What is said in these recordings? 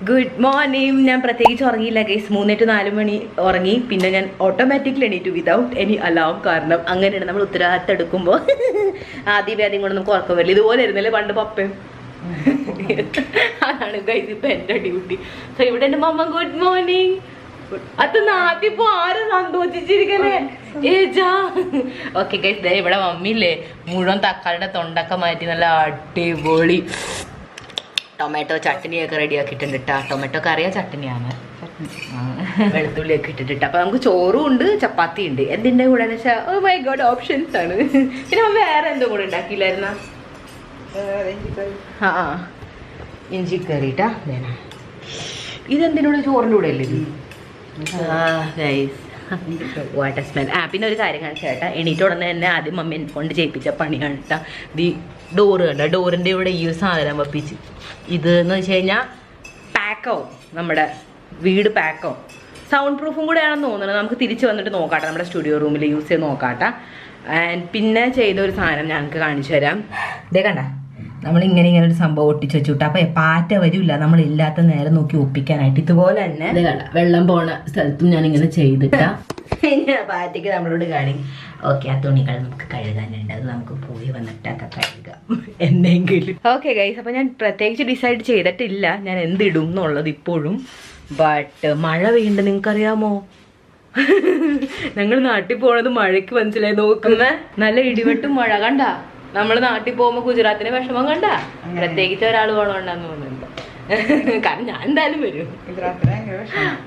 Good morning. ഞാൻ പ്രത്യേകിച്ച് ഉറങ്ങിയില്ല ഗൈസ്. 3 to 4 മണി ഉറങ്ങി. പിന്നെ ഞാൻ ഓട്ടോമാറ്റിക്കലി എണീറ്റു വിതൗട്ട് എനി അലാം. കാരണം അങ്ങനെയാണ് നമ്മൾ ഉത്തരവാദിത്തം എടുക്കുമ്പോൾ ആദ്യം കൊണ്ട് നമുക്ക് ഉറക്കം വരില്ല. ഇതുപോലെ ഇരുന്നല്ലേ പണ്ട് പപ്പയും. അതാണ് ഗൈസ് ഇപ്പൊ എന്റെ ഡ്യൂട്ടി. സോ ഇവിടെ എൻ്റെ മമ്മ ഗുഡ് മോർണിംഗ്. അത് നാട്ടിപ്പോ ആരും സന്തോഷിച്ചിരിക്കണേ. ഓക്കെ ഗൈസ്, ഇവിടെ മമ്മിയില്ലേ മുഴുവൻ തക്കാളിയുടെ തൊണ്ടൊക്കെ മാറ്റി നല്ല അടിപൊളി ടൊമാറ്റോ ചട്നിയൊക്കെ റെഡി ആക്കിയിട്ടുണ്ട് കേട്ടോ. ടൊമാറ്റോ കറിയോ ചട്നിയാണ്, വെളുത്തുള്ളിയൊക്കെ ഇട്ടിട്ട്. അപ്പൊ നമുക്ക് ചോറും ഉണ്ട് ചപ്പാത്തി ഉണ്ട്. എന്തിന്റെ കൂടെ എന്ന് വെച്ചാൽ ഓ മൈ ഗോഡ് ഓപ്ഷൻസ് ആണ്. പിന്നെ നമ്മൾ വേറെ എന്തോ കൂടെ ഉണ്ടാക്കിയില്ലായിരുന്ന ഇഞ്ചിക്കറി ഇട്ടാ. ഇതെന്തിനൂടെ ചോറിൻ്റെ കൂടെ അല്ലേ ഇത്? Water smell. പിന്നെ ഒരു കാര്യം കാണിച്ചാൽ ചേട്ടാ, എണീറ്റോടനെ തന്നെ ആദ്യം മമ്മി എന്നെ കൊണ്ട് ചെയ്യിപ്പിച്ച പണിയാണ് കേട്ടോ. ദി ഡോറ് കണ്ട, ഡോറിൻ്റെ ഇവിടെ ഈ ഒരു സാധനം വപ്പിച്ച്. ഇത് എന്ന് വെച്ച് കഴിഞ്ഞാൽ പാക്കാവും, നമ്മുടെ വീട് പാക്കാവും. സൗണ്ട് പ്രൂഫും കൂടെ ആണെന്ന് തോന്നുന്നത്. നമുക്ക് തിരിച്ച് വന്നിട്ട് നോക്കാട്ടെ, നമ്മുടെ സ്റ്റുഡിയോ റൂമിൽ യൂസ് ചെയ്ത് നോക്കാട്ടെ. ആൻഡ് പിന്നെ ചെയ്ത ഒരു സാധനം ഞങ്ങൾക്ക് കാണിച്ചു തരാം. ഇതേ കണ്ട, നമ്മളിങ്ങനെ ഒരു സംഭവം ഒട്ടിച്ച് വെച്ചു വിട്ടു. അപ്പൊ പാറ്റ വരില്ല, നമ്മളില്ലാത്ത നേരം നോക്കി ഒപ്പിക്കാനായിട്ട്. ഇതുപോലെ തന്നെ വെള്ളം പോണ സ്ഥലത്തും ഞാനിങ്ങനെ ചെയ്തിട്ടാ. പാറ്റയ്ക്ക് നമ്മളോട് കാണി. ഓക്കെ, ആ തുണികൾ നമുക്ക് കഴുകാനുണ്ട്, അത് നമുക്ക് പോയി വന്നിട്ടൊക്കെ കഴുകാം എന്തെങ്കിലും. ഓക്കെ ഗൈസ്, അപ്പൊ ഞാൻ പ്രത്യേകിച്ച് ഡിസൈഡ് ചെയ്തിട്ടില്ല ഞാൻ എന്തിടും എന്നുള്ളത് ഇപ്പോഴും. ബട്ട് മഴ വീണ്ടും, നിങ്ങൾക്കറിയാമോ ഞങ്ങൾ നാട്ടിൽ പോണത് മഴയ്ക്ക് മനസ്സിലായി. നോക്കുന്ന നല്ല ഇടിവെട്ടും മഴ കണ്ട. നമ്മള് നാട്ടിൽ പോകുമ്പോ ഗുജറാത്തിനെ വിഷമം കണ്ട, പ്രത്യേകിച്ച് ഒരാൾ പോകണമെന്നു തോന്നുന്നുണ്ട്. കാരണം ഞാൻ എന്തായാലും വരും.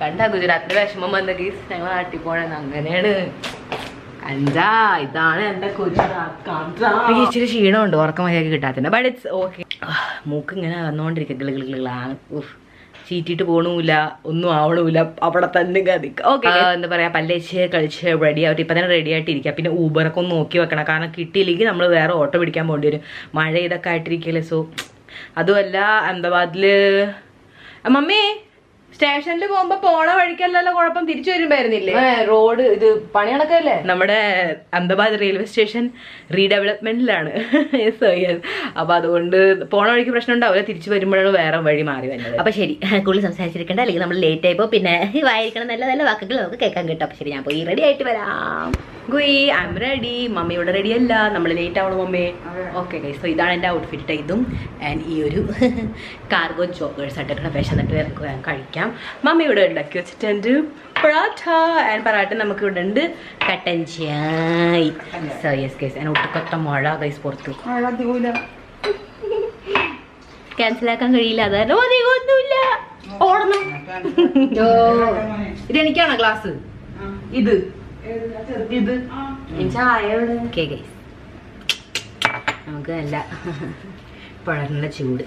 കണ്ട ഗുജറാത്തിലെ വിഷമം വന്ന കേസ് ഞങ്ങൾ നാട്ടിൽ പോണെന്ന്. അങ്ങനെയാണ് അഞ്ചാ. ഇതാണ് എന്റെ ഗുജറാത്ത്. ഇച്ചിരി ക്ഷീണമുണ്ട്, ഉറക്കം മര്യാദക്ക് കിട്ടാത്തതിന്റെ. But it's okay. മൂക്ക് ഇങ്ങനെ വന്നോണ്ടിരിക്കും. ചീറ്റിട്ട് പോണൂല, ഒന്നും ആവണൂല, അവിടെ തന്നെ കതിക്ക. ഓക്കെ, എന്താ പറയാ, പല്ലേച്ച് കളിച്ച് റെഡി ആയിട്ട് ഇപ്പൊ തന്നെ റെഡി ആയിട്ടിരിക്കുക. പിന്നെ ഊബറൊക്കെ ഒന്ന് നോക്കി വെക്കണം, കാരണം കിട്ടിയില്ലെങ്കിൽ നമ്മൾ വേറെ ഓട്ടോ പിടിക്കാൻ പോകേണ്ടി വരും. മഴ ഇതൊക്കെ ആയിട്ടിരിക്കല്ലേ. സോ അതുമല്ല, അഹമ്മദാബാദില് മമ്മി സ്റ്റേഷനിൽ പോകുമ്പോ പോണ വഴിക്കല്ലല്ലോ കുഴപ്പം, തിരിച്ചു വരുമ്പോയിരുന്നില്ലേ റോഡ് ഇത് പണി നടക്കല്ലേ. നമ്മുടെ അഹമ്മദാബാദ് റെയിൽവേ സ്റ്റേഷൻ റീഡെവലപ്മെന്റിലാണ്. അപ്പൊ അതുകൊണ്ട് പോണ വഴിക്ക് പ്രശ്നം ഉണ്ടാവില്ല, തിരിച്ചു വരുമ്പോഴാണ് വേറെ വഴി മാറി വരുന്നത്. അപ്പൊ ശരി, കൂടുതൽ സംസാരിച്ചിരിക്കണ്ട, അല്ലെങ്കിൽ നമ്മൾ ലേറ്റ് ആയിപ്പോ പിന്നെ വായിരിക്കണം നല്ല നല്ല വാക്കുകൾ നമുക്ക് കേൾക്കാൻ കിട്ടും. അപ്പൊ ശരി, ഞാൻ പോയി റെഡി ആയിട്ട് വരാം. ഗുയി, ഐ എം റെഡി. മമ്മി ഇവിടെ റെഡി അല്ല, നമ്മൾ ലേറ്റ് ആവണം മമ്മി. ഓക്കെ ഗൈസ്, സോ ഇതാണ് എൻ്റെ ഔട്ട്ഫിറ്റ്. ഇതും ആൻഡ് ഈ ഒരു കാർഗോ ജോഗേഴ്സ് ആയിട്ടൊക്കെ വിശന്നിട്ട് കഴിക്കാം. മമ്മി ഇവിടെ ഉണ്ടാക്കി വെച്ചിട്ടുണ്ട് പൊറാട്ട. ആൻഡ് പൊറാട്ട നമുക്ക് ഇവിടെ ഉണ്ട് കട്ടൻ ചായ്. സോ യെസ് ഗൈസ്, ആൻഡ് ഒട്ടുകൊത്ത മഴ ഗൈസ് പുറത്ത്. ക്യാൻസലാക്കാൻ കഴിയില്ല, അതായത് ഒന്നുമില്ല, ഓടണം. ഇത് എനിക്കാണോ ക്ലാസ്? ഇത് നമുക്ക് നല്ല പഴറിനുള്ള ചൂട്.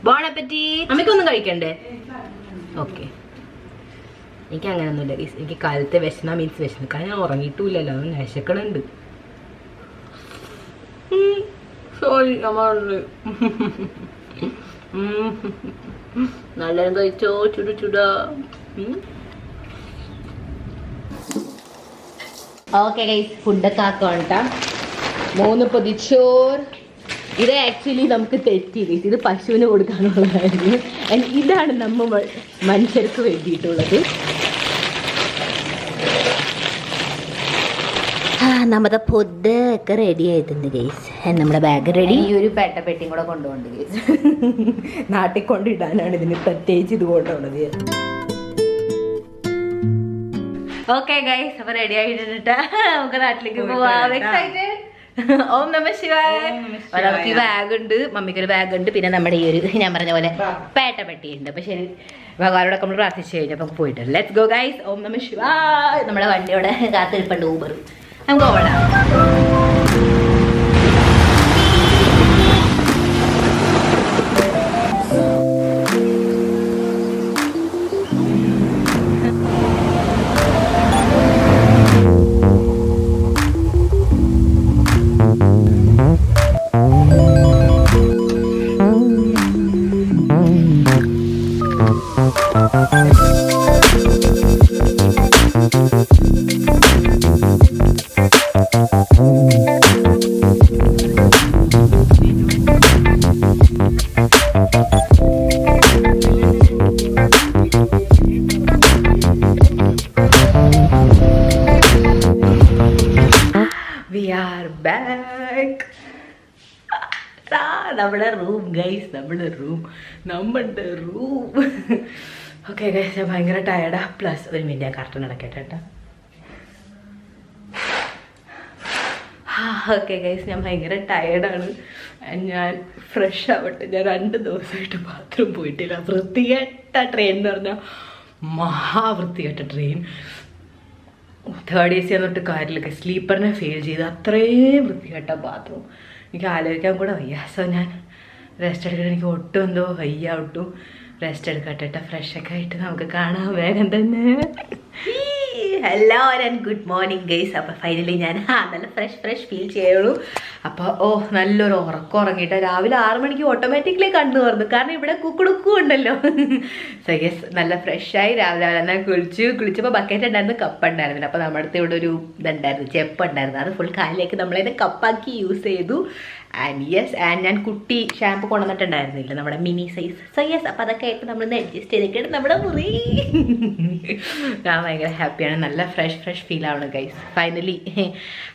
ബോണപ്പറ്റി. അമ്മയ്ക്കൊന്നും കഴിക്കണ്ടേ? ഓക്കെ, എനിക്ക് അങ്ങനെയൊന്നുമില്ല. എനിക്ക് കാലത്തെ വിശന്ന മീൻസ് വിശന്നിക്കാൻ ഞാൻ ഉറങ്ങിയിട്ടില്ലല്ലോ, അത് വിശക്കണുണ്ട്. സോറി നല്ലതും കഴിച്ചോ, ചുടു ചുടാ. ഓക്കെ ഗൈസ്, ഫുഡൊക്കെ ആക്കോട്ടാ. 3 പൊതിച്ചോറ്. ഇത് ആക്ച്വലി നമുക്ക് തെറ്റി ഗൈസ്, ഇത് പശുവിന് കൊടുക്കാനുള്ളതായിരുന്നു. ഇതാണ് നമ്മൾ മനുഷ്യർക്ക് വേണ്ടിയിട്ടുള്ളത്. നമ്മുടെ ഫുഡ് ഒക്കെ റെഡി ആയിട്ടുണ്ട് ഗൈസ്. നമ്മുടെ ബാഗ് റെഡി. ഈ ഒരു പെട്ടിയും കൂടെ കൊണ്ടുപോകുന്നുണ്ട് ഗൈസ്. നാട്ടിൽ കൊണ്ടിടാനാണ് ഇതിന് പ്രത്യേകിച്ച് ഇത് കൊണ്ടുപോകുന്നത്. ഓക്കെ ഗൈസ്, അപ്പൊ റെഡി ആയിട്ടിട്ട് നമുക്ക് നാട്ടിലേക്ക് പോവാം. എക്സൈറ്റഡ്? ഓം നമ ശിവായ. നമുക്ക് ഈ ബാഗ് ഉണ്ട്, മമ്മിക്കൊരു ബാഗ് ഉണ്ട്, പിന്നെ നമ്മുടെ ഈ ഒരു ഞാൻ പറഞ്ഞ പോലെ പെട്ടി ഉണ്ട്. അപ്പൊ ശരി, ഭഗവാനോടൊക്കെ നമ്മൾ പ്രാർത്ഥിച്ചു കഴിഞ്ഞപ്പോൾ നമുക്ക് പോയിട്ട് ലെറ്റ്സ് ഗോ ഗൈസ്. ഓം നമ ശിവായ. നമ്മുടെ വണ്ടിയോടെ കാത്തിരിപ്പുണ്ട് ഊബർ, നമുക്ക് ഓടാം. നമ്മുടെ റൂം ഗൈസ്, നമ്മുടെ റൂം. ഓക്കെ ഗൈസ്, ഞാൻ ഭയങ്കര ടയർഡാ. പ്ലസ് ഒരു മിനിറ്റ് കർട്ടൻ അടക്കട്ടെ കേട്ടോ. ഓക്കെ ഗൈസ്, ഞാൻ ഭയങ്കര ടയർഡാണ്. ഞാൻ ഫ്രഷ് ആവട്ടെ. ഞാൻ 2 ദിവസമായിട്ട് ബാത്റൂം പോയിട്ടില്ല. വൃത്തികെട്ട ട്രെയിൻ എന്ന് പറഞ്ഞാൽ മഹാവൃത്തികെട്ട ട്രെയിൻ. 3rd AC തൊട്ട് കാര്യമില്ല. സ്ലീപ്പറിനെ ഫെയിൽ ചെയ്ത് അത്രയും വൃത്തികെട്ട ബാത്റൂം. എനിക്ക് ആലോചിക്കാൻ കൂടെ വയ്യ. സോ ഞാൻ റെസ്റ്റ് എടുക്കട്ടെ. എനിക്ക് ഒട്ടും എന്തോ വയ്യ. ഒട്ടും റെസ്റ്റ് എടുക്കട്ടെ. ഫ്രഷൊക്കെ ആയിട്ട് നമുക്ക് കാണാം വേഗം തന്നെ. Hello and good morning guys. അപ്പോൾ ഫൈനലി ഞാൻ നല്ല ഫ്രഷ് ഫീൽ ചെയ്യുള്ളൂ. അപ്പോൾ നല്ലൊരു ഉറക്കം ഉറങ്ങിയിട്ട് രാവിലെ 6 മണിക്ക് ഓട്ടോമാറ്റിക്കലി കണ്ണു തുറന്നു. കാരണം ഇവിടെ കുക്കുടുക്കും ഉണ്ടല്ലോ. സോ ഗൈസ് നല്ല ഫ്രഷായി രാവിലെ എന്നാൽ കുളിച്ചപ്പോൾ ബക്കറ്റ് ഉണ്ടായിരുന്നു, കപ്പ് ഉണ്ടായിരുന്നില്ല. അപ്പോൾ നമ്മുടെ അടുത്ത് ഇവിടെ ഒരു ഇതുണ്ടായിരുന്നു, ചെപ്പ് ഉണ്ടായിരുന്നു. അത് ഫുൾ കാലിലേക്ക് നമ്മളതിനെ കപ്പാക്കി യൂസ് ചെയ്തു. ആൻഡ് ഞാൻ കുട്ടി ഷാമ്പു കൊണ്ടുവന്നിട്ടുണ്ടായിരുന്നില്ല, നമ്മുടെ മിനി സൈസ്. സോ യെസ്, അപ്പോൾ അതൊക്കെ ആയിട്ട് നമ്മളിന്ന് അഡ്ജസ്റ്റ് ചെയ്തിട്ട് നമ്മുടെ മുറി. ഞാൻ ഭയങ്കര ഹാപ്പിയാണ്. നല്ല ഫ്രഷ് ഫീൽ ആവണം ഗൈസ്. ഫൈനലി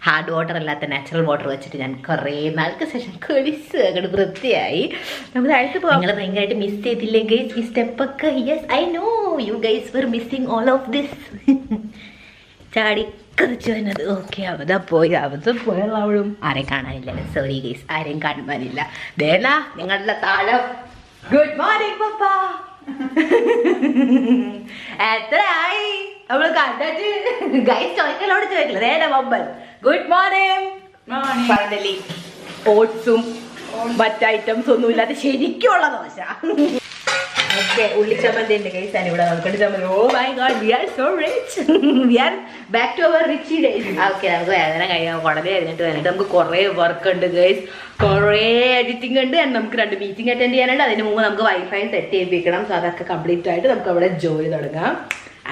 ഹാർഡ് വാട്ടർ അല്ലാത്ത നാച്ചുറൽ വാട്ടർ വെച്ചിട്ട് ഞാൻ കുറേ നാൾക്ക് ശേഷം കുളിച്ച് അങ്ങോട്ട് വൃത്തിയായി. നമ്മൾ അടുത്ത് പോകാം. നിങ്ങൾ ഭയങ്കരമായിട്ട് മിസ് ചെയ്തില്ലേ ഗൈസ് ഈ സ്റ്റെപ്പൊക്കെ? Yes, I know you guys were missing all of this. ചാടി കളിച്ചു വന്നത്. ഓക്കെ, അവതാ പോയവളും ആരെയും കാണാനില്ലല്ലോ. സോറി ഗൈസ്, ആരെയും കാണുവാനില്ല. ദേനാ നിങ്ങളുടെ താഴം. ഗുഡ് മോർണിംഗ് പപ്പ. എത്രയായി നമ്മള് കണ്ടിട്ട്? ഗൈസ് ചോദിക്കില്ല. ദേന മൊബൈൽ. Good morning. ഫൈനലി ഓട്സും മറ്റ് ഐറ്റംസ് ഒന്നും ഇല്ലാതെ ശരിക്കുള്ള ദോശ. ഓക്കെ, ഉള്ളിച്ചമ്മന്തി ഉണ്ട് ഗൈസ്. ഇവിടെ നോക്കണ്ട ചമ്മന്തി. Oh my god, we are so rich. We are back to our rich days. Okay, നമുക്ക് വേദന കഴിയാം. വളരെ കഴിഞ്ഞിട്ട് നമുക്ക് കുറേ വർക്ക് ഉണ്ട് ഗൈസ്. കുറേ എഡിറ്റിംഗ് ഉണ്ട്. നമുക്ക് 2 മീറ്റിംഗ് അറ്റൻഡ് ചെയ്യാനുണ്ട്. അതിന് മുമ്പ് നമുക്ക് വൈഫൈ സെറ്റ് ചെയ്യിപ്പിക്കണം. സോ അതൊക്കെ കംപ്ലീറ്റ് ആയിട്ട് നമുക്ക് അവിടെ ജോലി തുടങ്ങാം.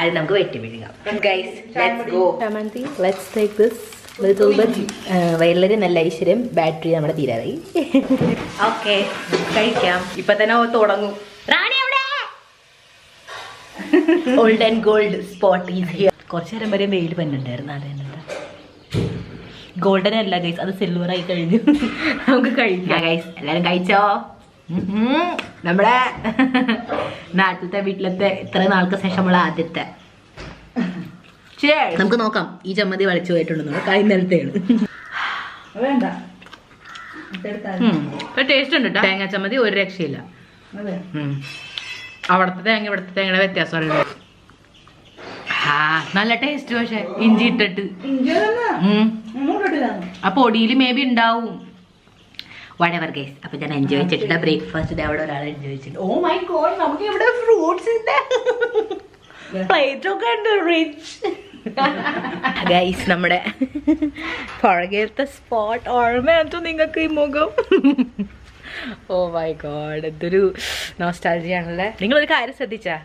അത് നമുക്ക് വെട്ടി പിടിക്കാം guys. Let's go. Let's take this little bit. വളരെ നല്ല ഐശ്വര്യം. ബാറ്ററി നമ്മുടെ തീരാറായി. ഓക്കെ, കഴിക്കാം. ഇപ്പൊ തന്നെ തുടങ്ങും. റാണി അവിടെ. Old and gold spot is here. കുറച്ചു നേരം വരെ വെയിൽ പന്നുണ്ടായിരുന്നു. അതെന്താ ഗോൾഡൻ അല്ല ഗൈസ്, അത് സിൽവർ ആയി കഴിഞ്ഞു. നമുക്ക് കഴിക്കാം ഗൈസ്. എല്ലാരും കഴിച്ചോ? നമ്മുടെ നാട്ടിലത്തെ വീട്ടിലത്തെ ഇത്ര നാൾക്ക് ശേഷമുള്ള ആദ്യത്തെ. നമുക്ക് നോക്കാം ഈ ചമ്മന്തി വളിച്ചു പോയിട്ടുണ്ടെന്ന്. കഴിഞ്ഞ വേണ്ട, ടേസ്റ്റ് ഉണ്ട് കേട്ടോ. തേങ്ങ ചമ്മന്തി ഒരു രക്ഷയില്ല. അവിടുത്തെ തേങ്ങ ഇവിടുത്തെ തേങ്ങയുടെ വ്യത്യാസം നല്ല ടേസ്റ്റ്. പക്ഷെ ഇഞ്ചി ഇട്ടിട്ട് ആ പൊടിയിൽ മേ ബി ഉണ്ടാവും. Whatever guys. അപ്പൊ ഞാൻ എൻജോയ് ചെയ്തിട്ട് ബ്രേക്ക്ഫാസ്റ്റ് അവിടെ ഒരാൾ എൻജോയ് ചെയ്തിട്ട്. ഓ മൈ ഗോഡ്, നമുക്ക് ഇവിടെ ഫ്രൂട്ട്സ് ഉണ്ട്, പ്ലേറ്റ് ഒക്കെ ഉണ്ട്, റിച്ച് ഗൈസ്. നമ്മുടെ പുറകത്തെ സ്പോട്ട് ഓർമ്മയാത്തോ നിങ്ങൾക്ക് ഈ മുഖം? ഓ മൈ ഗോഡ്, എന്തൊരു നോസ്റ്റാൾജിയാണല്ലേ. നിങ്ങളൊരു കാര്യം ശ്രദ്ധിച്ചാ?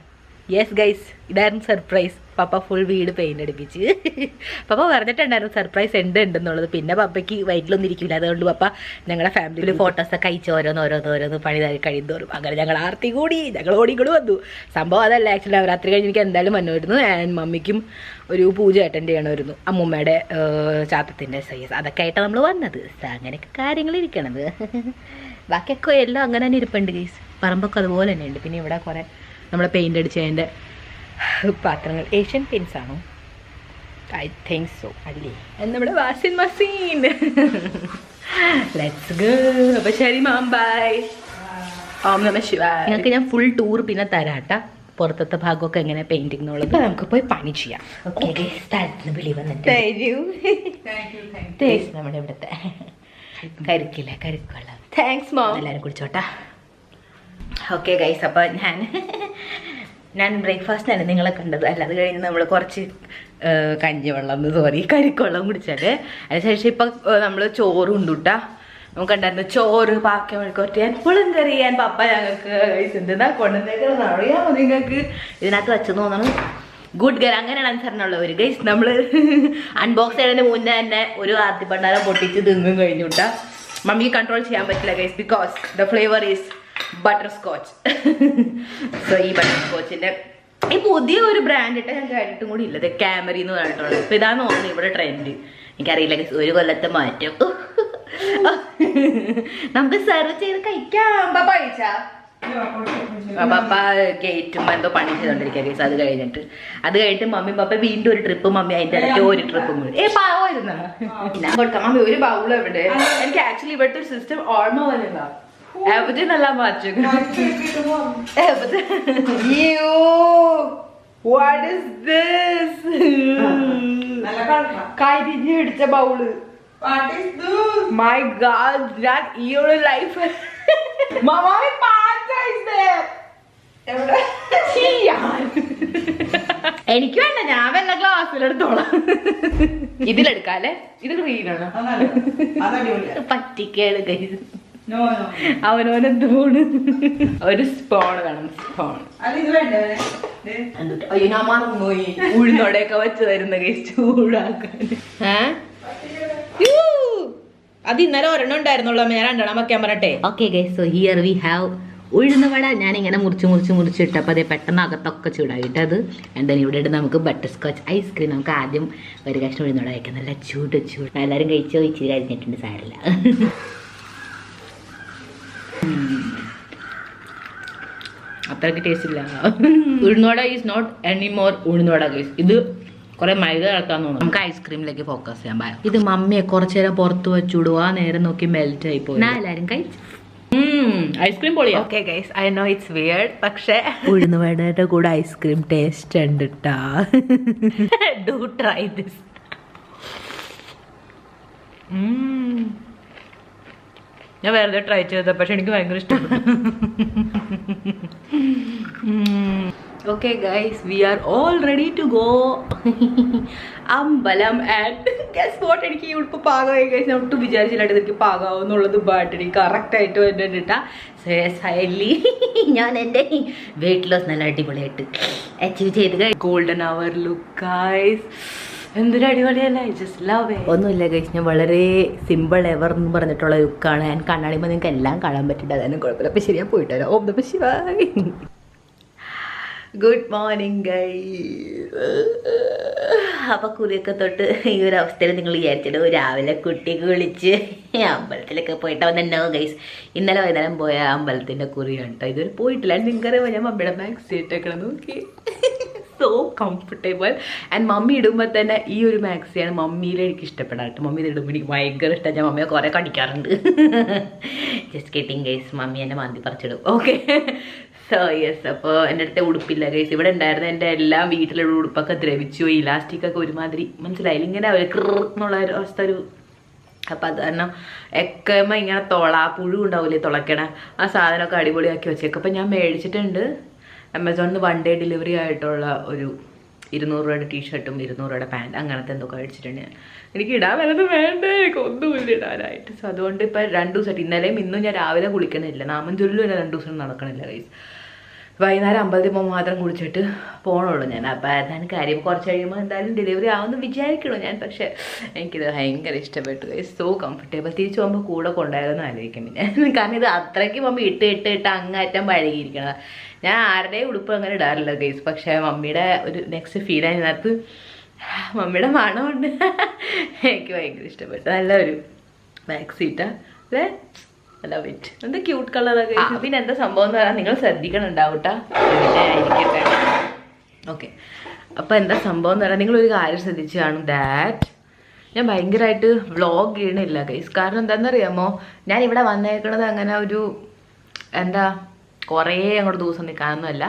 യെസ് ഗൈസ്, ഇതായിരുന്നു സർപ്രൈസ്. പപ്പ ഫുൾ വീട് പെയിന്റ് അടിപ്പിച്ച്. പപ്പ പറഞ്ഞിട്ടുണ്ടായിരുന്നു സർപ്രൈസ് ഉണ്ടെന്നുള്ളത്. പിന്നെ പപ്പയ്ക്ക് വയറ്റിലൊന്നും ഇരിക്കില്ല. അതുകൊണ്ട് പപ്പ ഞങ്ങളുടെ ഫാമിലിയിൽ ഫോട്ടോസൊക്കെ അയച്ച് ഓരോന്ന് പണി കഴിയുന്തോറും അങ്ങനെ ഞങ്ങൾ ആർത്തി കൂടി ഞങ്ങൾ ഓടിക്കൂടി വന്നു. സംഭവം അതല്ല, ആക്ച്വലി നവരാത്രി കഴിഞ്ഞ് എനിക്ക് എന്തായാലും വന്നുമായിരുന്നു. ആൻഡ് മമ്മിക്കും ഒരു പൂജ അറ്റൻഡ് ചെയ്യണമായിരുന്നു, അമ്മൂമ്മയുടെ ചാത്തത്തിൻ്റെ സൈസ്. അതൊക്കെ ആയിട്ടാണ് നമ്മൾ വന്നത്. അങ്ങനെയൊക്കെ കാര്യങ്ങൾ ഇരിക്കണത്. ബാക്കിയൊക്കെ എല്ലാം അങ്ങനെ തന്നെ ഇരിപ്പുണ്ട് ഗൈസ്. പറമ്പൊക്കെ അതുപോലെ തന്നെ ഉണ്ട്. പിന്നെ ഇവിടെ കുറേ നമ്മൾ പെയിൻ്റ് അടിച്ചതിൻ്റെ പാത്രങ്ങൾ. ഏഷ്യൻ പെയിൻസ് ആണോ? I think so. അല്ലേ? നമ്മുടെ വാഷിംഗ് മെഷീൻ. Let's go. അപ്പോൾ ശരി മാം, ബൈ. ഓം നമ ശിവായ. നിങ്ങൾക്ക് ഞാൻ ഫുൾ ടൂർ പിന്നെ തരാട്ടാ, പുറത്തത്തെ ഭാഗമൊക്കെ എങ്ങനെ പെയിന്റിംഗ് എന്നുള്ളത്. നമുക്ക് പോയി പണി ചെയ്യാം. ഓക്കെ, സ്ഥലത്തിന് വിളി വന്നിട്ട് നമ്മുടെ ഇവിടുത്തെ കരിക്കുള്ള താങ്ക്സ് മോം. എല്ലാവരും കുടിച്ചോട്ടാ. ഓക്കെ ഗൈസ്, അപ്പോൾ ഞാൻ ബ്രേക്ക്ഫാസ്റ്റിനാണ് നിങ്ങളെ കണ്ടത്. അല്ല, അത് കഴിഞ്ഞ് നമ്മൾ കുറച്ച് കഞ്ഞിവെള്ളം, കരിക്കുവെള്ളം കുടിച്ചാൽ അതിനുശേഷം ഇപ്പം നമ്മൾ ചോറ് കൊണ്ടുവിട്ടാ. നമുക്കുണ്ടായിരുന്നു ചോറ്, പാക്ക മെഴുക്കുവരട്ടി, എപ്പോഴും കറിയാൻ പപ്പ ഞങ്ങൾക്ക് എന്താ കൊണ്ടുവന്നേക്കുന്നത് അറിയാമോ നിങ്ങൾക്ക്? ഇതിനകത്ത് വെച്ചെന്ന് തോന്നണം. ഗുഡ് ഗർ, അങ്ങനെയാണ് അനുസരണുള്ളവർ ഗൈസ്. നമ്മൾ അൺബോക്സ് ചെയ്യുന്നതിന് മുന്നേ തന്നെ ഒരു ആർത്തിപ്പണ്ടാരം പൊട്ടിച്ച് തിന്നും കഴിഞ്ഞു വിട്ടാ. മമ്മിക്ക് കൺട്രോൾ ചെയ്യാൻ പറ്റില്ല guys, because the flavour is butter scotch. So ഈ ബട്ടർ സ്കോച്ചിൻ്റെ ഈ പുതിയ ഒരു ബ്രാൻഡ് ഇട്ട് ഞാൻ കേട്ടിട്ടും കൂടി ഇല്ല, ക്യാമറി എന്ന് പറഞ്ഞിട്ടുള്ളത്. അപ്പോൾ ഇതാന്ന് തോന്നുന്നു ഇവിടെ ട്രെൻഡ്. എനിക്കറിയില്ല ഗൈസ്, ഒരു കൊല്ലത്തെ മാറ്റം. നമുക്ക് സെർവ് ചെയ്ത് കഴിക്കാം. പപ്പ കഴിച്ചാ? പപ്പ ഗേറ്റും എന്തോ പണി ചെയ്തോണ്ടിരിക്കുക ഗൈസ്. അത് കഴിഞ്ഞിട്ട് മമ്മി പപ്പ വീണ്ടും ഒരു ട്രിപ്പ്, മമ്മി അതിന്റെ ഇടയ്ക്ക് ഒരു ട്രിപ്പും കൂടി. പാവമായിരുന്നു ഞാൻ കൊടുക്കാം. മമ്മി ഒരു ബൗൾ എവിടെ? എനിക്ക് ആക്ച്വലി ഇവിടുത്തെ ഒരു സിസ്റ്റം ഓർമ്മ വന്നില്ല. എവിടെന്നല്ല മാറ്റും. What is this? കരിഞ്ഞു പിടിച്ച bowl. What is this? My God, ഞാൻ ഈ ഒരു ലൈഫ് മമ്മി എനിക്ക് വേണ്ട, ഞാൻ വല്ല ഗ്ലാസ്സിലെടുത്തോളാം. ഇതിലെടുക്കാല്ലേ? ഇത് ക്ലീനാണ്. പറ്റിക്കേള് കഴിച്ചു. അവനോനെന്ത് പോണ്? ഒരു സ്പോൺ വേണം. സ്പോൺ. അയ്യോ ഞാൻ മറന്നുപോയി. ഉഴുന്നോടെയൊക്കെ വെച്ച് തരുന്ന ചൂടാക്കാൻ. അത് ഇന്നലെ ഒരെണ്ണം ഉണ്ടായിരുന്നുള്ളൂ. ഞാൻ രണ്ടെണ്ണം വെക്കാൻ പറയട്ടെ. Okay guys, so here we have uzhunna vada. ഞാനിങ്ങനെ മുറിച്ചിട്ടപ്പോൾ അതേ പെട്ടെന്ന് അകത്തൊക്കെ ചൂടായിട്ട് അത് എന്തായാലും ഇവിടെ ഇട്ട് നമുക്ക് ബട്ടർ സ്കോച്ച് ഐസ്ക്രീം. നമുക്ക് ആദ്യം ഒരു കഷ്ണം ഉഴുന്നോടെ വയ്ക്കാം. നല്ല ചൂട്. എല്ലാവരും കഴിച്ചോ? ഇച്ചിരി കഴിഞ്ഞിട്ടുണ്ട്, സാരില്ല. അത്രയ്ക്ക് ടേസ്റ്റ് ഇല്ല. Uzhunnoda is not any more uzhunnoda guys. ഇത് കുറെ മൈദ ചേർക്കാന്ന് തോന്നുന്നു. നമുക്ക് ഐസ്ക്രീമിലേക്ക് ഫോക്കസ് ചെയ്യാൻ പാടില്ല. ഇത് മമ്മിയെ കുറച്ചു നേരം പുറത്ത് വെച്ചുവിടുക. ആ നേരം നോക്കി മെൽറ്റ് ആയി പോയി. എല്ലാരും കഴിച്ചു. ഐസ്ക്രീം പൊളിയാ. Okay guys, I know it's weird, പക്ഷേ ഉഴുന്നുവടയുടെ കൂടെ ഐസ്ക്രീം ടേസ്റ്റ് ഉണ്ട് ട്ടാ. Do try this. ഞാൻ വെറുതെ ട്രൈ ചെയ്ത, പക്ഷെ എനിക്ക് ഭയങ്കര ഇഷ്ടപ്പെട്ടു. Okay guys, we are all ready to go. അമ്പലം. ആൻഡ് ഗസ് വാട്ട്, എനിക്ക് ഈ ഉടുപ്പ് പാകമായി ഗൈസ്. ഞാൻ ഒട്ടും വിചാരിച്ചില്ലാണ്ട് എനിക്ക് പാകാവും എന്നുള്ളത്. ബട്ട് എനിക്ക് കറക്റ്റായിട്ട് വന്നിട്ടാ സൈലി ഞാൻ എൻ്റെ വെയിറ്റ് ലോസ് നല്ല അടിപൊളിയായിട്ട് അച്ചീവ് ചെയ്ത്. Golden hour look guys. എന്തൊരു അടിപൊളിയല്ല. I just love it. ഒന്നുമില്ല ഗൈസ്, ഞാൻ വളരെ സിമ്പിൾ എവർ എന്ന് പറഞ്ഞിട്ടുള്ള ലുക്കാണ്. ഞാൻ കണ്ണാടിയുമ്പോൾ നിങ്ങൾക്ക് എല്ലാം കാണാൻ പറ്റില്ല, അതായത് കുഴപ്പമില്ല. അപ്പം ശരിയാ, പോയിട്ട് വരാം. ഓം നമഃ ശിവായ. Good morning guys. അപ്പം കുറിയൊക്കെ തൊട്ട് ഈ ഒരു അവസ്ഥയിൽ നിങ്ങൾ വിചാരിച്ചിട്ട് രാവിലെ കുട്ടിക്ക് വിളിച്ച് അമ്പലത്തിലൊക്കെ പോയിട്ട് വന്നിട്ടുണ്ടോ ഗൈസ്. ഇന്നലെ വൈകുന്നേരം പോയ അമ്പലത്തിൻ്റെ കുറിയാണ് കേട്ടോ. ഇതുവരെ പോയിട്ടില്ല. നിങ്ങൾക്കറിയാമോ, ഞാൻ മമ്മിയുടെ മാക്സി ഇട്ടേക്കണം. നോക്കി, സോ കംഫർട്ടബിൾ. ആൻഡ് മമ്മി ഇടുമ്പോൾ തന്നെ ഈ ഒരു മാക്സിയാണ് മമ്മിയിൽ എനിക്ക് ഇഷ്ടപ്പെടാം കേട്ടോ. മമ്മി ഇത് ഇടുമ്പോൾ എനിക്ക് ഭയങ്കര ഇഷ്ടമാണ്. ഞാൻ മമ്മിയെ കുറേ കടിക്കാറുണ്ട്. Just kidding guys. മമ്മി എന്നെ മാന്തി പറിച്ചിടും. Okay, so yes. അപ്പോൾ എൻ്റെ അടുത്ത് ഉടുപ്പില്ല ഗൈസ്. ഇവിടെ ഉണ്ടായിരുന്ന എൻ്റെ എല്ലാ വീട്ടിലുള്ള ഉടുപ്പൊക്കെ ദ്രവിച്ചു പോയി. ഇലാസ്റ്റിക്കൊക്കെ ഒരുമാതിരി മനസ്സിലായില്ല, ഇങ്ങനെ ഒരു എന്നുള്ള ഒരു അവസ്ഥ ഒരു. അപ്പം അത് കാരണം എക്കമ്മ ഇങ്ങനെ പുഴു ഉണ്ടാവില്ലേ തുളയ്ക്കണ ആ സാധനമൊക്കെ അടിപൊളിയാക്കി വെച്ചേക്കും. അപ്പം ഞാൻ മേടിച്ചിട്ടുണ്ട് ആമസോണിൽ നിന്ന് 1 day ഡെലിവറി ആയിട്ടുള്ള ഒരു 200 രൂപയുടെ ടീഷർട്ടും 200 രൂപയുടെ പാൻറ്റ് അങ്ങനത്തെ എന്തൊക്കെ മേടിച്ചിട്ടുണ്ട് ഞാൻ. എനിക്ക് ഇടാൻ വല്ലതും വേണ്ടേ, എനിക്ക് ഒന്നുമില്ല ഇടാനായിട്ട്. സോ അതുകൊണ്ട് ഇപ്പം 2 ദിവസമായിട്ട് ഇന്നലെയും ഇന്നും ഞാൻ രാവിലെ കുളിക്കണില്ല. നാമം ചൊല്ലും ഇല്ല, 2 ദിവസം നടക്കണില്ല ഗൈസ്. വൈകുന്നേരം അമ്പലത്തിൽ പോകുമ്പോൾ മാത്രം കുളിച്ചിട്ട് പോകണുള്ളൂ ഞാൻ. അപ്പം അതാണ് കാര്യം. കുറച്ച് കഴിയുമ്പോൾ എന്തായാലും ഡെലിവറി ആവുമെന്ന് വിചാരിക്കണോ ഞാൻ. പക്ഷേ എനിക്കിത് ഭയങ്കര ഇഷ്ടപ്പെട്ടു ഗൈസ്. So comfortable. തിരിച്ചു പോകുമ്പോൾ കൂടെ കൊണ്ടുപോയതെന്ന് ആലോചിക്കും പിന്നെ. കാരണം ഇത് അത്രയ്ക്ക് മമ്മി ഇട്ട് അങ്ങാറ്റം പഴകിയിരിക്കണത്. ഞാൻ ആരുടെയും ഉടുപ്പ് അങ്ങനെ ഇടാറില്ല ഗൈസ്. പക്ഷേ മമ്മിയുടെ ഒരു നെക്സ്റ്റ് ഫീൽ അതിനകത്ത് മമ്മിയുടെ മണമുണ്ട്. എനിക്ക് ഭയങ്കര ഇഷ്ടപ്പെട്ടു. നല്ലൊരു മാക്സീറ്റാ അല്ലേ. Love it. എന്താ ക്യൂട്ട് കളറൊക്കെ. പിന്നെ എന്താ സംഭവം എന്ന് പറയാൻ നിങ്ങൾ ശ്രദ്ധിക്കണുണ്ടാവൂട്ടാ. ആയിരിക്കട്ടെ. ഓക്കെ, അപ്പോൾ എന്താ സംഭവം എന്ന് പറയാൻ നിങ്ങളൊരു കാര്യം ശ്രദ്ധിച്ച് കാണും. ദാറ്റ് ഞാൻ ഭയങ്കരമായിട്ട് വ്ളോഗ് ചെയ്യണില്ല ഗൈസ്. കാരണം എന്താണെന്നറിയാമോ, ഞാൻ ഇവിടെ വന്നേക്കണത് അങ്ങനെ ഒരു എന്താ കുറേ അങ്ങോട്ട് ദിവസം നിൽക്കാനൊന്നുമല്ല.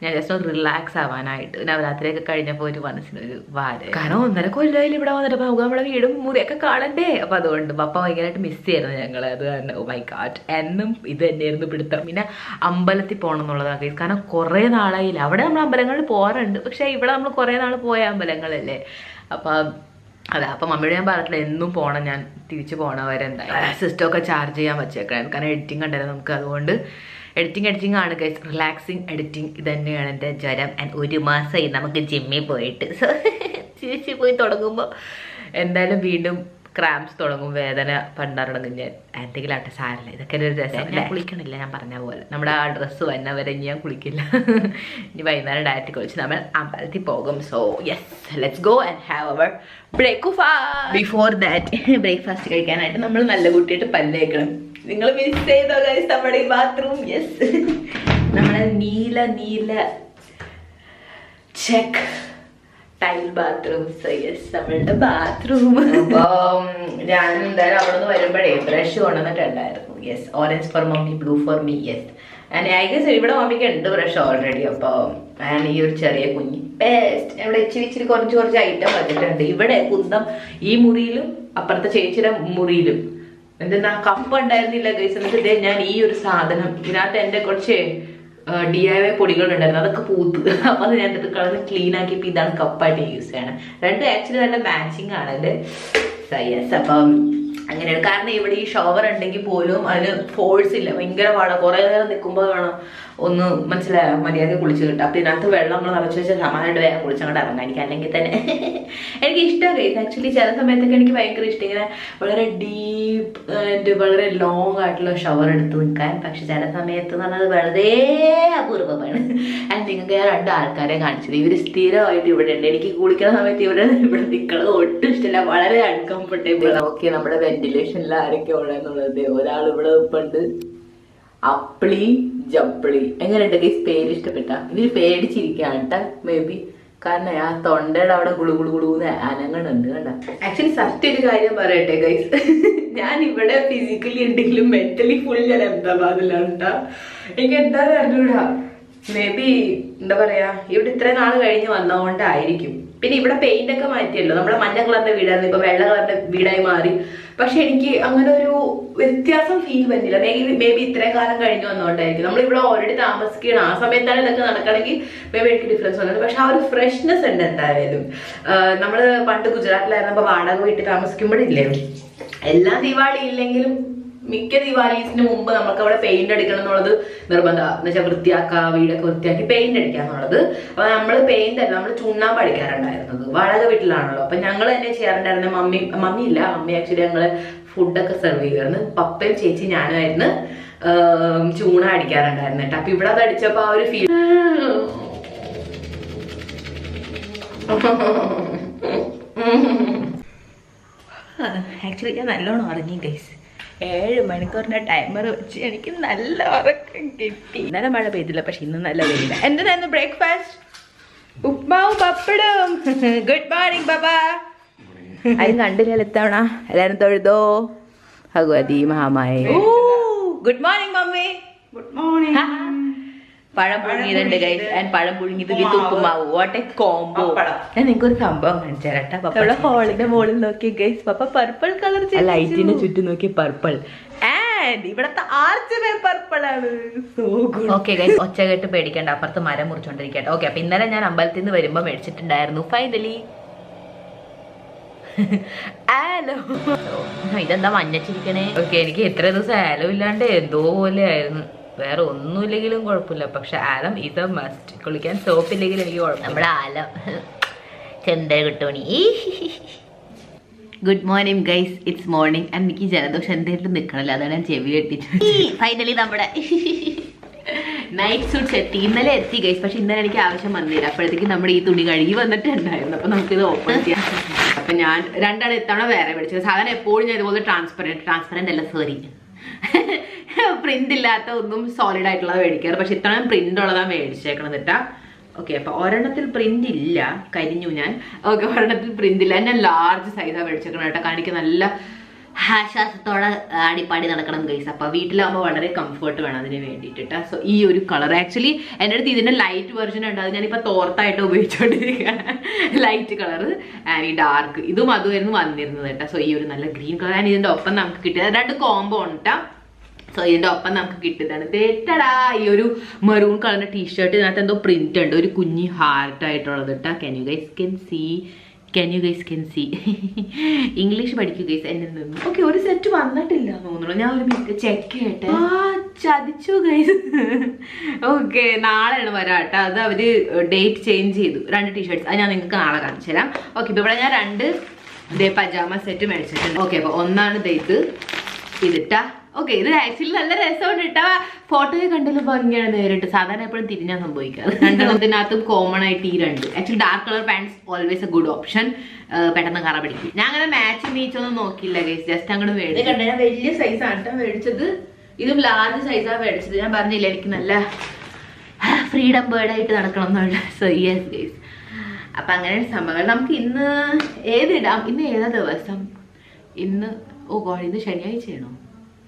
ഞാൻ ജസ്റ്റ് ഒന്ന് റിലാക്സ് ആവാനായിട്ട്. നവരാത്രിയൊക്കെ കഴിഞ്ഞപ്പോൾ ഒരു മനസ്സിനൊരു വാര്. കാരണം 1.5 കൊല്ലമായാലും ഇവിടെ വന്നിട്ട് നമുക്ക് നമ്മുടെ വീടും മുറിയൊക്കെ കാണണ്ടേ. അപ്പം അതുകൊണ്ട് പപ്പ ഭയങ്കരമായിട്ട് മിസ് ചെയ്യായിരുന്നു ഞങ്ങൾ. അത് തന്നെ ഓ മൈ ഗോഡ്, എന്നും ഇത് തന്നെയായിരുന്നു പിടുത്തം. പിന്നെ അമ്പലത്തിൽ പോകണം എന്നുള്ളതാണ്. കാരണം കുറേ നാളായില്ല. അവിടെ നമ്മൾ അമ്പലങ്ങളിൽ പോകാറുണ്ട്, പക്ഷേ ഇവിടെ നമ്മൾ കുറേ നാൾ പോയ അമ്പലങ്ങളല്ലേ. അപ്പം അതെ. അപ്പം മമ്മിയോട് ഞാൻ പറഞ്ഞിട്ടില്ല എന്നും പോകണം, ഞാൻ തിരിച്ച് പോകണവരെ എന്തായാലും സിസ്റ്റമൊക്കെ ചാർജ് ചെയ്യാൻ വെച്ചേക്കണം. കാരണം എഡിറ്റിംഗ് കണ്ടായിരുന്നു നമുക്ക്. അതുകൊണ്ട് എഡിറ്റിംഗ് ആണ് ഗൈസ്. Relaxing editing. ഇത് തന്നെയാണ് എൻ്റെ ജ്വരം. ആൻഡ് 1 മാസമായി നമുക്ക് ജിമ്മിൽ പോയിട്ട്. സോ തിരിച്ച് പോയി തുടങ്ങുമ്പോൾ എന്തായാലും വീണ്ടും ക്രാംസ് തുടങ്ങും, വേദന പണ്ടാറടങ്ങും ഞാൻ. എന്തെങ്കിലും ആട്ടെ, സാരല്ല, ഇതൊക്കെ ഒരു രസം. ഞാൻ കുളിക്കണില്ല, ഞാൻ പറഞ്ഞ പോലെ നമ്മുടെ ആ ഡ്രസ്സ് വന്നവരെ ഞാൻ കുളിക്കില്ല. ഇനി വൈകുന്നേരം ഡയറക്റ്റ് കുളിച്ച് നമ്മൾ അമ്പലത്തിൽ പോകും. So yes, let's go and have our breakfast. Before that breakfast കഴിക്കാനായിട്ട് നമ്മൾ നല്ല കുട്ടിയായിട്ട് പല്ല് തേക്കണം. നിങ്ങൾ മിസ് ചെയ്തോ ഗൈസ് നമ്മുടെ ഈ ബാത്റൂം? യെസ്, നമ്മുടെ നീല check tile bathroom. So yes, നമ്മളുടെ ബാത്റൂം. അപ്പം ഞാൻ എന്തായാലും അവിടെ നിന്ന് വരുമ്പോഴേ ബ്രഷ് കൊണ്ടുവന്നിട്ടുണ്ടായിരുന്നു. Yes, orange for mummy, blue for me. Yes, I guess ഇവിടെ മമ്മിക്ക് ഉണ്ട് ബ്രഷ് ഓൾറെഡി. അപ്പോൾ ഞാൻ ഈ ഒരു ചെറിയ കുഞ്ഞി പേസ്റ്റ് ഇവിടെ ഇച്ചിരി കുറച്ച് ഐറ്റം വന്നിട്ടുണ്ട്. ഇവിടെ കുന്തം ഈ മുറിയിലും അപ്പുറത്തെ ചേച്ചിയുടെ മുറിയിലും എന്തെന്നാ കപ്പ് ഉണ്ടായിരുന്നില്ല ഗൈസ്. എന്നിട്ട് ഇതേ ഞാൻ ഈ ഒരു സാധനം ഇതിനകത്ത് എൻ്റെ കുറച്ച് DIY പൊടികളുണ്ടായിരുന്നു, അതൊക്കെ പൂത്ത്. അപ്പൊ അത് ഞാൻ കളർ ക്ലീൻ ആക്കിയപ്പോ ഇതാണ് കപ്പായിട്ട് യൂസ് ചെയ്യണം. രണ്ടും ആക്ച്വലി നല്ല മാച്ചിങ് ആണ് എൻ്റെ. യെസ്, അപ്പം അങ്ങനെയാണ്. കാരണം ഇവിടെ ഈ ഷവർ ഉണ്ടെങ്കിൽ പോലും അതിന് ഫോഴ്സ് ഇല്ല, ഭയങ്കര പാടാണ്. കുറെ നേരം നിൽക്കുമ്പോൾ വേണം ഒന്ന് മനസ്സിലായോ മര്യാദ കുളിച്ച് കിട്ടും. അപ്പൊ ഇതിനകത്ത് വെള്ളം നമ്മൾ നിറച്ച് വെച്ചാൽ സമാനമായിട്ട് വേഗം കുളിച്ചങ്ങോട്ട് ഇറങ്ങാം. എനിക്ക് അല്ലെങ്കിൽ തന്നെ എനിക്ക് ഇഷ്ടം കഴിയും. ആക്ച്വലി ചില സമയത്തൊക്കെ എനിക്ക് ഭയങ്കര ഇഷ്ടം ഇങ്ങനെ വളരെ ഡീപ്പ് ആൻഡ് വളരെ ലോങ് ആയിട്ടുള്ള ഷവർ എടുത്ത് നിൽക്കാൻ. പക്ഷെ ചില സമയത്ത് എന്ന് പറഞ്ഞാൽ വളരെ അപൂർവമാണ്. ആൻഡ് നിങ്ങൾക്ക് ഞാൻ 2 ആൾക്കാരെ കാണിച്ചത്, ഇവർ സ്ഥിരമായിട്ട് ഇവിടെ ഉണ്ട്. എനിക്ക് കുളിക്കുന്ന സമയത്ത് ഇവിടെ നിൽക്കുന്നത് ഒട്ടും ഇഷ്ടമില്ല, വളരെ അൺകംഫർട്ടബിൾ. ഓക്കെ, നമ്മുടെ വെന്റിലേഷനിൽ ആരൊക്കെ ഉള്ളതെന്നുള്ളത്. ഒരാൾ ഇവിടെ നിൽപ്പുണ്ട്, അപ്പിളി ജപ്പിളി. എങ്ങനെയുണ്ട് ഗൈസ്, പേര് ഇഷ്ടപ്പെട്ട? ഇവര് പേടിച്ചിരിക്കുകയാണ് കേട്ടാ മേ ബി, കാരണം ആ തൊണ്ടയുടെ അവിടെ ഗുളുഗുളുന്ന് അനങ്ങണുണ്ട് കണ്ട. ആക്ച്വലി സത്യം ഒരു കാര്യം പറയട്ടെ ഗൈസ്, ഞാൻ ഇവിടെ ഫിസിക്കലി ഉണ്ടെങ്കിലും മെന്റലി ഫുൾ ഞാൻ അഹമ്മദാബാദിലാണ് കേട്ടാ. എനിക്ക് എന്താന്ന് അറിഞ്ഞൂടാ, മേ ബി എന്താ പറയാ, ഇവിടെ ഇത്രയും നാൾ കഴിഞ്ഞ് വന്നതുകൊണ്ടായിരിക്കും. പിന്നെ ഇവിടെ പെയിന്റ് ഒക്കെ മാറ്റിയല്ലോ, നമ്മുടെ മഞ്ഞ കളറിന്റെ വീടായിരുന്നു, ഇപ്പൊ വെള്ള കളറിന്റെ വീടായി മാറി. പക്ഷെ എനിക്ക് അങ്ങനെ ഒരു വ്യത്യാസം ഫീൽ പറ്റില്ല. മേ ബി ഇത്രയും കാലം കഴിഞ്ഞ് വന്നോണ്ടായിരിക്കും. നമ്മളിവിടെ ഓൾറെഡി താമസിക്കണം, ആ സമയത്താണ് ഇതൊക്കെ നടക്കണമെങ്കിൽ മേ ബി എനിക്ക് ഡിഫറൻസ് വന്നത്. പക്ഷെ ആ ഒരു ഫ്രഷ്നെസ് ഉണ്ട് എന്തായാലും. നമ്മള് പണ്ട് ഗുജറാത്തിലായിരുന്നപ്പോ വാടക വീട്ടിൽ താമസിക്കുമ്പോഴില്ലേ, എല്ലാ ദിവാളി ഇല്ലെങ്കിലും മിക്ക ദിവാലീസിന് മുമ്പ് നമുക്ക് അവിടെ പെയിന്റ് അടിക്കണം എന്നുള്ളത് നിർബന്ധമാണ്. എന്ന് വെച്ചാൽ വൃത്തിയാക്കുക, വീടൊക്കെ വൃത്തിയാക്കി പെയിന്റ് അടിക്കുക എന്നുള്ളത്. അപ്പൊ നമ്മള് പെയിന്റ് അല്ല, നമ്മൾ ചുണ്ണാമ്പ് അടിക്കാറുണ്ടായിരുന്നത് വാടക വീട്ടിലാണല്ലോ. അപ്പൊ ഞങ്ങൾ തന്നെ ചെയ്യാറുണ്ടായിരുന്നു. മമ്മി ആക്ച്വലി ഞങ്ങള് ഫുഡൊക്കെ സെർവ് ചെയ്തിരുന്നു. പപ്പയും ചേച്ചി ഞാനുമായിരുന്നു ചൂണ അടിക്കാറുണ്ടായിരുന്നു കേട്ടോ. അപ്പൊ ഇവിടെ അത് അടിച്ചപ്പോ ആ ഒരു ഫീൽ. ആക്ച്വലി ഞാൻ നല്ലോണം ഉറങ്ങി ഗൈസ്. 7 മണിക്കൂറിന്റെ ടൈമർ വെച്ച് എനിക്ക് നല്ല ഉറക്കം കിട്ടി. ഇന്നലെ മഴ പെയ്തില്ല, പക്ഷെ ഇന്ന് നല്ല വെയില. എന്തായിരുന്നു ബ്രേക്ക്ഫാസ്റ്റ്? ഉപ്മാവും പപ്പടും. Good morning baba. ആരും കണ്ടില്ല എത്തവണ, എല്ലാരും തൊഴുതോ Bhagavathi Mahamaya. Good morning mummy. Good morning. പഴം പുഴുങ്ങിയതുണ്ട് ഗൈസ്, ആൻഡ് പഴം പുഴുങ്ങിയത് with uppumavu. What a combo. ഞാൻ നിങ്ങൾക്ക് ഒരു സംഭവം കാണിച്ചു തരാം. പപ്പയുടെ ഹോളിന്റെ മുകളിൽ നോക്കി ഗൈസ്, പപ്പ പർപ്പിൾ കളർ ലൈറ്റിന്റെ ചുറ്റും നോക്കി പർപ്പിൾ. ആൻഡ് ഇവിടത്തെ ആർച്ച് പർപ്പിൾ ആണ്. So good. ഓക്കെ ഗൈസ്, ഒച്ച കേട്ട് പേടിക്കണ്ട, അപ്പുറത്ത് മരം മുറിച്ചോണ്ടിരിക്കട്ടെ. ഓക്കെ, അപ്പൊ ഇന്നലെ ഞാൻ അമ്പലത്തിൽ നിന്ന് വരുമ്പോ മേടിച്ചിട്ടുണ്ടായിരുന്നു ഫൈനലി. ആലോ, ഇതെന്താ മഞ്ഞച്ചിരിക്കണേ? ഓക്കെ, എനിക്ക് എത്ര ദിവസം ആലോ ഇല്ലാണ്ട് എന്തോ പോലെ ആയിരുന്നു. വേറെ ഒന്നുമില്ലെങ്കിലും കുഴപ്പമില്ല, പക്ഷെ ആലം ഇത് മസ്റ്റ്. കുളിക്കാൻ സോപ്പില്ലെങ്കിലും എനിക്ക് കുഴപ്പം. നമ്മുടെ ആലം ചെന്ത കിട്ടോണി. Good morning guys, it's morning. എനിക്ക് ജലദോഷം എന്തെങ്കിലും നിൽക്കണല്ലോ, അതാണ് ഞാൻ ചെവി കെട്ടിട്ട്. ഫൈനലി നമ്മുടെ നൈറ്റ് സൂട്ട്സ് എത്തി. ഇന്നലെ എത്തി ഗൈസ്, പക്ഷെ ഇന്നലെ എനിക്ക് ആവശ്യം വന്നില്ല. അപ്പോഴത്തേക്ക് നമ്മുടെ ഈ തുണി കഴുകി വന്നിട്ടുണ്ടായിരുന്നു. അപ്പൊ നമുക്കിത് ഓപ്പൺ ചെയ്യാം. അപ്പൊ ഞാൻ 2 ഇത്തവണ വേറെ മേടിച്ചത്. സാധാരണ എപ്പോഴും ഞാൻ ഇതുപോലെ ട്രാൻസ്പെറന്റ് അല്ല, സോറി, പ്രിന്റ് ഇല്ലാത്ത ഒന്നും സോളിഡ് ആയിട്ടുള്ളത് മേടിക്കാറ്. പക്ഷെ ഇത്തവണ പ്രിന്റ് ഉള്ളതാണ് മേടിച്ചേക്കണത് കേട്ടാ. ഓക്കെ, അപ്പൊ ഒരെണ്ണത്തിൽ പ്രിന്റ് ഇല്ല, കരിഞ്ഞു ഞാൻ. ഓക്കെ, ഒരെണ്ണത്തിൽ പ്രിന്റ് ഇല്ല. ഞാൻ ലാർജ് സൈസാണ് മേടിച്ചേക്കണം കേട്ടോ. കാരണം എനിക്ക് നല്ല ആശ്വാസത്തോടെ ആടിപ്പാടി നടക്കണം ഗൈസ്. അപ്പൊ വീട്ടിലാകുമ്പോൾ വളരെ കംഫർട്ട് വേണം അതിന് വേണ്ടിയിട്ട്. സോ ഈ ഒരു കളർ ആക്ച്വലി എൻ്റെ അടുത്ത് ഇതിന്റെ ലൈറ്റ് വെർഷൻ ഉണ്ട്, അത് ഞാനിപ്പോ തോർത്തായിട്ട് ഉപയോഗിച്ചുകൊണ്ടിരിക്കുകയാണ്. ലൈറ്റ് കളർ ആൻഡ് ഈ ഡാർക്ക് ഇതും അതുമായിരുന്നു വന്നിരുന്നത് കേട്ടോ. സോ ഈ ഒരു നല്ല ഗ്രീൻ കളർ ആൻഡ് ഇതിന്റെ ഒപ്പം നമുക്ക് കിട്ടിയത് 2 കോംബോ ഉണ്ട് കേട്ടോ. സോ ഇതിന്റെ ഒപ്പം നമുക്ക് കിട്ടിയതാണ് തേട്ടടാ ഈ ഒരു മെറൂൺ കളറിന്റെ ടീഷർട്ട്. ഇതിനകത്ത് എന്തോ പ്രിന്റ് ഉണ്ട്, ഒരു കുഞ്ഞി ഹാർട്ട് ആയിട്ടുള്ളത് കേട്ടോ. Can you guys can see English പഠിക്കൂ ഗൈസ് എന്നെ നിന്ന്. ഓക്കെ, ഒരു സെറ്റ് വന്നിട്ടില്ല തോന്നുന്നു. ഞാൻ ഒരു മിനിറ്റ് ചെക്ക് ചെയ്യട്ടെ. ചതിച്ചു ഗൈസ്. ഓക്കെ, നാളെയാണ് വരാട്ടോ. അത് അവര് ഡേറ്റ് ചേഞ്ച് ചെയ്തു. 2 ടീഷർട്ട്സ് അത് ഞാൻ നിങ്ങൾക്ക് നാളെ കാണിച്ചു തരാം. ഓക്കെ, ഇപ്പൊ ഇവിടെ ഞാൻ 2 ഇതേ പജാമ സെറ്റ് മേടിച്ചിട്ടുണ്ട്. ഓക്കെ, അപ്പൊ ഒന്നാണ് ഇത് ഇതിട്ടാ. ഓക്കെ, ഇത് ആക്ച്വലി നല്ല രസമുണ്ട് ഇട്ടാ. ഫോട്ടോയിൽ കണ്ടല്ലോ ഭംഗിയാണ് നേരിട്ട്. സാധാരണ എപ്പോഴും തിരിഞ്ഞാൽ സംഭവിക്കാറ്. രണ്ടെണ്ണത്തിനകത്തും കോമൺ ആയിട്ട് ഈ രണ്ട്. Actually dark colour pants always a good option. പെട്ടെന്ന് കറ പിടിക്കും. ഞാൻ അങ്ങനെ മാച്ച് മീച്ചൊന്നും നോക്കിയില്ല ഗൈസ്, ജസ്റ്റ് അങ്ങോട്ട് മേടിച്ചു. ഞാൻ വലിയ സൈസാണ് കേട്ടോ മേടിച്ചത്. ഇതും ലാർജ് സൈസാണ് മേടിച്ചത്. ഞാൻ പറഞ്ഞില്ല എനിക്ക് നല്ല ഫ്രീഡം ബേർഡായിട്ട് നടക്കണം എന്നുള്ള. സോ യെസ് ഗൈസ്, അപ്പൊ അങ്ങനെ സംഭവങ്ങൾ. നമുക്ക് ഇന്ന് ഏതിടാം? ഇന്ന് ഏതാ ദിവസം? ഇന്ന് ഇത് ശനിയാഴ്ചയാണോ?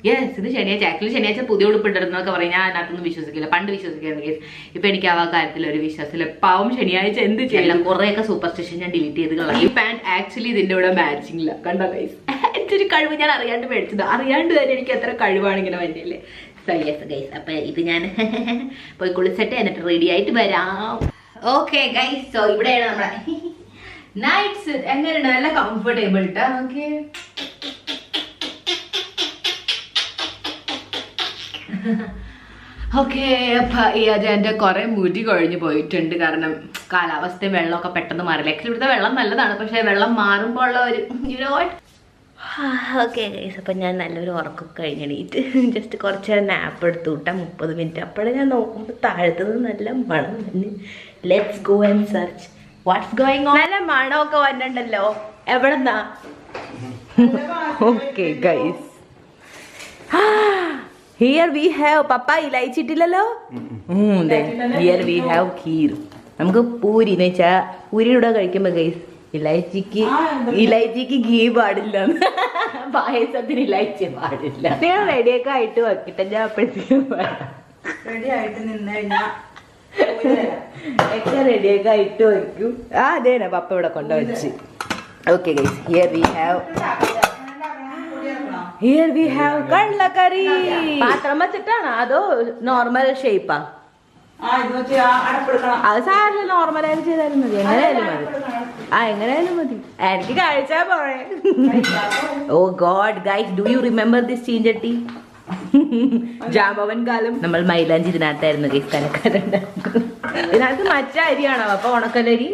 യെസ്, ഇത് ശനിയാഴ്ച. ആക്ച്വലി ശനിയാഴ്ച പുതിയ ഉടുപ്പിട്ടിരുന്നൊക്കെ പറയും. ഞാൻ അതിനകത്തൊന്നും വിശ്വസിക്കില്ല. പണ്ട് വിശ്വസിക്കായിരുന്നു കേസ്. ഇപ്പൊ എനിക്ക് ആ കാര്യത്തിൽ ഒരു വിശ്വാസമില്ല. പാവം ശനിയാഴ്ച എന്ത് ചെയ്യണം? കുറെയൊക്കെ സൂപ്പർസ്റ്റിഷൻ ഞാൻ ഡിലീറ്റ് ചെയ്ത് കളഞ്ഞു. ഈ പാന്റ് ആക്ച്വലി ഇതിന്റെ കൂടെ മാച്ചിങ് ഇല്ല. കണ്ടോ ഗൈസ്, എന്തൊരു കഴിവ്. ഞാൻ അറിയാണ്ട് മേടിച്ചത്. അറിയാണ്ട് തന്നെ എനിക്ക് എത്ര കഴിവാണ് ഇങ്ങനെ വന്നില്ലേ. സോ യെസ് ഗൈസ്, അപ്പൊ ഇത് ഞാൻ പോയി കുളിച്ചിട്ട് എന്നിട്ട് റെഡി ആയിട്ട് വരാം. ഓക്കെ ഗൈസ്, സോ ഇവിടെയാണ് നമ്മുടെ നൈറ്റ്സ്. എങ്ങനെയുണ്ട്? നല്ല കംഫർട്ടബിൾ ഇട്ടാ. Okay, okay. അപ്പൊ ഈ എന്റെ കുറെ മുടി കൊഴിഞ്ഞു പോയിട്ടുണ്ട്. കാരണം കാലാവസ്ഥയും വെള്ളമൊക്കെ പെട്ടെന്ന് മാറില്ല. ആക്ച്വലി ഇവിടുത്തെ വെള്ളം നല്ലതാണ്, പക്ഷെ വെള്ളം മാറുമ്പോൾ ഉള്ള ഒരു ഓക്കെ ഗൈസ്. അപ്പം ഞാൻ നല്ലൊരു ഉറക്കമൊക്കെ കഴിഞ്ഞെണീറ്റ് ജസ്റ്റ് കുറച്ച് നേരം നാപ്പ് എടുത്തു വിട്ടാൽ 30 മിനിറ്റ്. അപ്പോഴേ ഞാൻ നോക്കുമ്പോൾ താഴത്തത് നല്ല മണം തന്നെ. Let's go and search what's going on. നല്ല മണമൊക്കെ വന്നിട്ടുണ്ടല്ലോ. എവിടെന്നാ? Okay guys, here we have papa ഇലയിച്ചിട്ടില്ലല്ലോ. Here we have kheer. നമുക്ക് പൂരി എന്ന് വെച്ചാൽ പൂരിയുടെ കഴിക്കുമ്പോൾ ഗൈസ് ഇലൈച്ചിക്ക് ഘീ പാടില്ല. പായസത്തിന് ഇലൈച്ചി പാടില്ല. നിങ്ങൾ റെഡിയൊക്കെ ആയിട്ട് വെക്കിട്ടെ. ഞാൻ അപ്പോഴത്തേക്കും റെഡിയൊക്കെ ആയിട്ട് വെക്കും. അതേനാ പപ്പ ഇവിടെ കൊണ്ടുവച്ച്. Okay guys, here we have കള്ളക്കറി. പാത്രം വെച്ചിട്ടാണോ അതോ നോർമൽ ഷേപ്പാ? അത് സാറിന് നോർമലായിട്ട് ചെയ്താലും മതി. എങ്ങനെയായാലും മതി. എങ്ങനെയായാലും മതി. എനിക്ക് കഴിച്ചാ പോഴേ. Oh god guys, do you remember this ചീഞ്ചട്ടി? ജാമ്പവൻ കാലം നമ്മൾ മൈലാഞ്ചി ഇതിനകത്തായിരുന്നു ഗൈസ്. തലക്കാരുണ്ടായിരുന്നു. ഇതിനകത്ത് മറ്റേ അരിയാണോ അപ്പൊ? ഉണക്കലരി.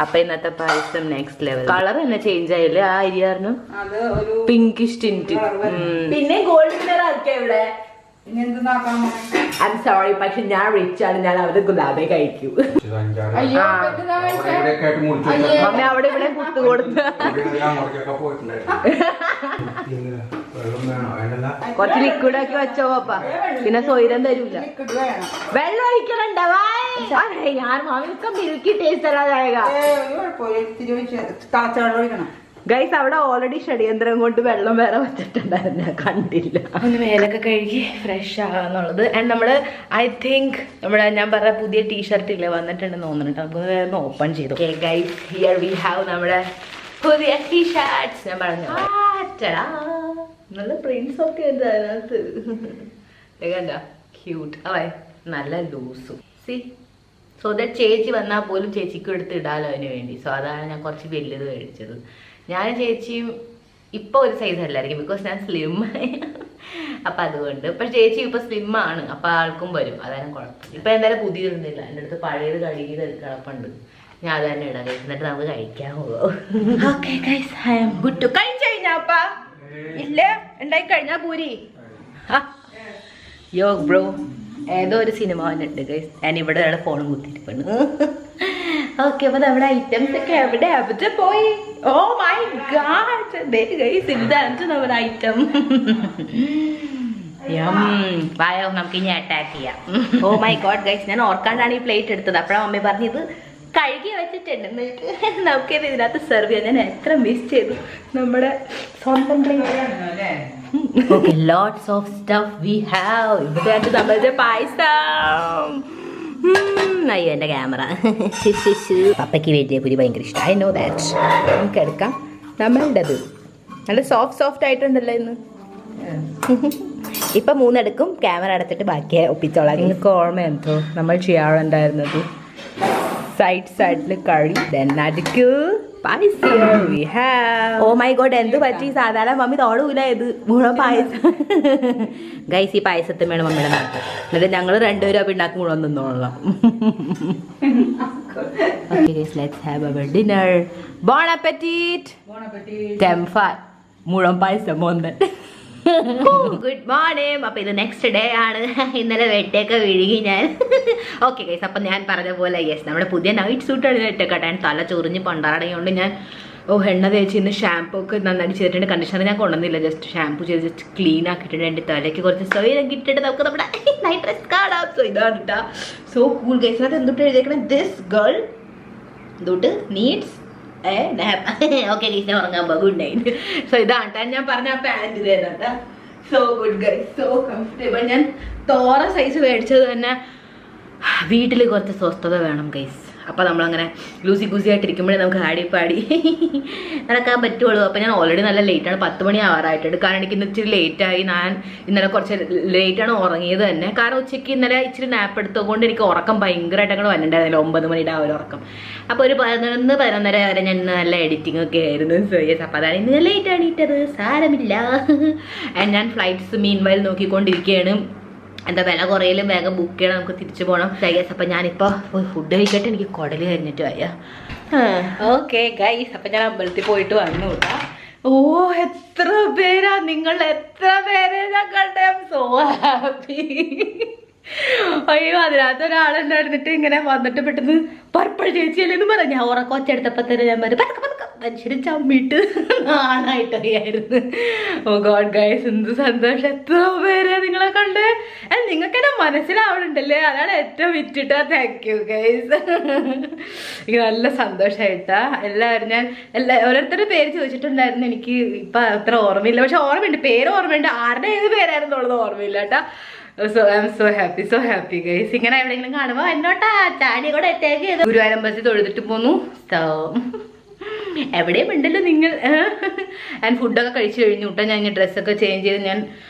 അപ്പൊ ഇന്നത്തെ പായസം നെക്സ്റ്റ് ലെവൽ. കളർ തന്നെ ചേഞ്ച് ആയില്ലേ? ആ അരിയായിരുന്നു പിങ്കിഷ് ടിന്റ്. പിന്നെ ഗോൾഡ് കളർ ആക്കിയ ഇവിടെ. ഐ എം സോറി, പക്ഷെ ഞാൻ റിച്ച് ആണ്. ഞാൻ അവര് ഗുലാബേ കഴിക്കൂ. മമ്മി അവിടെ ഇവിടെ കുത്തു കൊടുത്ത കുറച്ച് ലിക്വിഡ് ആക്കി വെച്ചോ പപ്പ. പിന്നെ സ്വൈരം തരൂല. വെള്ളം ഒഴിക്കണുണ്ടോ? ഞാൻ മാമിനൊക്കെ മിൽക്കി ടേസ്റ്റ് അല്ലാതായക ഗൈസ്. അവിടെ ഓൾറെഡി ഷഡിയന്ത്രം കൊണ്ട് വെള്ളം വേറെ വെച്ചിട്ടുണ്ടായിരുന്നു, ഞാൻ കണ്ടില്ല. ഒന്ന് മേലൊക്കെ കഴുകി ഫ്രഷ് ആകാന്നുള്ളത്. ആൻഡ് നമ്മള് ഐ തിങ്ക് നമ്മുടെ ഞാൻ പറഞ്ഞ പുതിയ ടീഷർട്ട് ഇല്ലേ വന്നിട്ടുണ്ടെന്ന് തോന്നുന്നുണ്ട്. നമുക്ക് വേറെ ഓപ്പൺ ചെയ്തു. ഗൈസ്, ഹിയർ വി ഹാവ് നമ്മുടെ പുതിയ ടീഷർട്ട്സ്. ഞാൻ പറഞ്ഞു നല്ല പ്രിന്റ്സ് ഒക്കെ ഉണ്ട് അതിനകത്ത്. കണ്ട ക്യൂട്ട് അവേ, നല്ല ലൂസും. സി സോ ദാറ്റ് ചേച്ചി വന്നാൽ പോലും ചേച്ചിക്ക് എടുത്ത് ഇടാലോ അതിന് വേണ്ടി. സോ അതാണ് ഞാൻ കുറച്ച് വലുത് മേടിച്ചത്. ഞാൻ ചേച്ചിയും ഇപ്പോൾ ഒരു സൈസ് അല്ലായിരിക്കും, ബിക്കോസ് ഞാൻ സ്ലിം അപ്പം അതുകൊണ്ട്. പക്ഷെ ചേച്ചി ഇപ്പം സ്ലിം ആണ്, അപ്പം ആൾക്കും വരും. അതാണ് കുഴപ്പം. ഇപ്പം എന്തായാലും പുതിയതൊന്നുമില്ല. എൻ്റെ അടുത്ത് പഴയത് കഴുകിയത് കിടപ്പുണ്ട്. ഞാൻ അത് തന്നെ ഇടാം ഗൈസ്. എന്നിട്ട് നമുക്ക് കഴിക്കാൻ പോകാം. Okay guys, I am good too. കഴിച്ചു കഴിഞ്ഞാ അപ്പ ഇല്ല ഉണ്ടായി കഴിഞ്ഞാ പൂരി. യോ ബ്രോ, ഏതോ ഒരു സിനിമ വന്നിട്ടുണ്ട് ഗൈസ്. ഞാൻ ഇവിടെ ഫോണും കുത്തിയിരിക്കുന്നു. ഓക്കെ, അപ്പൊ നമ്മുടെ ഐറ്റംസ് ഒക്കെ എവിടെ പോയി? ഓ മൈ ഗാഡ് ഗൈസ്, ഇതാണ് നമ്മുടെ ഐറ്റം. വായോ, നമുക്ക് ഇനി അറ്റാക്ക് ചെയ്യാം. ഓ മൈ ഗോഡ് ഗൈസ്, ഞാൻ ഓർക്കാണ്ടാണ് ഈ പ്ലേറ്റ് എടുത്തത്. അപ്പോഴാണ് മമ്മി പറഞ്ഞത് കഴുകി വെച്ചിട്ടുണ്ട്, നമുക്കിത് ഇതിനകത്ത് സെർവ് ചെയ്യാൻ. ഞാൻ എത്ര മിസ് ചെയ്തു നമ്മുടെ സ്വന്തം plate. Lots of stuff we have. ഇവിടെ നമ്മളുടെ പായസം. അയ്യോ എൻ്റെ ക്യാമറ. പപ്പയ്ക്ക് വലിയ പുരി ഭയങ്കര ഇഷ്ടം. I know that. നമുക്ക് എടുക്കാം നമ്മളുടേത്. നല്ല സോഫ്റ്റ് ആയിട്ടുണ്ടല്ലോ ഇന്ന്. ഇപ്പം 3 എടുക്കും, ക്യാമറ അടച്ചിട്ട് ബാക്കി ഒപ്പിച്ചോളാം. നിങ്ങൾക്ക് ഓർമ്മ എന്തോ നമ്മൾ ചെയ്യാറുണ്ടായിരുന്നത്? സൈഡിൽ കഴി, അടുക്ക് പായസം. ഓ മൈ ഗോഡ്, എന്ത് പറ്റി? സാധാരണ മമ്മി തോടൂല ഇത് മുഴുവൻ പായസം. ഗൈസ്, ഈ പായസത്തിന് വേണം മമ്മിയുടെ നാട്ടിൽ. എന്നിട്ട് ഞങ്ങൾ 2 പേരും അപ്പം ഉണ്ടാക്കി മുഴുവൻ നിന്നോളാം. Okay guys, let's have our dinner. Bon appetit. Bon appetit. Tempat muളം പായസം മോന്തൻ. Good morning. അപ്പോൾ ഇത് നെക്സ്റ്റ് ഡേ ആണ്. ഇന്നലെ വെട്ടയൊക്കെ വിഴുകി ഞാൻ. ഓക്കെ ഗൈസ്, അപ്പം ഞാൻ പറഞ്ഞ പോലെ യെസ് നമ്മുടെ പുതിയ നൈറ്റ് സൂട്ടാണ് വെട്ടൊക്കെ. ഞാൻ തല ചൊറിഞ്ഞ് പണ്ടാറടങ്ങിയോണ്ട് ഞാൻ എണ്ണ തേച്ച് ഇന്ന് ഷാമ്പൂ ഒക്കെ നന്നായിട്ട് ചെയ്തിട്ടുണ്ട്. കണ്ടീഷണർ ഞാൻ കൊണ്ടുവന്നില്ല, ജസ്റ്റ് ഷാമ്പൂ ചെയ്ത് ജസ്റ്റ് ക്ലീൻ ആക്കിയിട്ടുണ്ട്. എൻ്റെ തലയ്ക്ക് കുറച്ച് സൗകര്യം കിട്ടിയിട്ട് നമുക്ക് നമ്മുടെ നൈറ്റ് ഡ്രസ് കാണാം. സോ ഇതാണ് കേട്ടോ. So cool guys. അത് എന്തുട്ട് എഴുതിയേക്കണം, ദിസ് ഗേൾ എന്തുട്ട് നീഡ്സ് ഓക്കെ ഗൈസ്, ഞാൻ ഉറങ്ങാൻ പോകും. Good night. സോ ഇതാണ് ഞാൻ പറഞ്ഞ ആ പാൻറ് ഇതേതാ. So good guys, so comfortable. ഞാൻ തോറ സൈസ് മേടിച്ചത് തന്നെ വീട്ടിൽ കുറച്ച് സ്വസ്ഥത വേണം ഗൈസ്. അപ്പോൾ നമ്മളങ്ങനെ ലൂസി ഗൂസി ആയിട്ടിരിക്കുമ്പോഴേ നമുക്ക് ആടിപ്പാടി നടക്കാൻ പറ്റുള്ളൂ. അപ്പോൾ ഞാൻ ഓൾറെഡി നല്ല ലേറ്റാണ്, 10 മണി ആവാറായിട്ടുണ്ട്. കാരണം എനിക്ക് ഇന്ന് ഇച്ചിരി ലേറ്റായി. ഞാൻ ഇന്നലെ കുറച്ച് ലേറ്റാണ് ഉറങ്ങിയത് തന്നെ. കാരണം ഉച്ചയ്ക്ക് ഇന്നലെ ഇച്ചിരി നാപ്പ് എടുത്തുകൊണ്ട് എനിക്ക് ഉറക്കം ഭയങ്കരമായിട്ട് അങ്ങോട്ട് വന്നിട്ടുണ്ടായിരുന്നില്ല. 9 മണിയുടെ ആ ഒരു ഉറക്കം. അപ്പോൾ ഒരു 11-11:30 വരെ ഞാൻ നല്ല എഡിറ്റിംഗ് ഒക്കെ ആയിരുന്നു. സോ യെസ്, അപ്പോൾ അതാണ് ഇന്ന് ലേറ്റാണ് ഇട്ടത്. സാരമില്ല. ഞാൻ ഫ്ലൈറ്റ്സ് മീൻവൈൽ നോക്കിക്കൊണ്ടിരിക്കുകയാണ്. എന്താ വില കുറയിലും വേഗം ബുക്ക് ചെയ്യണം, നമുക്ക് തിരിച്ചു പോകണം. ഗൈസ്, അപ്പം ഞാനിപ്പോൾ ഫുഡ് കഴിക്കട്ടെ, എനിക്ക് കുടല് കഴിഞ്ഞിട്ട് വയ്യ. ഓക്കെ ഗൈസ്, അപ്പം ഞാൻ അമ്പലത്തിൽ പോയിട്ട് വന്നു കേട്ടോ. എത്ര പേരാ നിങ്ങൾ, എത്ര പേരെ ഞാൻ കണ്ടേ. So happy. അയ്യോ, അതിനകത്ത് ഒരാളുണ്ടായിരുന്നിട്ട് ഇങ്ങനെ വന്നിട്ട് പെട്ടെന്ന് പർപ്പിൾ ചേച്ചിയല്ലേന്ന് പറഞ്ഞു. ഞാൻ ഉറക്കൊച്ചെടുത്തപ്പോൾ തന്നെ ഞാൻ പറഞ്ഞു പതുക്കെ മനുഷ്യര് ചമ്മിട്ട് ആണായിട്ടറിയായിരുന്നു. ഓ ഗോഡ് ഗൈസ്, എന്ത് സന്തോഷം. എത്ര പേരെ നിങ്ങളെ കണ്ട്. നിങ്ങൾക്ക് എന്നെ മനസ്സിലാവണുണ്ടല്ലേ, അതാണ് ഏറ്റവും വിറ്റിട്ടാ. Thank you guys. എനിക്ക് നല്ല സന്തോഷമായിട്ടാ. എല്ലാവരും ഞാൻ ഓരോരുത്തരുടെ പേര് ചോദിച്ചിട്ടുണ്ടായിരുന്നു. എനിക്ക് ഇപ്പം അത്ര ഓർമ്മയില്ല, പക്ഷെ ഓർമ്മയുണ്ട്, പേര് ഓർമ്മയുണ്ട്. ആരുടെ ഏത് പേരായിരുന്നുള്ളത് ഓർമ്മയില്ല കേട്ടാ. So I am so happy guys. ഇങ്ങനെ എവിടെയെങ്കിലും കാണുമ്പോൾ എന്നോട്ടാ ചാടി കൂടെ അറ്റാക്ക് ചെയ്ത് ഗുരുവായൂരമ്പലത്തിൽ തൊഴുതിട്ട് പോന്നു. സോ എവിടെയും ഉണ്ടല്ലോ നിങ്ങൾ. ആൻഡ് ഫുഡൊക്കെ കഴിച്ചു കഴിഞ്ഞു കേട്ടോ. ഞാൻ ഡ്രസ്സൊക്കെ ചേഞ്ച് ചെയ്ത് ഞാൻ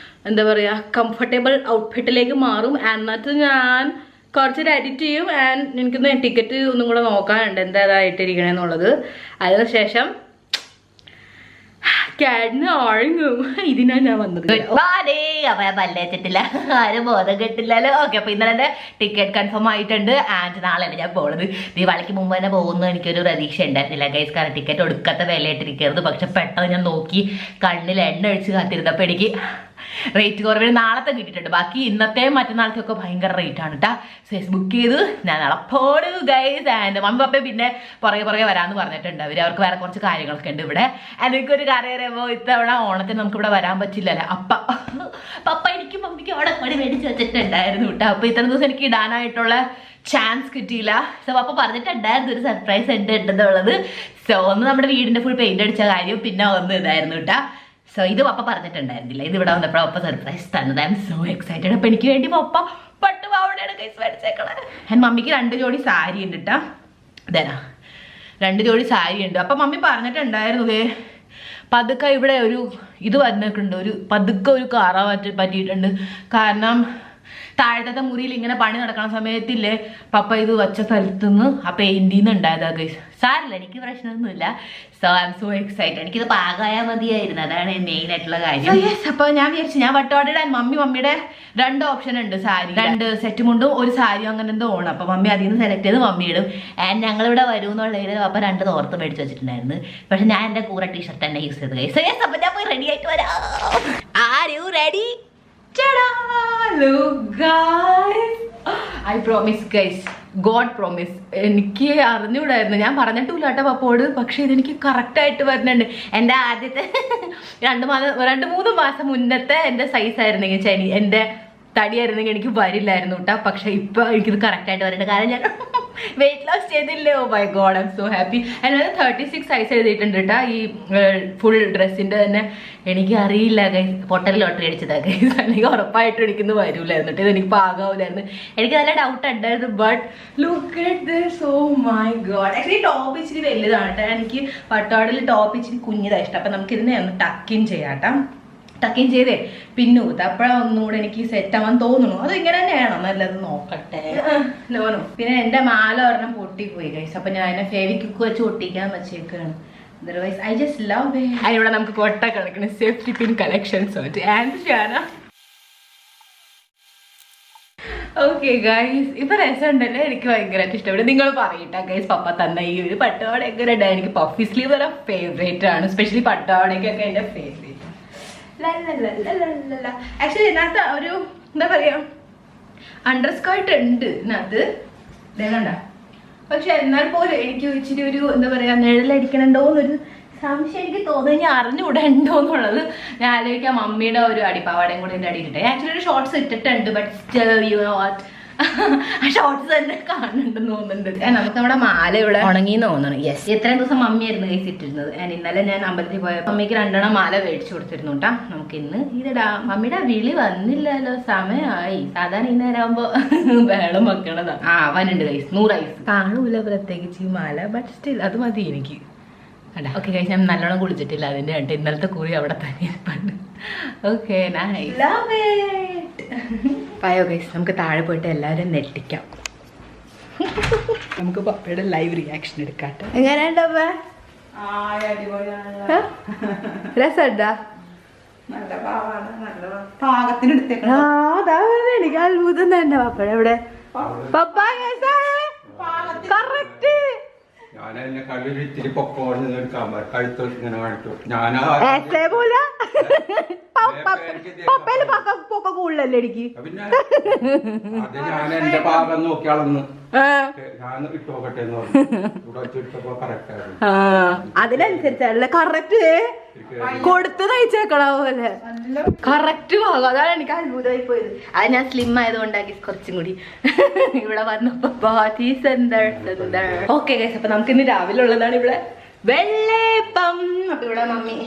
എന്താ പറയുക കംഫർട്ടബിൾ ഔട്ട്ഫിറ്റിലേക്ക് മാറും. എന്നിട്ട് ഞാൻ കുറച്ചൊരു എഡിറ്റ് ചെയ്യും. ആൻഡ് എനിക്കൊന്ന് ടിക്കറ്റ് ഒന്നും കൂടെ നോക്കാനുണ്ട് എന്തായിട്ടിരിക്കണമെന്നുള്ളത്. അതിനുശേഷം ഇതിനാ ഞാൻ വന്നത്. അപ്പൊ പല്ലേച്ചിട്ടില്ല, ആരും ബോധം കെട്ടില്ലല്ലോ. ഓക്കെ, അപ്പൊ ഇന്നലെ എന്റെ ടിക്കറ്റ് കൺഫേം ആയിട്ടുണ്ട്. ആൻഡ് നാളെയാണ് ഞാൻ പോകുന്നത്. ദീപാവലിക്ക് മുമ്പ് തന്നെ പോകുന്നു എനിക്കൊരു പ്രതീക്ഷ ഉണ്ടായിരുന്നില്ല ഗൈസ്. കാരണം ടിക്കറ്റ് ഒടുക്കത്തെ വിലയായിട്ടിരിക്കരുത്. പക്ഷെ പെട്ടെന്ന് ഞാൻ നോക്കി കണ്ണിൽ എണ്ണ ഒഴിച്ച് കാത്തിരുന്നപ്പോൾ എനിക്ക് റേറ്റ് കുറവിന് നാളത്തെ കിട്ടിയിട്ടുണ്ട്. ബാക്കി ഇന്നത്തെ മറ്റന്നാളത്തെ ഒക്കെ ഭയങ്കര റേറ്റ് ആണ് കേട്ടോ. ബുക്ക് ചെയ്ത് ഞാൻ നാളെ പോണു ഗൈസ്. ആൻഡ് മമ്മി പപ്പ പിന്നെ പുറകെ വരാമെന്ന് പറഞ്ഞിട്ടുണ്ട്. അവർക്ക് വേറെ കുറച്ച് കാര്യങ്ങളൊക്കെ ഉണ്ട് ഇവിടെ. എനിക്കൊരു കാര്യം അറിയുമ്പോൾ ഇത്തവണ ഓണത്തിന് നമുക്ക് ഇവിടെ വരാൻ പറ്റില്ലല്ലോ. പപ്പ എനിക്കും മമ്മിക്കും അവിടെ പടി മേടിച്ച് വെച്ചിട്ടുണ്ടായിരുന്നു കേട്ടോ. അപ്പോൾ ഇത്ര ദിവസം എനിക്ക് ഇടാനായിട്ടുള്ള ചാൻസ് കിട്ടിയില്ല. സോ പപ്പ പറഞ്ഞിട്ടുണ്ടായിരുന്നു ഒരു സർപ്രൈസ് ഉണ്ടെന്നുള്ളത്. സോ ഒന്ന് നമ്മുടെ വീടിൻ്റെ ഫുൾ പെയിന്റ് അടിച്ച കാര്യം, പിന്നെ ഒന്ന് ഇതായിരുന്നു കേട്ടോ. സോ ഇത് പപ്പ പറഞ്ഞിട്ടുണ്ടായിരുന്നില്ല. ഇത് ഇവിടെ വന്നപ്പോൾ പപ്പ സർപ്രൈസ് തന്നത്. I am so excited. അപ്പം എനിക്ക് വേണ്ടി പപ്പ പട്ടുപാവടയാണ് കൈസ് മേടിച്ചേക്കളെ. ആൻഡ് മമ്മിക്ക് 2 ജോഡി സാരി ഉണ്ട് കേട്ടോ. ഇതേനാ 2 ജോഡി സാരി ഉണ്ട്. അപ്പം മമ്മി പറഞ്ഞിട്ടുണ്ടായിരുന്നു പതുക്കെ ഇവിടെ ഒരു ഇത് വന്നിട്ടുണ്ട്, ഒരു പതുക്കെ ഒരു കാറ പറ്റിയിട്ടുണ്ട്. കാരണം താഴത്തെ മുറിയിൽ ഇങ്ങനെ പണി നടക്കുന്ന സമയത്തില്ലേ പപ്പ ഇത് വച്ച സ്ഥലത്തുനിന്ന് ആ പെയിന്റിൽ നിന്ന് ഉണ്ടായതാ ഗൈസ്. സാരില്ല, എനിക്ക് പ്രശ്നമൊന്നുമില്ല. So I am so excited. എനിക്കിത് പാകമായാൽ മതിയായിരുന്നു, അതാണ് മെയിൻ ആയിട്ടുള്ള കാര്യം. യെസ്, അപ്പോൾ ഞാൻ വിചാരിച്ചു ഞാൻ വട്ടോടെ മമ്മിയുടെ 2 ഓപ്ഷൻ ഉണ്ട്. സാരി 2 സെറ്റ് മുണ്ടും ഒരു സാരിയും അങ്ങനെ എന്തോ ഓണം. അപ്പോൾ മമ്മി അതിൽ നിന്ന് സെലക്ട് ചെയ്ത് മമ്മി ഇടും. ആൻഡ് ഞങ്ങളിവിടെ വരും എന്നുള്ളതിൽ അപ്പോൾ 2 തോർത്ത് മേടിച്ച് വെച്ചിട്ടുണ്ടായിരുന്നു. പക്ഷെ ഞാൻ എൻ്റെ കൂറ ടീഷർട്ട് തന്നെ യൂസ് ചെയ്ത് ഗൈസ്. യെസ്, അപ്പോൾ ഞാൻ പോയി റെഡി ആയിട്ട് വരാം. Are you ready? Look guys, I promise guys, God promise. എനിക്ക് അറിഞ്ഞൂടായിരുന്നു, ഞാൻ പറഞ്ഞിട്ടില്ല കേട്ടോ പപ്പോട്. പക്ഷെ ഇതെനിക്ക് കറക്റ്റായിട്ട് വരുന്നുണ്ട്. എൻ്റെ ആദ്യത്തെ 2-3 മാസം മുന്നത്തെ എൻ്റെ സൈസായിരുന്നെങ്കിൽ എൻ്റെ തടിയായിരുന്നെങ്കിൽ എനിക്ക് വരില്ലായിരുന്നു കേട്ടോ. പക്ഷെ ഇപ്പൊ എനിക്കിത് കറക്റ്റായിട്ട് വരുന്നുണ്ട്. കാരണം ഞാൻ വെയിറ്റ് ലോസ് ചെയ്തില്ലേ. Oh my god, I am so happy. അതിനകത്ത് 36 സൈസ് എഴുതിയിട്ടുണ്ട് കേട്ടോ ഈ ഫുൾ ഡ്രസ്സിൻ്റെ തന്നെ. എനിക്ക് അറിയില്ല ഗൈസ്, പൊട്ടൽ ലോട്ടറി അടിച്ചതാ ഗൈസ്. അല്ലെങ്കിൽ ഉറപ്പായിട്ടും എനിക്കിന്ന് വരൂലായിരുന്നു കേട്ടോ. ഇതെനിക്ക് പാകാവൂലായിരുന്നു. എനിക്ക് നല്ല ഡൗട്ട് ഉണ്ടായിരുന്നു. But look at this, oh my god. Actually top ഇച്ചിരി വലുതാണ് കേട്ടോ. എനിക്ക് പട്ടാടിൽ ടോപ്പ് ഇച്ചിരി കുഞ്ഞിതാണ് ഇഷ്ടം. അപ്പം നമുക്കിതിനെ ഒന്ന് ടക്കിൻ ചെയ്യാം കേട്ടോ. ടക്കിൻ ചെയ്തേ പിന്നെ ഊത്ത, അപ്പോഴാണ് ഒന്നുകൂടെ എനിക്ക് സെറ്റ് ആവാൻ തോന്നുന്നു. അത് ഇങ്ങനെ തന്നെയാണോ നല്ലത് നോക്കട്ടെ. നോനു പിന്നെ എൻ്റെ മാല ഒരെണ്ണം പൊട്ടിപ്പോയി ഗൈസ്. അപ്പം ഞാൻ അതിനെ ഫേവിക്വിക്ക് വെച്ച് ഒട്ടിക്കാൻ വെച്ചേക്കാണ്. Otherwise I just love it. അതിവിടെ നമുക്ക് കൊട്ട കിടക്കുന്ന safety pin collections and Shana. Okay guys ഇപ്പൊ രസമുണ്ടല്ലേ, എനിക്ക് ഭയങ്കരമായിട്ട് ഇഷ്ടപ്പെട്ടു. നിങ്ങൾ പറയട്ടെ ഗൈസ്, പപ്പ തന്ന ഈ ഒരു പട്ടുപാവാട എങ്ങനെ ഉണ്ട്? എനിക്ക് പഫി സ്ലീവ് ഒരു ഫേവറേറ്റ് ആണ്, സ്പെഷ്യലി പട്ടുപാവാടയ്ക്കൊക്കെ എന്റെ ഫേവറേറ്റ്. ആക്ച്വലി ഇതിനകത്ത് ഒരു എന്താ പറയാ അണ്ടർ സ്കേർട്ട് ഉണ്ട് ഇതിനകത്ത്, കണ്ട. പക്ഷെ എന്നാൽ പോലും എനിക്ക് ഇച്ചിരി ഒരു എന്താ പറയാ നിഴലടിക്കണുണ്ടോന്നൊരു സംശയം എനിക്ക് തോന്നുന്നു. ഞാൻ അറിഞ്ഞുവിടണ്ടോ എന്നുള്ളത് ഞാൻ ആലോചിക്കാം. മമ്മിയുടെ ഒരു അടിപ്പാവാടയും കൂടി എൻ്റെ അടിയിലിട്ടെ. ആക്ച്വലി ഒരു ഷോർട്സ് ഇട്ടിട്ടുണ്ട്, but still you know what ആ ഷോർട്സ് തന്നെ കാണുന്നുണ്ടെന്ന് തോന്നുന്നുണ്ട്. നമുക്ക് നമ്മുടെ മാല ഇവിടെ ഉണങ്ങിന്ന് തോന്നുന്നു. യെസ്, ഇത്രയും ദിവസം മമ്മിയായിരുന്നു കൈസ് ഇട്ടിരുന്നത്. ഇന്നലെ ഞാൻ അമ്പലത്തിൽ പോയപ്പോൾ മമ്മിക്ക് 2 മാല മേടിച്ചു കൊടുത്തിരുന്നു കേട്ടാ. നമുക്ക് ഇന്ന് ഇതിടാം. മമ്മിയുടെ വിളി വന്നില്ലല്ലോ, സമയമായി. സാധാരണ ഈ നേരമാകുമ്പോ വേളം വെക്കണതാ. അവനുണ്ട് കൈസ് 100 ഐസ് കാണൂല പ്രത്യേകിച്ച് ഈ മാല, ബട്ട് സ്റ്റിൽ അത് മതി എനിക്ക്. അല്ല ഓക്കെ ഗൈസ്, ഞാൻ നല്ലോണം കുളിച്ചിട്ടില്ല, അതിൻ്റെ കണ്ട് ഇന്നലത്തെ കുറി അവിടെ തന്നെ ഇരിപ്പുണ്ട്. Okay nice, love it. പായോ ഗൈസ്, നമുക്ക് താഴെ പോയിട്ട് എല്ലാവരും നെട്ടിക്കാം. നമുക്ക് പപ്പയുടെ ലൈവ് റിയാക്ഷൻ എടുക്കാട്ടെ. എങ്ങനെയുണ്ടപ്പ? രസമുണ്ടാ? എനിക്ക് അത്ഭുതം തന്നെ. പപ്പയുടെ എവിടെ? പപ്പ കറക്റ്റ് കൂടുതലല്ലേ എനിക്ക്. ഞാൻ എന്റെ ഭാഗം നോക്കിയാളെന്ന് ഞാൻ ഇട്ടോക്കട്ടെ എന്ന് പറഞ്ഞു. അതിനനുസരിച്ചല്ലേ കറക്റ്റ് കൊടുത്ത് തയ്ച്ചേക്കണ പോലെ കറക്റ്റ് ഭാഗം. അതാണ് എനിക്ക് അത്ഭുതമായി പോയത്. അത് ഞാൻ സ്ലിം ആയതുകൊണ്ടാക്കി കുറച്ചും കൂടി ഇവിടെ വന്നപ്പോ. ഓക്കെ ഗൈസ്, അപ്പൊ നമുക്ക് ഇന്ന് രാവിലെ ഉള്ളതാണ് ഇവിടെ വെള്ളേപ്പം. അപ്പൊ ഇവിടെ മമ്മി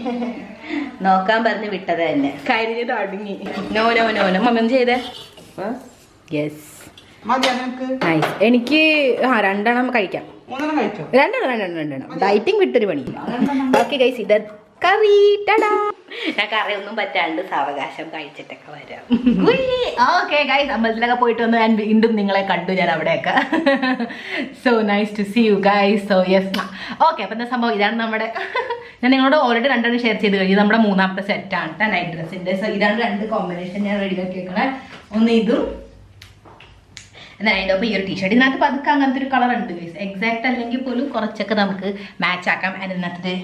നോക്കാൻ പറഞ്ഞ് വിട്ടത് തന്നെ കരിഞ്ഞത് അടുങ്ങി. No no no no mummy ഒന്ന് ചെയ്തേ. Yes nice. എനിക്ക് 2 കഴിക്കാം. 2 ഡയറ്റിംഗ് വിട്ടൊരു പണിയില്ല. ഓക്കെ ഗൈസ്, ഇത് കറി. ഞാൻ കറി ഒന്നും പറ്റാണ്ട് സാവകാശം കഴിച്ചിട്ടൊക്കെ വരാം. ഓക്കെ ഗൈസ്, അമ്പലത്തിലൊക്കെ പോയിട്ട് വന്ന് ഞാൻ വീണ്ടും നിങ്ങളെ കണ്ടു ഞാൻ അവിടെയൊക്കെ. So nice to see you guys. So yes okay. അപ്പം എന്താ സംഭവം, ഇതാണ് നമ്മുടെ ഞാൻ നിങ്ങളോട് ഓൾറെഡി 2 ഷെയർ ചെയ്ത് കഴിഞ്ഞു. നമ്മുടെ 3ാമത്തെ സെറ്റാണ് കേട്ടോ നൈറ്റ് ഡ്രസ്സിൻ്റെ. സോ ഇതാണ് 2 കോമ്പിനേഷൻ ഞാൻ റെഡിയാക്കി വെക്കണേ. ഒന്ന് ഇതും എന്നാൽ അതിൻ്റെ ഒപ്പം ഈ ഒരു ടീഷർട്ട്. ഇതിനകത്ത് പതുക്കെ അങ്ങനത്തെ ഒരു കളർ ഉണ്ട് ഗൈസ്. എക്സാക്ട് അല്ലെങ്കിൽ പോലും കുറച്ചൊക്കെ നമുക്ക് മാച്ച് ആക്കാം. അതിനകത്ത്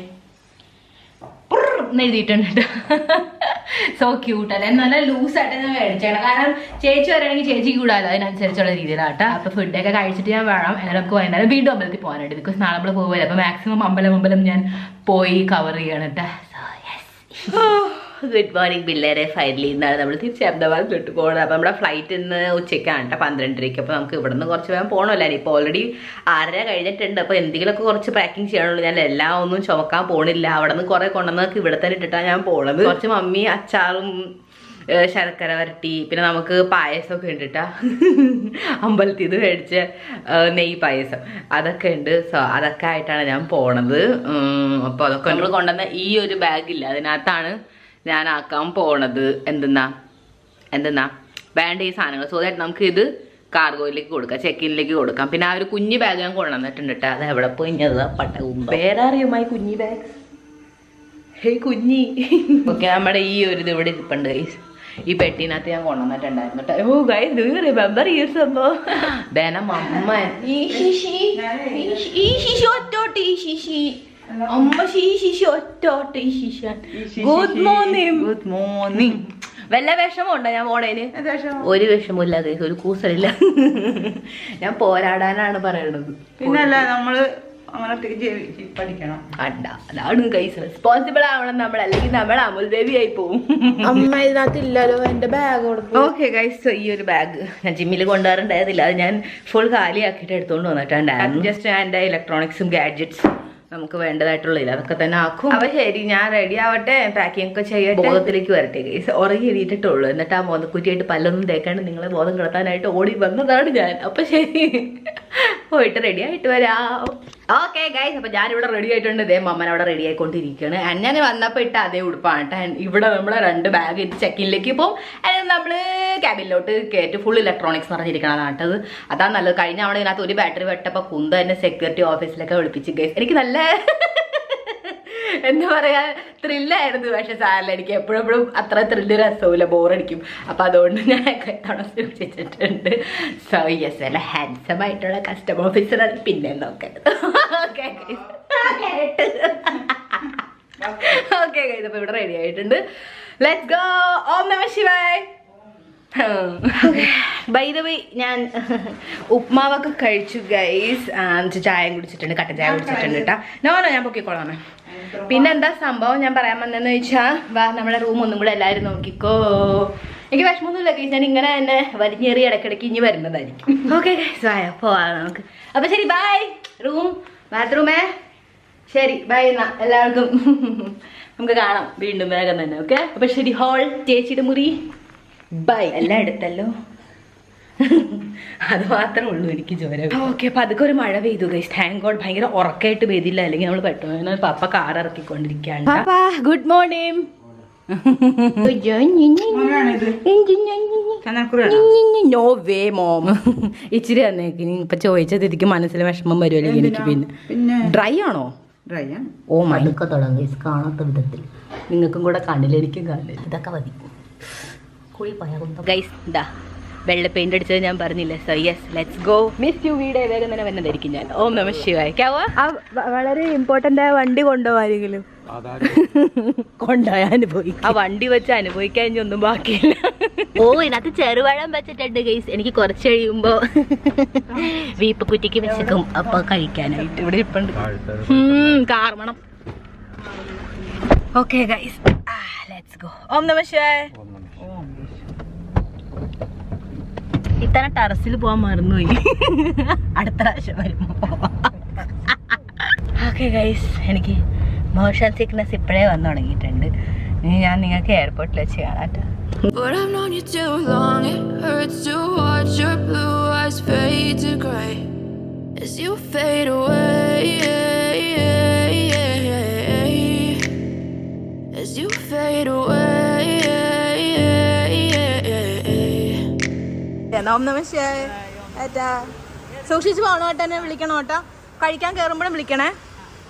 എഴുതിയിട്ടുണ്ട് കേട്ടോ. സോ ക്യൂട്ട് അല്ലേ, നല്ല ലൂസായിട്ട് ഞാൻ മേടിച്ചേക്കണം. കാരണം ചേച്ചി വരാണെങ്കിൽ ചേച്ചിക്ക് കൂടാലോ, അതിനനുസരിച്ചുള്ള രീതിയിലാട്ടോ. അപ്പൊ ഫുഡൊക്കെ കഴിച്ചിട്ട് ഞാൻ വേണം. എന്നാൽ നമുക്ക് വൈകുന്നേരം വീണ്ടും അമ്പലത്തിൽ പോകാനുണ്ട്. ബിക്കോസ് നാളെ നമ്മൾ പോകുമല്ലോ. അപ്പൊ മാക്സിമം അമ്പലം ഞാൻ പോയി കവർ ചെയ്യണം കേട്ടോ. സോ യെസ്, ഗുഡ് മോർണിംഗ് പിള്ളേരെ. ഫൈനലി ഇന്നാണ് നമ്മൾ തിരിച്ച് അഹമ്മദാബാദിലോട്ട് പോകുന്നത്. അപ്പോൾ നമ്മുടെ ഫ്ലൈറ്റ് ഇന്ന് ഉച്ചയ്ക്കാണ് കേട്ടോ, 12:30. അപ്പോൾ നമുക്ക് ഇവിടെ നിന്ന് കുറച്ച് വേഗം പോകണമല്ലോ. ഇപ്പോൾ ഓൾറെഡി 6:30 കഴിഞ്ഞിട്ടുണ്ട്. അപ്പോൾ എന്തെങ്കിലുമൊക്കെ കുറച്ച് പാക്കിങ് ചെയ്യണമല്ലോ. ഞാൻ എല്ലാം ഒന്നും ചുമക്കാൻ പോകണില്ല. അവിടെ നിന്ന് കുറേ കൊണ്ടുവന്നൊക്കെ ഇവിടെ തന്നെ ഇട്ടിട്ടാണ് ഞാൻ പോണത്. കുറച്ച് മമ്മി അച്ചാറും ശർക്കര വരട്ടി, പിന്നെ നമുക്ക് പായസമൊക്കെ ഉണ്ട് കേട്ടോ. അമ്പലത്തിൽ നിന്ന് മേടിച്ച നെയ്യ് പായസം അതൊക്കെ ഉണ്ട്. സോ അതൊക്കെ ആയിട്ടാണ് ഞാൻ പോണത്. അപ്പോൾ അതൊക്കെ നമ്മൾ കൊണ്ടുവന്ന ഈ ഒരു ബാഗില്ല, അതിനകത്താണ് ഞാൻ ആക്കാൻ പോണത്. എന്തെന്നാ വേണ്ട ഈ സാധനങ്ങൾ. സോ ദാറ്റ് നമുക്ക് ഇത് കാർഗോയിലേക്ക് കൊടുക്കാം, ചെക്കിനിലേക്ക് കൊടുക്കാം. പിന്നെ ആ ഒരു കുഞ്ഞി ബാഗ് ഞാൻ കൊണ്ടുവന്നിട്ടുണ്ട് കേട്ടോ. അത് എവിടെ പോയി പട്ടകുമ്പ വേറെ അറിയുമായി കുഞ്ഞി ബാഗ്. ഹേ കുഞ്ഞി. ഓക്കെ, നമ്മുടെ ഈ ഒരു ഇത് ഇവിടെ ഇരിപ്പുണ്ട് ഗൈസ്. ഈ പെട്ടിനകത്ത് ഞാൻ കൊണ്ടുവന്നിട്ടുണ്ടായിരുന്നു കേട്ടോ. ഓ ഗൈസ്, ഡു യു റിമെമ്പർ ഈ സംഭവം? ദേനം അമ്മ ഈ ശിശി ഒറ്റോട്ട് ഈ ശിശി അമ്മ ശിശി ഒറ്റോട്ട് ഈ ശിശാൻ. Good morning. വല്ല വിഷമമുണ്ടോ ഞാൻ പോണേന്? ഒരു വിഷമില്ല ഗൈസ്, ഒരു കൂസലില്ല. ഞാൻ പോരാടാനാണ് പറയണത്. പിന്നല്ല നമ്മള് പഠിക്കണം. അതാണ് ഗൈസ്, റെസ്പോൺസിബിൾ ആവണം നമ്മൾ, അല്ലെങ്കിൽ നമ്മൾ അമുൽ ബേബി ആയി പോവും. അമ്മ ഇതിനകത്ത് ഇല്ലല്ലോ എന്റെ ബാഗ്. ഓക്കെ ഗൈസ്, ഈ ഒരു ബാഗ് ഞാൻ ജിമ്മിൽ കൊണ്ടുവരണ്ടായിരുന്നില്ല. അത് ഞാൻ ഫുൾ കാലിയാക്കിയിട്ട് എടുത്തോണ്ട് വന്നിട്ടുണ്ടായിരുന്നു. ജസ്റ്റ് ഞാൻ എൻ്റെ ഇലക്ട്രോണിക്സും ഗാഡ്ജറ്റ്സും നമുക്ക് വേണ്ടതായിട്ടുള്ളില്ല അതൊക്കെ തന്നെ ആക്കും. അപ്പൊ ശരി, ഞാൻ റെഡി ആവട്ടെ, പാക്കിംഗ് ഒക്കെ ചെയ്യട്ടെ, ബോധത്തിലേക്ക് വരട്ടെ ഗൈസ്. ഉറങ്ങി എണീറ്റിട്ടുള്ളൂ. എന്നിട്ട് ആ മോതക്കുറ്റിയായിട്ട് പല്ലൊന്നും തേക്കാണ്ട് നിങ്ങളെ ബോധം കിടത്താനായിട്ട് ഓടി വന്നതാണ് ഞാൻ. അപ്പൊ ശരി, പോയിട്ട് റെഡി ആയിട്ട് വരാം. ഓക്കെ ഗൈസ്, അപ്പൊ ഞാനിവിടെ റെഡി ആയിട്ടുണ്ട്. ഇതേ മമ്മൻ അവിടെ റെഡി ആയിക്കൊണ്ടിരിക്കുകയാണ്. ഞാൻ വന്നപ്പോൾ ഇട്ട അതേ ഉടുപ്പാണ് കേട്ടോ. ഇവിടെ നമ്മളെ 2 ബാഗ് ഇട്ട് ചെക്കിനിലേക്ക് പോകും. അതിന് നമ്മള് ക്യാബിനിലോട്ട് കയറ്റി ഫുൾ ഇലക്ട്രോണിക്സ് പറഞ്ഞിരിക്കണതാണ് കേട്ടത്. അതാണ് നല്ലത്. കഴിഞ്ഞ അവിടെ ഇതിനകത്ത് ഒരു ബാറ്ററി വെട്ടപ്പോൾ കുന്ത തന്നെ സെക്യൂരിറ്റി ഓഫീസിലൊക്കെ വിളിപ്പിച്ച് ഗൈസ്. എനിക്ക് നല്ല എന്താ പറയാ ത്രില്ലായിരുന്നു. പക്ഷെ സാറിൽ എനിക്ക് എപ്പോഴും അത്ര ത്രില്ല് രസമില്ല, ബോറടിക്കും. അപ്പൊ അതുകൊണ്ട് ഞാൻ തവണ സൂക്ഷിച്ചിട്ടുണ്ട്. സോ യെസ്, നല്ല ഹാൻസം ആയിട്ടുള്ള കസ്റ്റമർ ഓഫീസറാണ് പിന്നെ നോക്കരുത്. ഓക്കെ ഓക്കെ ഗൈസ്, അപ്പൊ ഇവിടെ റെഡി ആയിട്ടുണ്ട്. Let's go. ഓം നമഃ ശിവായ. ബൈ ദ വേ ഞാൻ ഉപ്മാവൊക്കെ കഴിച്ചു ഗൈസ്. ചായ കുടിച്ചിട്ടുണ്ട്, കട്ടൻ ചായ കുടിച്ചിട്ടുണ്ട് കേട്ടോ. നോ ഞാൻ പൊക്കിക്കോളാമേ. പിന്നെന്താ സംഭവം ഞാൻ പറയാൻ വന്നതെന്ന് ചോദിച്ചാൽ, വാ നമ്മുടെ റൂം ഒന്നും കൂടെ എല്ലാവരും നോക്കിക്കോ. എനിക്ക് വിഷമമൊന്നുമില്ല ഗൈസ്, ഞാൻ ഇങ്ങനെ തന്നെ വലിഞ്ഞേറി ഇടയ്ക്കിടയ്ക്ക് ഇനി വരുന്നതായിരിക്കും. ഓക്കെ ഗൈസ്, വായ പോവാം നമുക്ക്. അപ്പൊ ശരി, ബൈ. റൂം ബാത്റൂമേ ശരി, ബൈ. എന്നാ എല്ലാവർക്കും നമുക്ക് കാണാം വീണ്ടും വേഗം തന്നെ. ഓക്കെ, അപ്പൊ ശരി. ഹോൾ ചേച്ചിയുടെ മുറി ബൈ. എല്ലാം എടുത്തല്ലോ, അത് മാത്രമേ ഉള്ളൂ എനിക്ക് ചോര. ഓക്കെ, അപ്പൊ അതൊക്കെ ഒരു മഴ പെയ്തു ഗൈസ്. Thank God. ഭയങ്കര ഉറക്കായിട്ട് പെയ്തില്ല, അല്ലെങ്കിൽ നമ്മൾ പെട്ടെന്ന് പപ്പ കാർ ഇറക്കിക്കൊണ്ടിരിക്കുകയാണ്. Good morning. No way mom. ഇച്ചിരി തന്നേക്ക്. ഇപ്പൊ ചോദിച്ചത് എനിക്ക് മനസ്സിൽ വിഷമം വരുമല്ലോ എനിക്ക്. പിന്നെ ഡ്രൈ ആണോ? ഡ്രൈ ആണ്. ഓ മടുക്ക തുടങ്ങി കാണാത്ത വിധത്തിൽ. നിങ്ങൾക്കും കൂടെ കാണില്ല, എനിക്കും കാണില്ല. ഇതൊക്കെ മതി. ഗൈസ് ഇതാ വെള്ള പെയിന്റ് അടിച്ചത് ഞാൻ പറഞ്ഞില്ലേ. So yes, let's go. Miss you video വേഗം തന്നെ വന്നതായിരിക്കും ഞാൻ. ഓം നമഃ ശിവായ. വളരെ ഇമ്പോർട്ടന്റ് ആയ വണ്ടി കൊണ്ടുപോകാരെങ്കിലും കൊണ്ടുപോയി അനുഭവിക്കും. ആ വണ്ടി വെച്ച് അനുഭവിക്കാൻ ഇനി ഒന്നും ബാക്കിയില്ല. ഓ, ഇതിനകത്ത് ചെറുപഴം വെച്ചിട്ടുണ്ട് ഗൈസ്. എനിക്ക് കുറച്ച് കഴിയുമ്പോ വീപ്പ് കുറ്റിക്ക് വെച്ചേക്കും, അപ്പൊ കഴിക്കാനായിട്ട്. ഇവിടെ ഇപ്പുണ്ട് കാർമണം. Okay guys, let's go. ഓം നമഃ ശിവായ. ഇത്തവണ ടെറസിൽ പോകാൻ മറന്നുപോയി. അടുത്ത പ്രാവശ്യം വരുമ്പോ. ഓക്കെ ഗൈസ്, എനിക്ക് മോഷൻ സിക്നസ് ഇപ്പോഴേ വന്നു തുടങ്ങിയിട്ടുണ്ട്. ഞാൻ നിങ്ങൾക്ക് എയർപോർട്ടിൽ വെച്ച് കാണാട്ടോ. But I've known you too long, it hurts to watch your blue eyes fade to grey as you fade away, as you fade away. ഓം നമഃ ശിവായ. ഏട്ടാ സൂക്ഷിച്ച് പോകണം കേട്ടോ, എന്നെ വിളിക്കണം കേട്ടോ. കഴിക്കാൻ കയറുമ്പോഴും വിളിക്കണേ,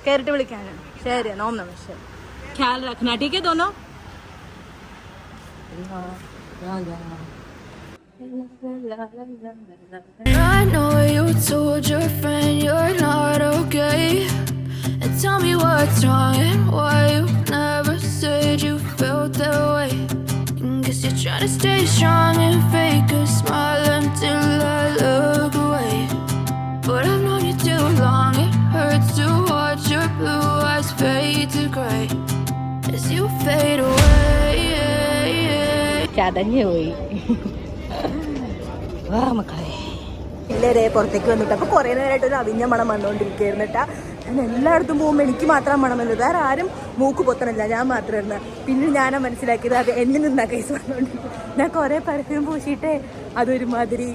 കയറിട്ട് വിളിക്കാനാണ്. ശരി, ഓം നമഃ ശിവായ. ഖ്യാൽ രഖ്നാ, ठीक है दोनों. I know you told your friend you're not okay, and tell me what's wrong and why you never said you felt that way. Guess you're trying to stay strong and fake a smile until I look away. But I've known you too long, it hurts to watch your blue eyes fade to grey as you fade away. ചതഞ്ഞു പോയി. വാ മക്കളെ. ഇല്ലേ പുറത്തേക്ക് വന്നിട്ട് അപ്പൊ കുറെ നേരമായിട്ട് ഒരു അവിഞ്ഞ മണം വന്നുകൊണ്ടിരിക്കുകയായിരുന്നു കേട്ടാ. ഞാൻ എല്ലായിടത്തും പോകുമ്പോൾ എനിക്ക് മാത്രം മണമല്ലോ, വേറെ ആരും മൂക്ക് പൊത്തണില്ല, ഞാൻ മാത്രമായിരുന്നു. പിന്നെ ഞാനാ മനസ്സിലാക്കിയത് അത് എന്നിൽ നിന്നാ കേസ് വന്നുകൊണ്ടിരിക്കും. ഞാൻ കുറെ പെർഫ്യൂം പൂശിയിട്ടേ അതൊരുമാതിരി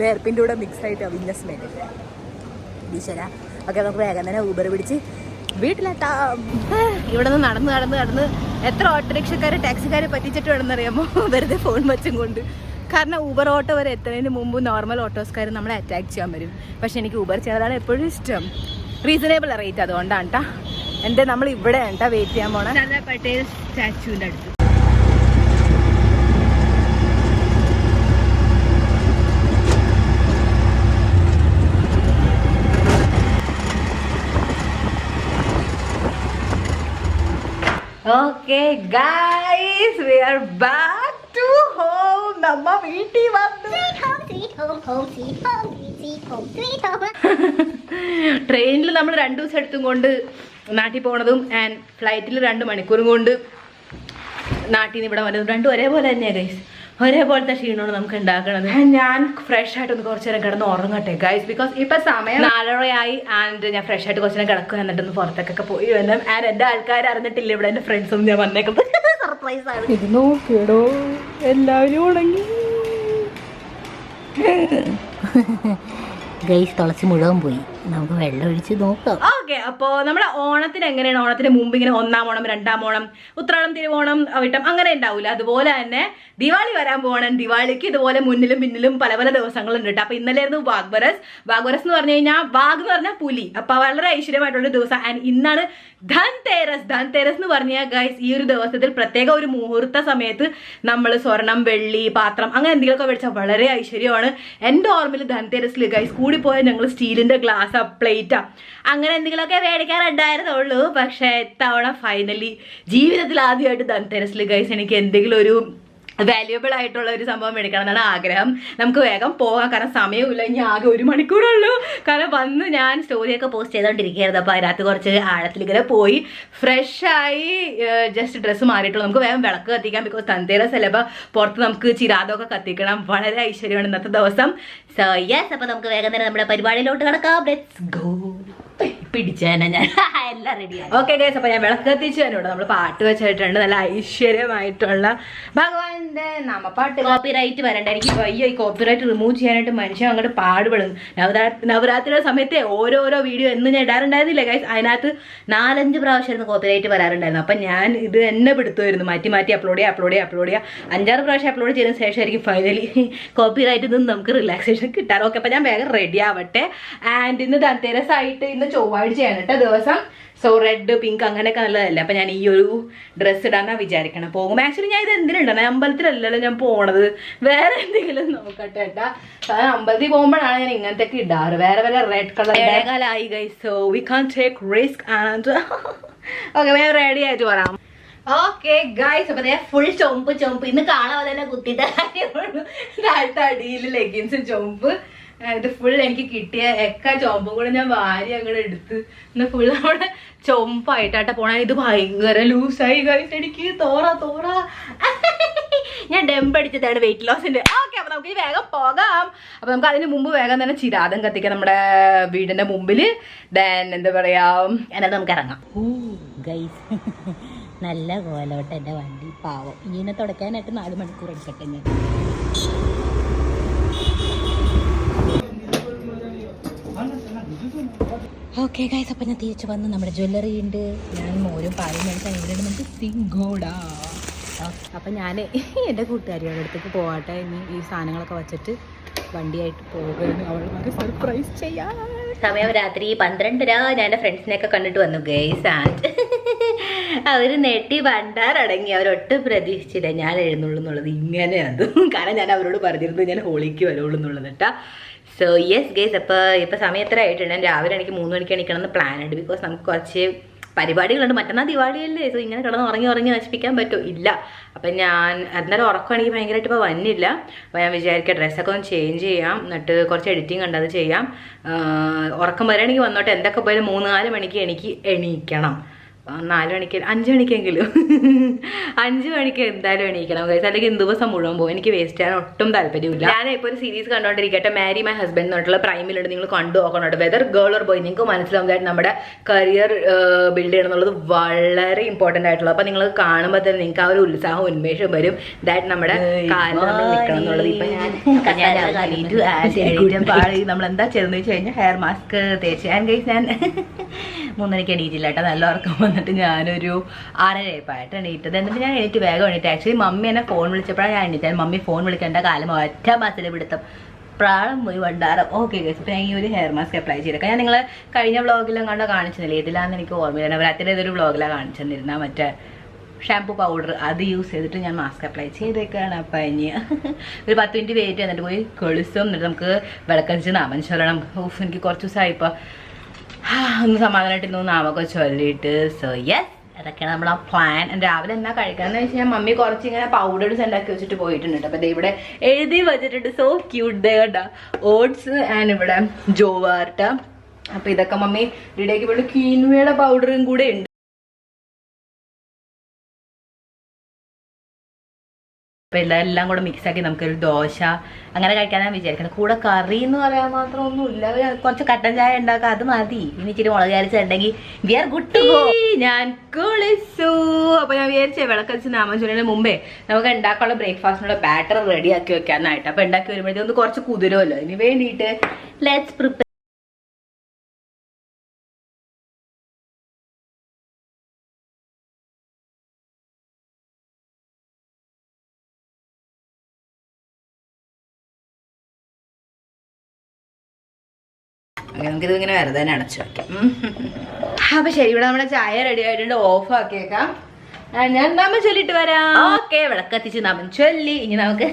വേർപ്പിൻ്റെ കൂടെ മിക്സ് ആയിട്ട് അവിഞ്ഞ സ്മെല്ലില്ല. ഈശ്വര. ഓക്കെ, നമുക്ക് വേഗം തന്നെ ഊബർ പിടിച്ച് വീട്ടിലെത്താം. ഇവിടെ നിന്ന് നടന്ന് എത്ര ഓട്ടോറിക്ഷക്കാരെ ടാക്സിക്കാരെ പറ്റിച്ചിട്ട് വേണമെന്നറിയാമോ, വെറുതെ ഫോൺ വെച്ചും കൊണ്ട്. കാരണം ഊബർ ഓട്ടോ വരെ എത്തുന്നതിന് മുമ്പ് നോർമൽ ഓട്ടോസ്കാർ നമ്മളെ അറ്റാക്ക് ചെയ്യാൻ വരും. പക്ഷെ എനിക്ക് ഊബർ ചെയ്യുന്നതാണ് എപ്പോഴും ഇഷ്ടം. റീസണബിൾ റേറ്റ് അതുകൊണ്ടാണ് കേട്ടോ. എൻ്റെ നമ്മൾ ഇവിടെ കേട്ടോ വെയിറ്റ് ചെയ്യാൻ പോണം, സർദാർ പട്ടേൽ സ്റ്റാച്യൂവിൻ്റെ അടുത്ത്. Okay guys, we are back to home. നമ്മ വീട്ടിൽ വന്നു. ട്രെയിനിൽ നമ്മൾ 2 ദിവസം എടുത്തും കൊണ്ട് നാട്ടിൽ പോണതും ആൻഡ് ഫ്ലൈറ്റിൽ 2 മണിക്കൂറും കൊണ്ട് നാട്ടിൽ നിന്ന് ഇവിടെ വന്നതും രണ്ടും ഒരേപോലെ തന്നെയാണ് ഗൈസ്. ഒരേപോലത്തെ ക്ഷീണമാണ് നമുക്ക് ഉണ്ടാക്കണത്. ഞാൻ ഫ്രഷ് ആയിട്ടൊന്ന് കുറച്ചു നേരം കിടന്ന് ഉറങ്ങട്ടെ ഗൈസ്, ബിക്കോസ് ഇപ്പൊ സമയം 4:30 ആൻഡ് ഞാൻ ഫ്രഷ് ആയിട്ട് കുറച്ചു നേരം കിടക്കുക, എന്നിട്ടൊന്ന് പുറത്തേക്കൊക്കെ പോയി വരണം. ആൻഡ് എന്റെ ആൾക്കാർ അറിഞ്ഞിട്ടില്ല, ഇവിടെ എന്റെ ഫ്രണ്ട്സും ഞാൻ വന്നേക്കുന്നത് സർപ്രൈസ് ആണ്. ഇത് നോക്കിയടോ, എല്ലാവരും ഉണങ്ങി ഗൈസ്. തുളസി മുഴുവൻ പോയി. നമുക്ക് വെള്ളം ഒഴിച്ച് നോക്കാം. ഓക്കെ, അപ്പോൾ നമ്മുടെ ഓണത്തിന് എങ്ങനെയാണ്, ഓണത്തിന് മുമ്പ് ഇങ്ങനെ 1-ാം ഓണം 2-ാം ഓണം ഉത്രാടം തിരുവോണം അവിട്ടം അങ്ങനെ ഉണ്ടാവില്ല. അതുപോലെ തന്നെ ദിവാളി വരാൻ പോകണം. ദിവാളിക്ക് ഇതുപോലെ മുന്നിലും പിന്നിലും പല പല ദിവസങ്ങളുണ്ട് കേട്ടോ. അപ്പൊ ഇന്നലെയായിരുന്നു വാഗ്ബറസ്. വാഗ്ബറസ് എന്ന് പറഞ്ഞു കഴിഞ്ഞാൽ വാഗ് എന്ന് പറഞ്ഞാൽ പുലി. അപ്പൊ വളരെ ഐശ്വര്യമായിട്ടുള്ള ദിവസം. ആൻഡ് ഇന്നാണ് ധൻതേരസ്. ധൻതേരസ് എന്ന് പറഞ്ഞാൽ ഗൈസ് ഈ ഒരു ദിവസത്തിൽ പ്രത്യേക ഒരു മുഹൂർത്ത സമയത്ത് നമ്മൾ സ്വർണം, വെള്ളി, പാത്രം അങ്ങനെ എന്തെങ്കിലുമൊക്കെ മേടിച്ചാൽ വളരെ ഐശ്വര്യമാണ്. എൻ്റെ ഓർമ്മയിൽ ധൻതേരസിൽ ഗൈസ് കൂടി പോയാൽ ഞങ്ങൾ സ്റ്റീലിന്റെ ഗ്ലാസ്, പ്ലേറ്റാ അങ്ങനെ എന്തെങ്കിലുമൊക്കെ മേടിക്കാറുണ്ടായിരുന്നുള്ളൂ. പക്ഷെ ഇത്തവണ ഫൈനലി ജീവിതത്തിൽ ആദ്യമായിട്ട് ധൻതേരസിൽ ഗൈസ് എനിക്ക് എന്തെങ്കിലും ഒരു വാല്യുബിൾ ആയിട്ടുള്ള ഒരു സംഭവം മേടിക്കണം എന്നാണ് ആഗ്രഹം. നമുക്ക് വേഗം പോകാം, കാരണം സമയമില്ല, ഇനി ആകെ 1 മണിക്കൂറുള്ളൂ. കാരണം വന്ന് ഞാൻ സ്റ്റോറിയൊക്കെ പോസ്റ്റ് ചെയ്തുകൊണ്ടിരിക്കുകയായിരുന്നു. അപ്പോൾ അതിനകത്ത് കുറച്ച് ആഴത്തിലിങ്ങനെ പോയി ഫ്രഷായി ജസ്റ്റ് ഡ്രസ്സ് മാറിയിട്ടുള്ളൂ. നമുക്ക് വേഗം വിളക്ക് കത്തിക്കാം. ബിക്കോസ് ധൻതേരസ് അല്ലേ, അപ്പോൾ പുറത്ത് നമുക്ക് ചിരാതൊക്കെ കത്തിക്കണം. വളരെ ഐശ്വര്യമാണ് ഇന്നത്തെ ദിവസം. സോ യെസ്, അപ്പോൾ നമുക്ക് വേഗം തന്നെ നമ്മുടെ പരിപാടിയിലോട്ട് കിടക്കാം. Let's go. പിടിച്ചേനെ ഞാൻ എല്ലാം റെഡിയാണ്. ഓക്കെ ഗൈസ്, അപ്പോൾ ഞാൻ വിളക്ക് കത്തിച്ചു തന്നോട് നമ്മൾ പാട്ട് വെച്ചിട്ടുണ്ട്. നല്ല ഐശ്വര്യമായിട്ടുള്ള ഭഗവാന്റെ നാമപ്പാട്ട്. കോപ്പിറൈറ്റ് വരണ്ട, എനിക്ക് വയ്യ ഈ കോപ്പിറൈറ്റ് റിമൂവ് ചെയ്യാനായിട്ട് മനുഷ്യൻ അങ്ങോട്ട് പാടുപെടും. നവരാത്രിയുടെ സമയത്ത് ഓരോരോ വീഡിയോ എന്ന് ഞാൻ ഇടാറുണ്ടായിരുന്നില്ല ഗൈസ്, അതിനകത്ത് 4-5 പ്രാവശ്യമായിരുന്നു കോപ്പിറൈറ്റ് വരാറുണ്ടായിരുന്നു. അപ്പം ഞാൻ ഇത് എന്നെ പിടുത്തുമായിരുന്നു, മാറ്റി മാറ്റി അപ്ലോഡ് ചെയ്യുക 5-6 പ്രാവശ്യം അപ്ലോഡ് ചെയ്തതിന് ശേഷമായിരിക്കും ഫൈനലി കോപ്പിറൈറ്റിൽ നിന്ന് നമുക്ക് റിലാക്സേഷൻ കിട്ടാറ്. ഓക്കെ, അപ്പം ഞാൻ വേഗം റെഡി ആവട്ടെ. ആൻഡ് ഇന്ന് ധൻതേരസ് ആയിട്ട് ഇന്ന് ചൊവ്വാഴ്ചയാണ് കേട്ടോ ദിവസം. സോ റെഡ്, പിങ്ക് അങ്ങനെയൊക്കെ നല്ലതല്ലേ. അപ്പം ഞാൻ ഈ ഒരു ഡ്രസ്സ് ഇടാന്നാണ് വിചാരിക്കണം. പോകുമ്പോൾ ആക്ച്വലി ഞാൻ ഇത് എന്തിനുണ്ടാണ്, അമ്പലത്തിലല്ലല്ലോ ഞാൻ പോണത്, വേറെ എന്തെങ്കിലും നോക്കട്ടെ കേട്ടാ. കാരണം അമ്പലത്തിൽ പോകുമ്പോഴാണ് ഞാൻ ഇങ്ങനത്തെ ഒക്കെ ഇടാറ്. വേറെ വേറെ റെഡ് കളർ ആയി guys. So we can take risk and okay, ഞാൻ റെഡി ആയിട്ട് വരാം. ഓക്കെ ഗൈസ്, അപ്പൊ ഫുൾ ചൊമ്പ് ഇന്ന് കാണാൻ തന്നെ കുത്തിയിട്ട് താഴത്തെ അടിയിൽ ലെഗിൻസും ചൊമ്പ്. ഇത് ഫുൾ എനിക്ക് കിട്ടിയ ചൊമ്പും കൂടെ ഞാൻ വാരി അങ്ങോട്ട് എടുത്ത് ഇന്ന് ഫുൾ അവിടെ ചൊമ്പായിട്ടാട്ട പോണ. ഇത് ഭയങ്കര ലൂസായി ഗൈസ്, എനിക്ക് തോറ ഞാൻ ഡെമ്പടിച്ചതാണ് വെയിറ്റ് ലോസിന്റെ. ഓക്കെ, അപ്പൊ നമുക്ക് വേഗം പോകാം. അപ്പൊ നമുക്ക് അതിന് മുമ്പ് വേഗം തന്നെ ചിരാതം കത്തിക്കാം നമ്മുടെ വീടിന്റെ മുമ്പിൽ. ദെൻ എന്താ പറയാ, എന്നിട്ട് നമുക്ക് ഇറങ്ങാം. ഗൈസ് നല്ല കോലോട്ട് എൻ്റെ വണ്ടി പാവം. ഇങ്ങനെ തുടക്കാനായിട്ട് 4 മണിക്കൂർ എടുക്കട്ടെ ഞാൻ. ഓക്കെ ഗൈസ്, അപ്പം ഞാൻ തിരിച്ചു വന്ന് നമ്മുടെ ജ്വല്ലറി ഉണ്ട്. ഞാൻ മോരും പാലും മേടിച്ചാൽ ഇവിടെ നമുക്ക് സിംഗോട. അപ്പം ഞാൻ എൻ്റെ കൂട്ടുകാരിയുടെ അടുത്തേക്ക് പോകട്ടെ. ഇനി ഈ സാധനങ്ങളൊക്കെ വച്ചിട്ട് വണ്ടിയായിട്ട് പോകുകയാണ്. അവൾ സർപ്രൈസ് ചെയ്യാം. സമയം രാത്രി 12:30. ഞാൻ എൻ്റെ ഫ്രണ്ട്സിനെയൊക്കെ കണ്ടിട്ട് വന്നു ഗൈസ്. ആൻഡ് അവർ നെട്ടി ഭണ്ടാറടങ്ങി. അവരൊട്ടും പ്രതീക്ഷിച്ചില്ല ഞാൻ എഴുന്നുള്ളൂ എന്നുള്ളത്. ഇങ്ങനെയാണ്, കാരണം ഞാൻ അവരോട് പറഞ്ഞിരുന്നു ഞാൻ ഹോളിക്ക് വരുള്ളൂ എന്നുള്ളത് കേട്ടോ. സോ യെസ് ഗൈസ്, ഇപ്പോൾ സമയം എത്ര ആയിട്ടുണ്ട്. രാവിലെ എനിക്ക് 3 മണിക്ക് എണീക്കണം എന്ന് പ്ലാൻ ഉണ്ട്. ബിക്കോസ് നമുക്ക് കുറച്ച് പരിപാടികളുണ്ട്. മറ്റന്നാൾ ദിവാളിയല്ലേ. സോ ഇങ്ങനെ കിടന്ന് ഉറങ്ങി നശിപ്പിക്കാൻ പറ്റുമോ? ഇല്ല. അപ്പം ഞാൻ അന്നേരം ഉറക്കം എനിക്ക് ഭയങ്കരമായിട്ട് ഇപ്പോൾ വന്നില്ല. അപ്പോൾ ഞാൻ വിചാരിക്കുക ഡ്രസ്സൊക്കെ ഒന്ന് ചേഞ്ച് ചെയ്യാം, എന്നിട്ട് കുറച്ച് എഡിറ്റിംഗ് ഉണ്ട്, അത് ചെയ്യാം. ഉറക്കം വരാണെങ്കിൽ വന്നോട്ടെ. എന്തൊക്കെ പോയാലും 3-4 മണിക്ക് എനിക്ക് എണീക്കണം. 4 മണിക്ക് 5 മണിക്കെങ്കിലും 5 മണിക്ക് എന്തായാലും എണീക്കണം ഗൈസ്, അല്ലെങ്കിൽ ദിവസം മുഴുവൻ പോകും. എനിക്ക് വേസ്റ്റ് ചെയ്യാൻ ഒട്ടും താല്പര്യമില്ല. ഞാനിപ്പോൾ ഒരു സീരീസ് കണ്ടുകൊണ്ടിരിക്കട്ടെ, മാരി മൈ ഹസ്ബൻഡ് എന്നിട്ടുള്ള പ്രൈമിലുണ്ട്. നിങ്ങൾ കണ്ടു നോക്കണം. വെദർ ഗേൾ ഓർ ബോയ്, നിങ്ങൾക്ക് മനസ്സിലാവും നമ്മുടെ കരിയർ ബിൽഡ് ചെയ്യണം എന്നുള്ളത് വളരെ ഇമ്പോർട്ടൻ്റ് ആയിട്ടുള്ളത്. അപ്പോൾ നിങ്ങൾ കാണുമ്പോൾ തന്നെ നിങ്ങൾക്ക് ആ ഒരു ഉത്സാഹം ഉന്മേഷം വരും. ദാറ്റ് നമ്മുടെ കാലിൽ നമ്മൾ നിൽക്കണം എന്നുള്ളത്. ഇപ്പം ഞാൻ നമ്മൾ എന്താ ചെയ്തെന്ന് വെച്ച് കഴിഞ്ഞാൽ ഹെയർ മാസ്ക് തേച്ച് ഗൈസ് ഞാൻ 3 മണിക്ക് എണീറ്റില്ല കേട്ടോ. നല്ല ഉറക്കം വന്നിട്ട് ഞാനൊരു 6:30 എണീറ്റത്. എന്നിട്ട് ഞാൻ എണീറ്റ് വേഗം എണീറ്റ്. ആക്ച്വലി മമ്മി എന്നെ ഫോൺ വിളിച്ചപ്പോഴാണ് ഞാൻ എണീറ്റാൽ. മമ്മി ഫോൺ വിളിക്കേണ്ട കാലം ഒറ്റ മാസത്തിൽ പിടുത്തം പ്രാളം പോയി വണ്ടാരം. ഓക്കെ ഗൈസ്, അപ്പോൾ ഞാൻ ഈ ഒരു ഹെയർ മാസ്ക് അപ്ലൈ ചെയ്തേക്കാം. ഞാൻ നിങ്ങളെ കഴിഞ്ഞ വ്ളോഗിലും കണ്ടോ കാണിച്ചിരുന്നില്ല, ഏതിലാന്ന് എനിക്ക് ഓർമ്മയില്ല. നവരാത്രിയുടെ ഏതൊരു വ്ളോഗിലാണ് കാണിച്ചിരുന്ന മറ്റേ ഷാംപൂ പൗഡർ അത് യൂസ് ചെയ്തിട്ട് ഞാൻ മാസ്ക് അപ്ലൈ ചെയ്തേക്കാണ്. അപ്പം ഇനി ഒരു 10 മിനിറ്റ് വെയിറ്റ് എന്നിട്ട് പോയി കൊളിസും. എന്നിട്ട് നമുക്ക് വിളക്കടിച്ച് നാമം ചൊല്ലണം. ഓഫ്, എനിക്ക് കുറച്ച് ദിവസമായി ഇപ്പോൾ ഒന്ന് സമാധാനമായിട്ടിരുന്നു നാമൊക്കെ ചൊല്ലിയിട്ട്. സോ യെസ്, അതൊക്കെയാണ് നമ്മളാ പ്ലാൻ. രാവിലെ എന്നാ കഴിക്കാന്ന് വെച്ച് കഴിഞ്ഞാൽ മമ്മി കുറച്ച് ഇങ്ങനെ പൗഡേഴ്സ് ഉണ്ടാക്കി വെച്ചിട്ട് പോയിട്ടുണ്ട്. അപ്പം ഇവിടെ എഴുതി വെച്ചിട്ടുണ്ട്. സോ ക്യൂട്ട് കേട്ടോ. ഓട്സ് ആൻഡ് ഇവിടെ ജോവാർട്ട. അപ്പം ഇതൊക്കെ മമ്മി റെഡിയാക്കി പോയിട്ട് കീൻവയുടെ പൗഡറും കൂടെ ഉണ്ട്. അപ്പം ഇതെല്ലാം കൂടെ മിക്സാക്കി നമുക്കൊരു ദോശ അങ്ങനെ കഴിക്കാനാണ് വിചാരിക്കുന്നത്. കൂടെ കറി എന്ന് പറയാൻ മാത്രം ഒന്നുമില്ല. കുറച്ച് കട്ടൻ ചായ ഉണ്ടാക്കാം, അത് മതി. ഇനി ഇച്ചിരി മുളക് അരച്ചുണ്ടെങ്കിൽ we are good to go. ഞാൻ കുളിച്ചു. അപ്പോൾ ഞാൻ വിചാരിച്ചേ വിളക്കടിച്ച് നാമം ചൊല്ലുന്നതിന് മുമ്പേ നമുക്ക് ഉണ്ടാക്കാനുള്ള ബ്രേക്ക്ഫാസ്റ്റിനുള്ള ബാറ്റർ റെഡിയാക്കി വെക്കാനായിട്ട്. അപ്പോൾ ഉണ്ടാക്കി വരുമ്പോഴത്തേക്ക് ഒന്ന് കുറച്ച് കുതിരുമല്ലോ. അതിന് വേണ്ടിയിട്ട് ലെറ്റ്സ് പ്രിപ്പയർ. നമുക്കിത് ഇങ്ങനെ വെറുതെ തന്നെ അടച്ചു വെക്കാം. അപ്പൊ ശരി, ഇവിടെ നമ്മുടെ ചായ റെഡി ആയിട്ടുണ്ട്. ഓഫ് ആക്കിയേക്കാം. ഞാൻ നമ്മ ചൊല്ലിട്ട് വരാം. ഓക്കെ, വിളക്കത്തിച്ച് നമ്മ ചൊല്ലി. ഇനി നമുക്ക്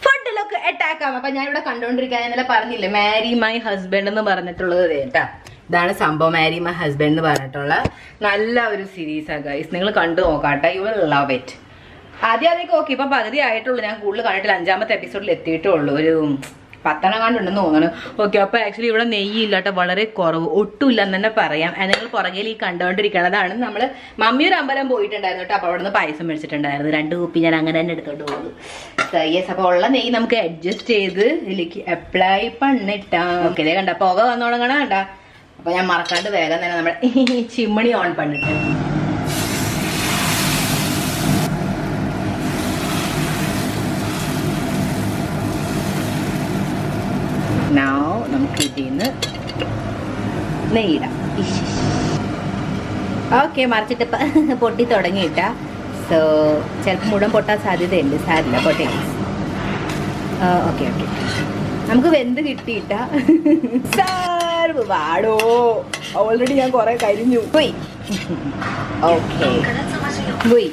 ഫുഡിലൊക്കെ അറ്റാക്കാം. അപ്പൊ ഞാൻ ഇവിടെ കണ്ടോണ്ടിരിക്കാൻ ഇന്നലെ പറഞ്ഞില്ലേ മാരി മൈ ഹസ്ബൻഡ് എന്ന് പറഞ്ഞിട്ടുള്ളത് കേട്ടാ. ഇതാണ് സംഭവം, മാരി മൈ ഹസ്ബൻഡ് എന്ന് പറഞ്ഞിട്ടുള്ള നല്ല ഒരു സീരീസാണ് ഗൈസ്. നിങ്ങൾ കണ്ടു നോക്കാട്ടെ, യു വിൽ ലവ് ഇറ്റ്. ആദ്യമൊക്കെ ഓക്കെ, ഇപ്പൊ പകുതി ആയിട്ടുള്ളൂ. ഞാൻ കൂടുതൽ കണ്ടിട്ടില്ല, 5ാമത്തെ എപ്പിസോഡിൽ എത്തിയിട്ടുള്ളൂ. ഒരു 10 കണ്ടുണ്ടെന്ന് തോന്നുന്നു. ഓക്കെ, അപ്പൊ ആക്ച്വലി ഇവിടെ നെയ്യില്ലാട്ടോ, വളരെ കുറവ്, ഒട്ടുമില്ല എന്ന് തന്നെ പറയാം. നിങ്ങൾ പുറകിൽ ഈ കണ്ടുകൊണ്ടിരിക്കണതാണ് നമ്മള് മമ്മിയൊരു അമ്പലം പോയിട്ടുണ്ടായിരുന്നു കേട്ടോ. അപ്പൊ അവിടെ നിന്ന് പായസം മേടിച്ചിട്ടുണ്ടായിരുന്നു. 2 കുപ്പി ഞാൻ അങ്ങനെ തന്നെ എടുത്തോണ്ട് പോകും. യെസ്, അപ്പൊ ഉള്ള നെയ്യ് നമുക്ക് അഡ്ജസ്റ്റ് ചെയ്ത് ഇതിലേക്ക് അപ്ലൈ പണിട്ടാ. ഓക്കെ, ഇതേ കണ്ട പുക വന്നു തുടങ്ങണ കണ്ട. അപ്പൊ ഞാൻ മറക്കാണ്ട് വേഗം തന്നെ നമ്മുടെ ചിമ്മണി ഓൺ പണിട്ട്. നമുക്ക് ഇതിന്ന് നെയ്യിടാം. ഓക്കെ, മറിച്ചിട്ട് പൊട്ടി തുടങ്ങിയിട്ടാ. സോ ചിലപ്പോൾ മുഴുവൻ പൊട്ടാൻ സാധ്യതയുണ്ട്. സാരില്ല, പൊട്ടി. ഓക്കെ ഓക്കെ, നമുക്ക് വെന്ത് കിട്ടിയിട്ടാ. സർവ് വാടോ, ഓൾറെഡി ഞാൻ കുറെ കരിഞ്ഞു പോയി. ഓക്കെ പോയി.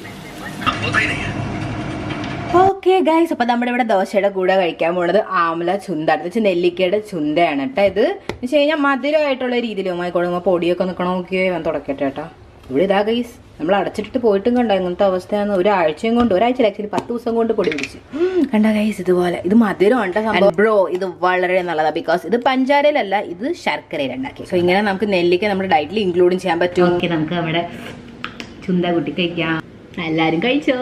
ഓക്കെ ഗൈസ്, അപ്പൊ നമ്മുടെ ഇവിടെ ദോശയുടെ കൂടെ കഴിക്കാൻ പോണത് ആമല ചുന്ത, അടുത്ത നെല്ലിക്കയുടെ ചുന്തയാണ് കേട്ടോ. ഇത് വെച്ച് കഴിഞ്ഞാൽ മധുരമായിട്ടുള്ള രീതിയിൽ ഉമ്മായിക്കോളും. പൊടിയൊക്കെ നിൽക്കണം, നോക്കിയേ ഞാൻ തുടക്കട്ടെ കേട്ടോ. ഇവിടെ ഇതാ ഗൈസ്, നമ്മൾ അടച്ചിട്ടിട്ട് പോയിട്ടും കണ്ടോ ഇങ്ങനത്തെ അവസ്ഥയാണ്. ഒരാഴ്ചയും കൊണ്ട്, ഒരാഴ്ച ആക്ച്വലി 10 ദിവസം കൊണ്ട് പൊടി പിടിച്ച് കണ്ട ഗൈസ്. ഇതുപോലെ ഇത് മധുരമാണ് സംഭവം ബ്രോ. ഇത് വളരെ നല്ലതാണ്, ബിക്കോസ് ഇത് പഞ്ചാരയിലല്ല, ഇത് ശർക്കരയിൽ ഉണ്ടാക്കി. സോ ഇങ്ങനെ നമുക്ക് നെല്ലിക്ക നമ്മുടെ ഡയറ്റിൽ ഇൻക്ലൂഡും ചെയ്യാൻ പറ്റും. ഓക്കെ, നമുക്ക് നമ്മുടെ ചുന്ത കുട്ടി കഴിക്കാം. എല്ലാരും കഴിച്ചോ?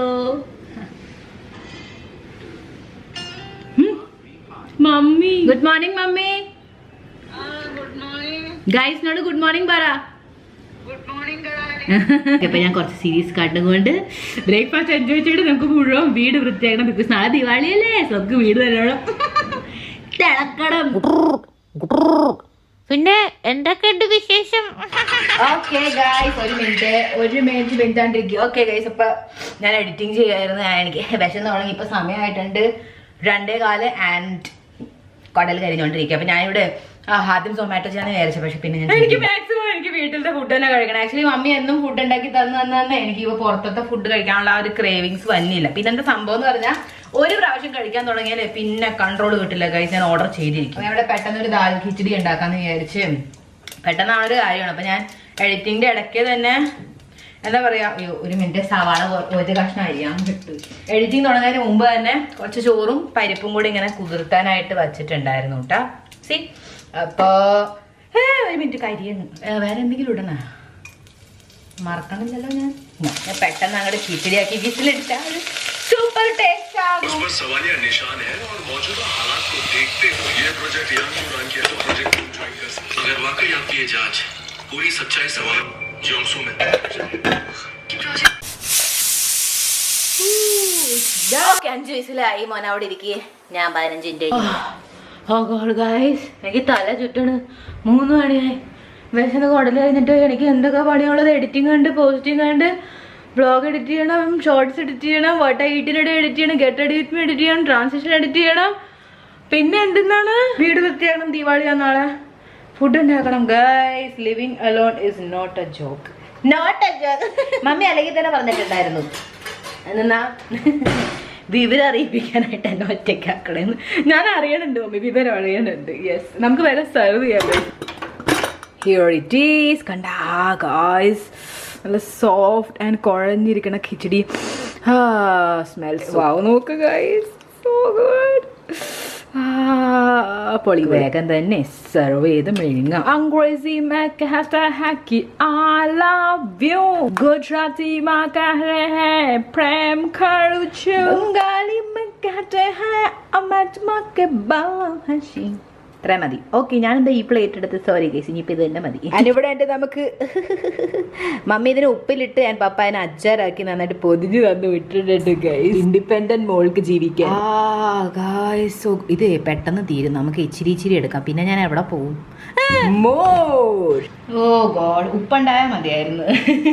Mummy good morning. മമ്മി ഗൈസിനോട് ഗുഡ് മോർണിംഗ് പറ. അപ്പൊ ഞാൻ കുറച്ച് സീരീസ് കണ്ടുകൊണ്ട് ബ്രേക്ക്ഫാസ്റ്റ് എൻജോയ് ചെയ്തിട്ട് നമുക്ക് മുഴുവൻ വീട് വൃത്തിയാക്കണം. ബിക്കോസ് നാളെ ദിവാളി അല്ലേ, നമുക്ക് വീട് തരണം, തിളക്കണം. പിന്നെ എന്തൊക്കെയുണ്ട് വിശേഷം? ഓക്കെ ഗൈസ്, ഒരു മിനിറ്റ് ആണ്ടിരിക്കും. ഓക്കെ ഗൈസ്, അപ്പൊ ഞാൻ എഡിറ്റിംഗ് ചെയ്യായിരുന്നു. എനിക്ക് വിശന്ന് തുടങ്ങി. ഇപ്പൊ സമയമായിട്ടുണ്ട് 2:15 ആൻഡ് കടൽ കരിഞ്ഞോണ്ടിരിക്കുക. അപ്പൊ ഞാനിവിടെ ആദ്യം സൊമാറ്റോ ചെയ്യാൻ വിചാരിച്ചു. പക്ഷെ പിന്നെ എനിക്ക് മാക്സിമം എനിക്ക് വീട്ടിലത്തെ ഫുഡ് തന്നെ കഴിക്കണം. ആക്ച്വലി മമ്മി എന്നും ഫുഡ് ഉണ്ടാക്കി തന്നെ എനിക്ക് ഇപ്പൊ പുറത്തത്തെ ഫുഡ് കഴിക്കാനുള്ള ആ ഒരു ക്രേവിങ്സ് വന്നില്ല. പിന്നെ എന്താ സംഭവം എന്ന് പറഞ്ഞാൽ, ഒരു പ്രാവശ്യം കഴിക്കാൻ തുടങ്ങിയാലേ പിന്നെ കൺട്രോൾ കിട്ടില്ല ഗൈസ്. ഞാൻ ഓർഡർ ചെയ്തിരിക്കും. ഞാൻ ഇവിടെ പെട്ടെന്ന് ഒരു ദാൽ ഖിച്ചടി ഉണ്ടാക്കാന്ന് വിചാരിച്ച്, പെട്ടെന്നാണ് ഒരു കാര്യമാണ്. അപ്പൊ ഞാൻ എഡിറ്റിംഗിന്റെ ഇടയ്ക്ക് തന്നെ എന്താ പറയാ, ഒരു മിനിറ്റ്, സവാള ഒരു കഷ്ണം അരിയാൻ കിട്ടും. എഡിറ്റിംഗ് തുടങ്ങുന്നതിന് മുമ്പ് തന്നെ കുറച്ച് ചോറും പരിപ്പും കൂടി ഇങ്ങനെ കുതിർത്താനായിട്ട് വച്ചിട്ടുണ്ടായിരുന്നു കേട്ടാ. സി, അപ്പൊ ഒരു മിനിറ്റ് കരിയാണ്. വേറെ എന്തെങ്കിലും ഇടണ മറക്കണില്ലല്ലോ. ഞാൻ പെട്ടെന്ന് അങ്ങോട്ട് കിച്ചടിയാക്കി വിസിലിട്ടാൽ സൂപ്പർ ടേസ്റ്റ് ആകും. पूरी सच्चाई सवाल जोंगसू में 5 വയസ്സിലായി മോൻ അവിടെ ഇരിക്കേ. ഞാൻ 15 എനിക്ക് തല ചുറ്റണ്. 3 മണിയായി. വിശന്ന് കുടല് കഴിഞ്ഞിട്ട് എനിക്ക് എന്തൊക്കെ പണിയുള്ളത്. എഡിറ്റിംഗ് ഉണ്ട്, പോസ്റ്റിംഗ് ഉണ്ട്, വ്ളോഗ് എഡിറ്റ് ചെയ്യണം, ഷോർട്സ് എഡിറ്റ് ചെയ്യണം, what I eat today edit ചെയ്യണം, get ready with me edit ചെയ്യണം, ട്രാൻസിഷൻ എഡിറ്റ് ചെയ്യണം. പിന്നെ എന്തെന്നാണ്, വീട് വൃത്തിയാക്കണം, ദീപാവലിയാ നാളെ, ഫുഡ് ഉണ്ടാക്കണം. Guys, living alone is not a joke. Not a joke. Mummy അല്ലെങ്കിൽ തന്നെ പറഞ്ഞിട്ടുണ്ടായിരുന്നു എന്നാ വിവരം അറിയിപ്പിക്കാനായിട്ട് എന്നെ ഒറ്റയ്ക്കാക്കണെന്ന്. ഞാൻ അറിയണുണ്ട് മമ്മി, വിവരം അറിയണുണ്ട്. യെസ്, നമുക്ക് വേറെ സെർവ് ചെയ്യാം. Here it is. കണ്ടാ ഗൈസ്, നല്ല സോഫ്റ്റ് ആൻഡ് കുഴഞ്ഞിരിക്കണ ഖിച്ചടി. സ്മെൽസ് വാവ്, നോക്ക് ഗൈസ്, സോ ഗുഡ്. പൊളി. വേഗം തന്നെ സെർവ് ചെയ്ത് മെഴുങ്ങാം. അംഗ്രേസി മക്ക ഹാഷ്ടാഗ് ഹാക്കി I love you. ഗുജറാത്തി മക്ക ഹേ പ്രേം കരു ചു. ബംഗാളി മക്ക ഹേ അമത് മക്ക ബാഹി. ഇത്ര മതി. ഓക്കെ, ഞാനെന്താ ഈ പ്ലേറ്റ് എടുത്ത്, സോറി ഗൈസ്, ഇനിയിപ്പോൾ ഇത് തന്നെ മതി. അതിവിടെ എൻ്റെ നമുക്ക് മമ്മി ഇതിന് ഉപ്പിലിട്ട് ഞാൻ പപ്പ അതിനെ അച്ചാറാക്കി നന്നായിട്ട് പൊതിഞ്ഞ് തന്നു വിട്ടിട്ടുണ്ട് ഗൈസ്. ഇൻഡിപെൻഡന്റ് മോൾക്ക് ജീവിക്കാൻ. ഗൈസ്, ഇത് പെട്ടെന്ന് തീരും. നമുക്ക് ഇച്ചിരി എടുക്കാം. പിന്നെ ഞാൻ എവിടെ പോവും? ഓ ഗോഡ്, ഉപ്പുണ്ടായാൽ മതിയായിരുന്നു.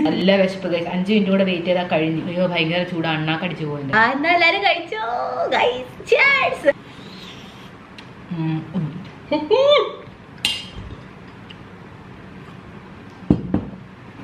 നല്ല വിശപ്പ് ഗൈസ്. 5 മിനിറ്റ് കൂടെ വെയിറ്റ് ചെയ്താൽ കഴിഞ്ഞു. അയ്യോ, ഭയങ്കര ചൂട്, അണ്ണാക്കടിച്ചു പോകുന്നുണ്ട്. എന്നാ എല്ലാരും കഴിച്ചോ ഗൈസ്.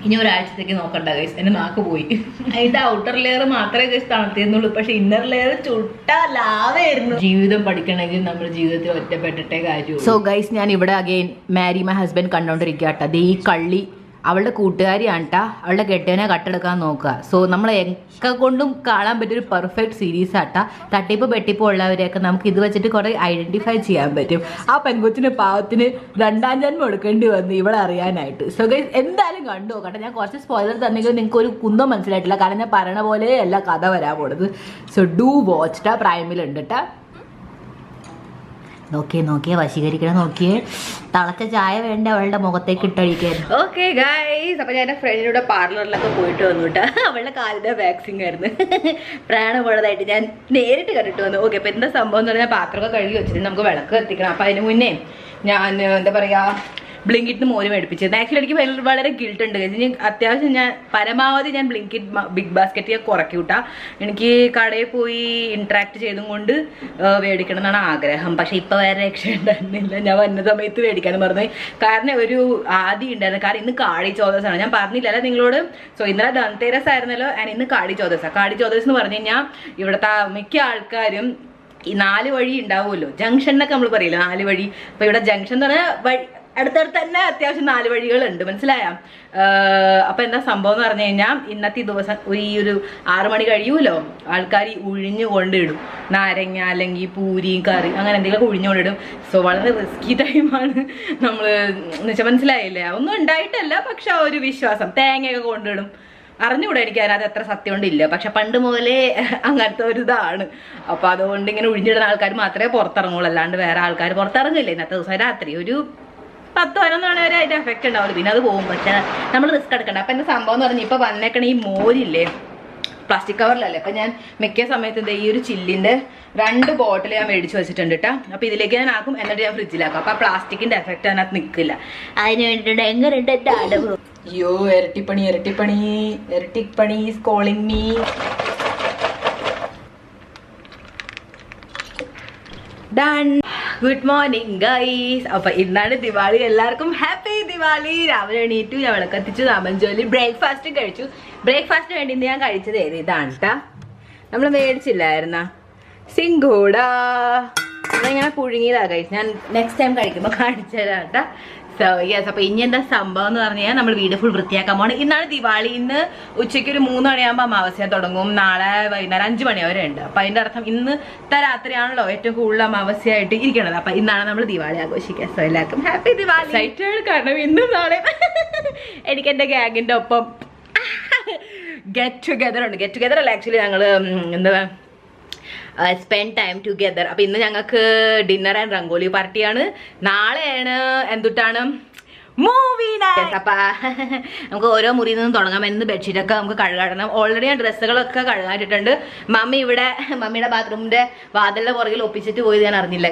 ഇനി ഒരാഴ്ചത്തേക്ക് നോക്കണ്ട ഗൈസ്, എന്റെ നാക്ക് പോയി. അതിന്റെ ഔട്ടർ ലെയർ മാത്രമേ ഗൈസ് തണുത്തിരുന്നുള്ളൂ, പക്ഷെ ഇന്നർ ലെയർ ചുട്ട ലാവായിരുന്നു. ജീവിതം പഠിക്കണമെങ്കിൽ നമ്മുടെ ജീവിതത്തിൽ ഒറ്റപ്പെട്ടിട്ടേ കാര്യമുള്ളൂ. സോ ഗൈസ്, ഞാൻ ഇവിടെ അഗെയിൻ മാരി മൈ ഹസ്ബൻഡ് കണ്ടോണ്ടിരിക്കുക കേട്ടോ. അത് ഈ കള്ളി അവളുടെ കൂട്ടുകാരിയാണ് കേട്ടോ, അവളുടെ കെട്ടേനെ കട്ടെടുക്കാൻ നോക്കുക. സോ നമ്മൾ ഒക്കെ കൊണ്ടും കാണാൻ പറ്റിയൊരു പെർഫെക്റ്റ് സീരീസ് ആട്ടാ. തട്ടിപ്പ് പെട്ടിപ്പ് ഉള്ളവരെയൊക്കെ നമുക്ക് ഇത് വെച്ചിട്ട് കുറെ ഐഡന്റിഫൈ ചെയ്യാൻ പറ്റും. ആ പെൺകൊച്ചിന് പാവത്തിന് 2ാം ജന്മം എടുക്കേണ്ടി വന്നു ഇവളെ അറിയാനായിട്ട്. സോ ഗൈസ് എന്തായാലും കണ്ടു നോക്കട്ടെ. ഞാൻ കുറച്ച് സ്പോയിലർ തന്നെങ്കിൽ നിങ്ങൾക്ക് ഒരു കുന്തം മനസ്സിലായിട്ടില്ല, കാരണം ഞാൻ പറയണ പോലെ അല്ല കഥ വരാൻ പോണത്. സോ ഡു വാച്ച് ടാ, പ്രൈമിലുണ്ട് കേട്ടാ. നോക്കിയേ വശീകരിക്കണം, നോക്കിയേ തിളച്ച ചായ വേണ്ട അവളുടെ മുഖത്തേക്ക് ഇട്ടടിക്കാൻ. ഓക്കെ ഗൈസ്, അപ്പൊ ഞാൻ എൻ്റെ ഫ്രണ്ടിനൂടെ പാർലറിലൊക്കെ പോയിട്ട് വന്നു കേട്ടോ. അവളുടെ കാലിന്റെ വാക്സിങ് ആയിരുന്നു, പ്രാണം പോണതായിട്ട് ഞാൻ നേരിട്ട് കണ്ടിട്ട് വന്നു. ഓക്കെ, അപ്പൊ എന്താ സംഭവം എന്ന് പറഞ്ഞാൽ പാത്രമൊക്കെ കഴുകി വെച്ചിട്ട് നമുക്ക് വിളക്ക് കത്തിക്കണം. അപ്പൊ അതിന് മുന്നേ ഞാൻ എന്താ പറയാ ബ്ലിങ്കിറ്റിന് മോര് മേടിപ്പിച്ചിരുന്നു. ആക്ച്വലി എനിക്ക് വളരെ ഗിൽട്ട് ഉണ്ട്. ഇനി അത്യാവശ്യം ഞാൻ പരമാവധി ഞാൻ ബ്ലിങ്കിറ്റ് ബിഗ് ബാസ്ക്കറ്റ് കുറക്കി വിട്ടാ. എനിക്ക് കടയിൽ പോയി ഇന്ററാക്ട് ചെയ്തും കൊണ്ട് മേടിക്കണം എന്നാണ് ആഗ്രഹം. പക്ഷെ ഇപ്പൊ വേറെ രക്ഷ ഉണ്ടായിരുന്നില്ല, ഞാൻ വന്ന സമയത്ത് മേടിക്കാനും പറഞ്ഞു. കാരണം ഒരു ആദ്യം ഉണ്ടായിരുന്നു, കാരണം ഇന്ന് കാടി ചോദസാണ്. ഞാൻ പറഞ്ഞില്ലല്ലോ നിങ്ങളോട്. സോ ഇന്നലെ ധൻതേരസ് ആയിരുന്നല്ലോ, ആൻഡ് ഇന്ന് കാടി ചോദസാണ്. കാടി ചോദസ് എന്ന് പറഞ്ഞു കഴിഞ്ഞാൽ ഇവിടുത്തെ മിക്ക ആൾക്കാരും ഈ 4 വഴി ഉണ്ടാവുമല്ലോ, ജംഗ്ഷൻ എന്നൊക്കെ നമ്മൾ പറയില്ല, 4 വഴി. അപ്പൊ ഇവിടെ ജംഗ്ഷൻ എന്ന് പറഞ്ഞാൽ വഴി അടുത്തടുത്ത് തന്നെ അത്യാവശ്യം 4 വഴികളുണ്ട്, മനസ്സിലായ? അപ്പൊ എന്താ സംഭവം എന്ന് പറഞ്ഞു കഴിഞ്ഞാൽ ഇന്നത്തെ ദിവസം ഈ ഒരു 6 മണി കഴിയൂലോ, ആൾക്കാർ ഉഴിഞ്ഞു കൊണ്ടിടും നാരങ്ങ അല്ലെങ്കിൽ പൂരിയും കറി അങ്ങനെ എന്തെങ്കിലും ഉഴിഞ്ഞുകൊണ്ടിടും. സോ വളരെ റിസ്കി ടൈമാണ് നമ്മൾ എന്നുവെച്ചാൽ, മനസ്സിലായില്ലേ? ഒന്നും ഉണ്ടായിട്ടല്ല, പക്ഷെ ആ ഒരു വിശ്വാസം. തേങ്ങയൊക്കെ കൊണ്ടിടും, അറിഞ്ഞുകൂടെ എനിക്ക് അതിനകത്ത് എത്ര സത്യം കൊണ്ടില്ല, പക്ഷെ പണ്ട് മുതലേ അങ്ങനത്തെ ഒരു ഇതാണ്. അപ്പൊ അതുകൊണ്ട് ഇങ്ങനെ ഒഴിഞ്ഞിടുന്ന ആൾക്കാർ മാത്രമേ പുറത്തിറങ്ങുള്ളൂ, അല്ലാണ്ട് വേറെ ആൾക്കാർ പുറത്തിറങ്ങില്ല. ഇന്നത്തെ ദിവസം രാത്രി ഒരു 10-11 മണി വരെ അതിന്റെ എഫക്റ്റ് ഉണ്ടാവുള്ളൂ, പിന്നെ അത് പോകും. പക്ഷെ നമ്മൾ റിസ്ക് എടുക്കണ്ട. അപ്പൊ എന്താ സംഭവം എന്ന് പറഞ്ഞാൽ ഇപ്പൊ വന്നേക്കണ ഈ മോരില്ലേ പ്ലാസ്റ്റിക് കവറിലല്ലേ, അപ്പൊ ഞാൻ മിക്ക സമയത്ത് ഈ ഒരു ചില്ലിന്റെ 2 ബോട്ടിൽ ഞാൻ മേടിച്ച് വെച്ചിട്ടുണ്ട് കേട്ടോ. അപ്പൊ ഇതിലേക്ക് ഞാൻ ആക്കും, എന്നിട്ട് ഞാൻ ഫ്രിഡ്ജിലാക്കും. അപ്പൊ ആ പ്ലാസ്റ്റിക്കിന്റെ എഫക്റ്റ് അതിനകത്ത് നിൽക്കില്ല. അതിന് വേണ്ടിയിട്ട് എങ്ങനെയുണ്ട് എന്റെ അടവ്? അയ്യോ, ഇരട്ടിപ്പണി is calling me. Done. Good morning guys. അപ്പൊ ഇന്നാണ് ദിവാലി. എല്ലാവർക്കും ഹാപ്പി ദിവാലി. രാവിലെ എണീറ്റു, ഞാൻ വിളക്കത്തിച്ചു, നാമഞ്ചോലി, ബ്രേക്ക്ഫാസ്റ്റ് കഴിച്ചു. ബ്രേക്ക്ഫാസ്റ്റ് വേണ്ടി ഞാൻ കഴിച്ചത് ഇതാണ് കേട്ടാ, നമ്മൾ മേടിച്ചില്ലായിരുന്ന സിംഗൂട. നമ്മളിങ്ങനെ പുഴുങ്ങിയതാ ഗൈസ്. ഞാൻ നെക്സ്റ്റ് ടൈം കഴിക്കുമ്പോൾ കാണിച്ചു തരാം കേട്ടാ. സോ യെസ്, അപ്പൊ ഇനി എന്താ സംഭവം എന്ന് പറഞ്ഞു കഴിഞ്ഞാൽ നമ്മൾ വീട് ഫുൾ വൃത്തിയാക്കാൻ പോകണം. ഇന്നാണ് ദിവാലി. ഇന്ന് ഉച്ചയ്ക്ക് ഒരു 3 മണിയാകുമ്പോൾ അമാവാസ്യ തുടങ്ങും. നാളെ വൈകുന്നേരം 5 മണി വരെ ഉണ്ട്. അപ്പൊ അതിന്റെ അർത്ഥം ഇന്നത്തെ രാത്രിയാണല്ലോ ഏറ്റവും കൂടുതൽ അമാവാസ്യയായിട്ട് ഇരിക്കണത്. അപ്പൊ ഇന്നാണ് നമ്മൾ ദിവാലി ആഘോഷിക്കുക. സോ എല്ലാവർക്കും ഹാപ്പി ദിവാലി. സൈറ്റാണ്, കാരണം ഇന്നും നാളെ എനിക്ക് എന്റെ ഗാങ്ങിന്റെ ഒപ്പം ഗെറ്റ് ടുഗെദർ ഉണ്ട്. ഗെറ്റ് ടുഗെദർ അല്ല, ആക്ച്വലി ഞങ്ങൾ എന്താ സ്പെൻഡ് ടൈം ടുഗെദർ. അപ്പൊ ഇന്ന് ഞങ്ങൾക്ക് ഡിന്നർ ആൻഡ് റംഗോലി പാർട്ടിയാണ്. നാളെയാണ് എന്തുട്ടാണ് മൂവി നൈറ്റ്. അപ്പൊ നമുക്ക് ഓരോ മുറിയിൽ നിന്നും തുടങ്ങാം. എന്ന് ബെഡ്ഷീറ്റൊക്കെ നമുക്ക് കഴുകാടണം. ഓൾറെഡി ഞാൻ ഡ്രസ്സുകളൊക്കെ കഴുകാനിട്ടുണ്ട്. മമ്മിയുടെ ബാത്റൂമിന്റെ വാതിലിന്റെ പുറകിൽ ഒപ്പിച്ചിട്ട് പോയത് ഞാൻ അറിഞ്ഞില്ല.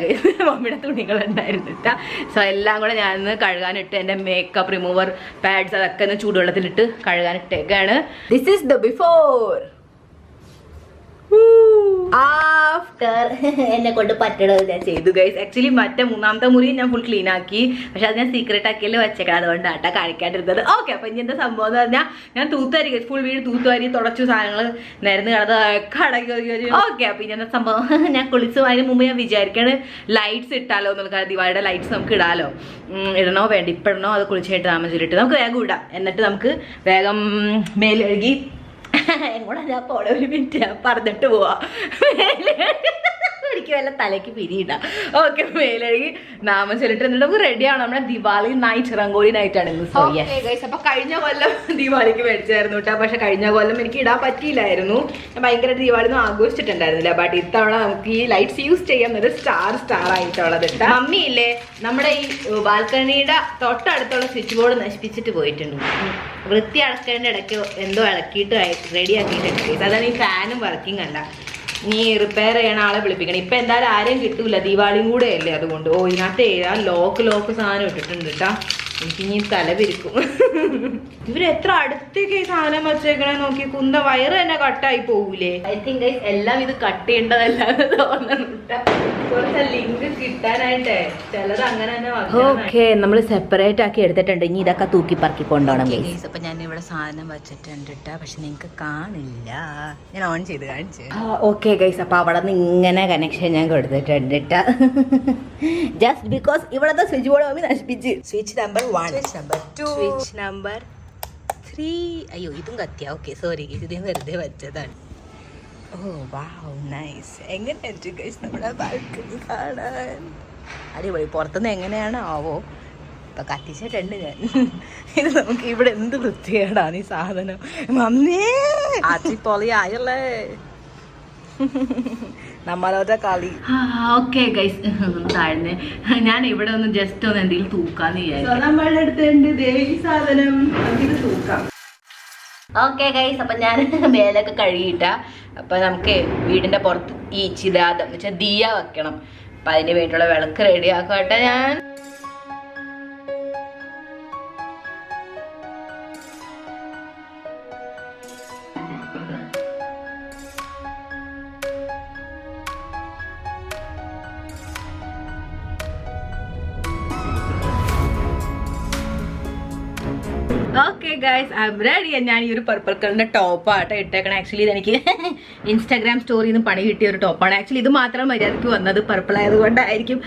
മമ്മിയുടെ തുണികൾ ഉണ്ടായിരുന്നിട്ട. സോ എല്ലാം കൂടെ ഞാനിന്ന് കഴുകാനിട്ട് എന്റെ മേക്കപ്പ് റിമൂവർ പാഡ്സ് അതൊക്കെ ഒന്ന് ചൂടുവെള്ളത്തിലിട്ട് കഴുകാനിട്ടേക്കാണ്. This is the before after. എന്നെ കൊണ്ട് പറ്റണത് ഞാൻ ചെയ്തു ഗൈസ്. ആക്ച്വലി മറ്റേ 3ാമത്തെ മുറി ഞാൻ ഫുൾ ക്ലീൻ ആക്കി, പക്ഷെ അത് ഞാൻ സീക്രട്ട് ആക്കിയല്ലേ വെച്ചേക്കണം, അതുകൊണ്ടാട്ടാ കാണിക്കാണ്ടിരുന്നത്. ഓക്കെ, അപ്പൊ ഇനി എന്താ സംഭവം എന്ന് പറഞ്ഞാൽ ഞാൻ തൂത്തുവാരി ഗൈസ്, ഫുൾ വീട് തൂത്തുവാരി തുടച്ചു, സാധനങ്ങൾ നിരന്ന് കിടന്ന് അടക്കി. ഓക്കെ, അപ്പൊ ഇനി എന്താ സംഭവം, ഞാൻ കുളിച്ചു. അതിന് മുമ്പ് ഞാൻ വിചാരിക്കാണ് ലൈറ്റ്സ് ഇട്ടാലോ എന്നുള്ളത്. ദിവാലിയുടെ ലൈറ്റ്സ് നമുക്ക് ഇടാലോ, ഇടണോ വേണ്ട, ഇപ്പിടണോ അത് കുളിച്ചായിട്ട് താമസിച്ചിട്ട് നമുക്ക് വേഗം ഇടാം. എന്നിട്ട് നമുക്ക് വേഗം മേലെഴുകി എങ്ങോട്ടാ ഞാൻ പോടെ, ഒരു മിനിറ്റ് ഞാൻ പറഞ്ഞിട്ട് പോവാ. എനിക്ക് വല്ല തലയ്ക്ക് പിരിയിടാം. ഓക്കെ, മേലഴുകി നാമം ചൊല്ലിട്ട് എന്നിട്ട് നമുക്ക് റെഡിയാണ്. നമ്മുടെ ദിവാലി നൈറ്റ്, റംഗോലി നൈറ്റ് ആണ് ഇന്ന്. സോ യെസ്, അപ്പൊ കഴിഞ്ഞ കൊല്ലം ദിവാലിക്ക് മേടിച്ചായിരുന്നു കേട്ടോ. പക്ഷെ കഴിഞ്ഞ കൊല്ലം എനിക്ക് ഇടാൻ പറ്റിയില്ലായിരുന്നു. ഞാൻ ഭയങ്കരമായിട്ട് ദിവാലി ഒന്നും ആഘോഷിച്ചിട്ടുണ്ടായിരുന്നില്ല. ബട്ട് ഇത്തവണ നമുക്ക് ഈ ലൈറ്റ്സ് യൂസ് ചെയ്യാൻ സ്റ്റാർ ആയിട്ടുള്ളത് കേട്ടോ. മമ്മി ഇല്ലേ, നമ്മുടെ ഈ ബാൽക്കണിയുടെ തൊട്ടടുത്തുള്ള സ്വിച്ച് ബോർഡ് നശിപ്പിച്ചിട്ട് പോയിട്ടുണ്ട്. വൃത്തി അടക്കേണ്ട ഇടയ്ക്ക് എന്തോ ഇളക്കിയിട്ട് റെഡി ആക്കിയിട്ടുണ്ട്. അതാണ് ഈ ഫാനും വർക്കിംഗ് അല്ല. നീ റിപ്പയർ ചെയ്യണ ആളെ വിളിപ്പിക്കണം. ഇപ്പൊ എന്തായാലും ആരെയും കിട്ടൂല, ദീപാവലിയും കൂടെ അല്ലേ, അതുകൊണ്ട്. ഇതിനകത്ത് ലോക്ക് സാധനം ഇട്ടിട്ടുണ്ട് കേട്ടാ. എനിക്ക് ഇനി തല പിരിക്കും. ഇവര് എത്ര അടുത്തേക്ക് ഈ സാധനം വെച്ചേക്കണേ നോക്കി, കുന്ത വയറ് തന്നെ കട്ടായി പോകൂലേ. ഐ തിങ്ക് ഗൈസ് എല്ലാം ഇത് കട്ട് ചെയ്യേണ്ടതല്ലാതെ തോന്നുന്നുണ്ട്. കുറച്ച് ലിങ്ക് കിട്ടാനായിട്ടേ ചിലത് അങ്ങനെ തന്നെ. ഓക്കെ, നമ്മൾ സെപ്പറേറ്റ് ആക്കി എടുത്തിട്ടുണ്ട്. ഇനി ഇതൊക്കെ തൂക്കി പറക്കി കൊണ്ടുപോകണം ഗൈസ്. അപ്പൊ ഞാൻ ഇവിടെ സാധനം വെച്ചിട്ടുണ്ട് കേട്ടോ, പക്ഷെ നിങ്ങൾക്ക് കാണില്ല. ഞാൻ ഓൺ ചെയ്ത് കാണിച്ചു. ഓക്കെ ഗൈസ്, അപ്പൊ അവിടെ നിന്ന് ഇങ്ങനെ കണക്ഷൻ ഞാൻ കൊടുത്തിട്ടുണ്ട് കേട്ടോ. ജസ്റ്റ് ബിക്കോസ് ഇവിടത്തെ സ്വിച്ച് ബോർഡ് നശിപ്പിച്ച്. Switch number 1, switch number 2, switch number 3. അയ്യോ ഇതും കത്തിയാ. ഓക്കെ സോറി, ഇത് വെറുതെ വെച്ചതാണ്. ഓ വാവ് നൈസ്. എങ്ങനെയായിരിക്കും ഗൈസ് നമ്മുടെ ബാൽക്കണി കാണാൻ? അടിപൊളി. പുറത്തുനിന്ന് എങ്ങനെയാണ് ആവോ. ഇപ്പൊ കത്തിച്ചിട്ടുണ്ട് ഞാൻ. ഇത് നമുക്ക് ഇവിടെ എന്ത് വൃത്തികേടാണ് ഈ സാധനം. മമ്മേ അടിപൊളിയായല്ലേ നമ്മളോടെ കളി. ഓക്കെ ഗൈസ്, താഴ്ന്ന് ഞാൻ ഇവിടെ ഒന്ന് ജസ്റ്റ് ഒന്ന് എന്തെങ്കിലും തൂക്കാന്ന് വിചാരിച്ചു. നമ്മളുടെ അടുത്തുണ്ട് ഈ സാധനം, ഇത് തൂക്കാം. ഓക്കെ ഗൈസ്, അപ്പൊ ഞാൻ മേലൊക്കെ കഴുകിയിട്ട. അപ്പൊ നമുക്ക് വീടിന്റെ പുറത്ത് ഈ ചിരാതം എന്ന് വെച്ചാൽ ദിയ വെക്കണം. അപ്പൊ അതിന് വേണ്ടിയുള്ള വിളക്ക് റെഡി ആക്കട്ടെ ഞാൻ. Okay guys, I am ready. ഞാൻ ഈ ഒരു പർപ്പിൾ കളറിന്റെ ടോപ്പാട്ടോ ഇട്ടേക്കണം. ആക്ച്വലി ഇതെനിക്ക് ഇൻസ്റ്റാഗ്രാം സ്റ്റോറിയിൽ നിന്ന് പണി കിട്ടിയ ഒരു ടോപ്പാണ്. ആക്ച്വലി ഇത് മാത്രം മര്യാദയ്ക്ക് വന്നത് പർപ്പിൾ ആയതുകൊണ്ടായിരിക്കും.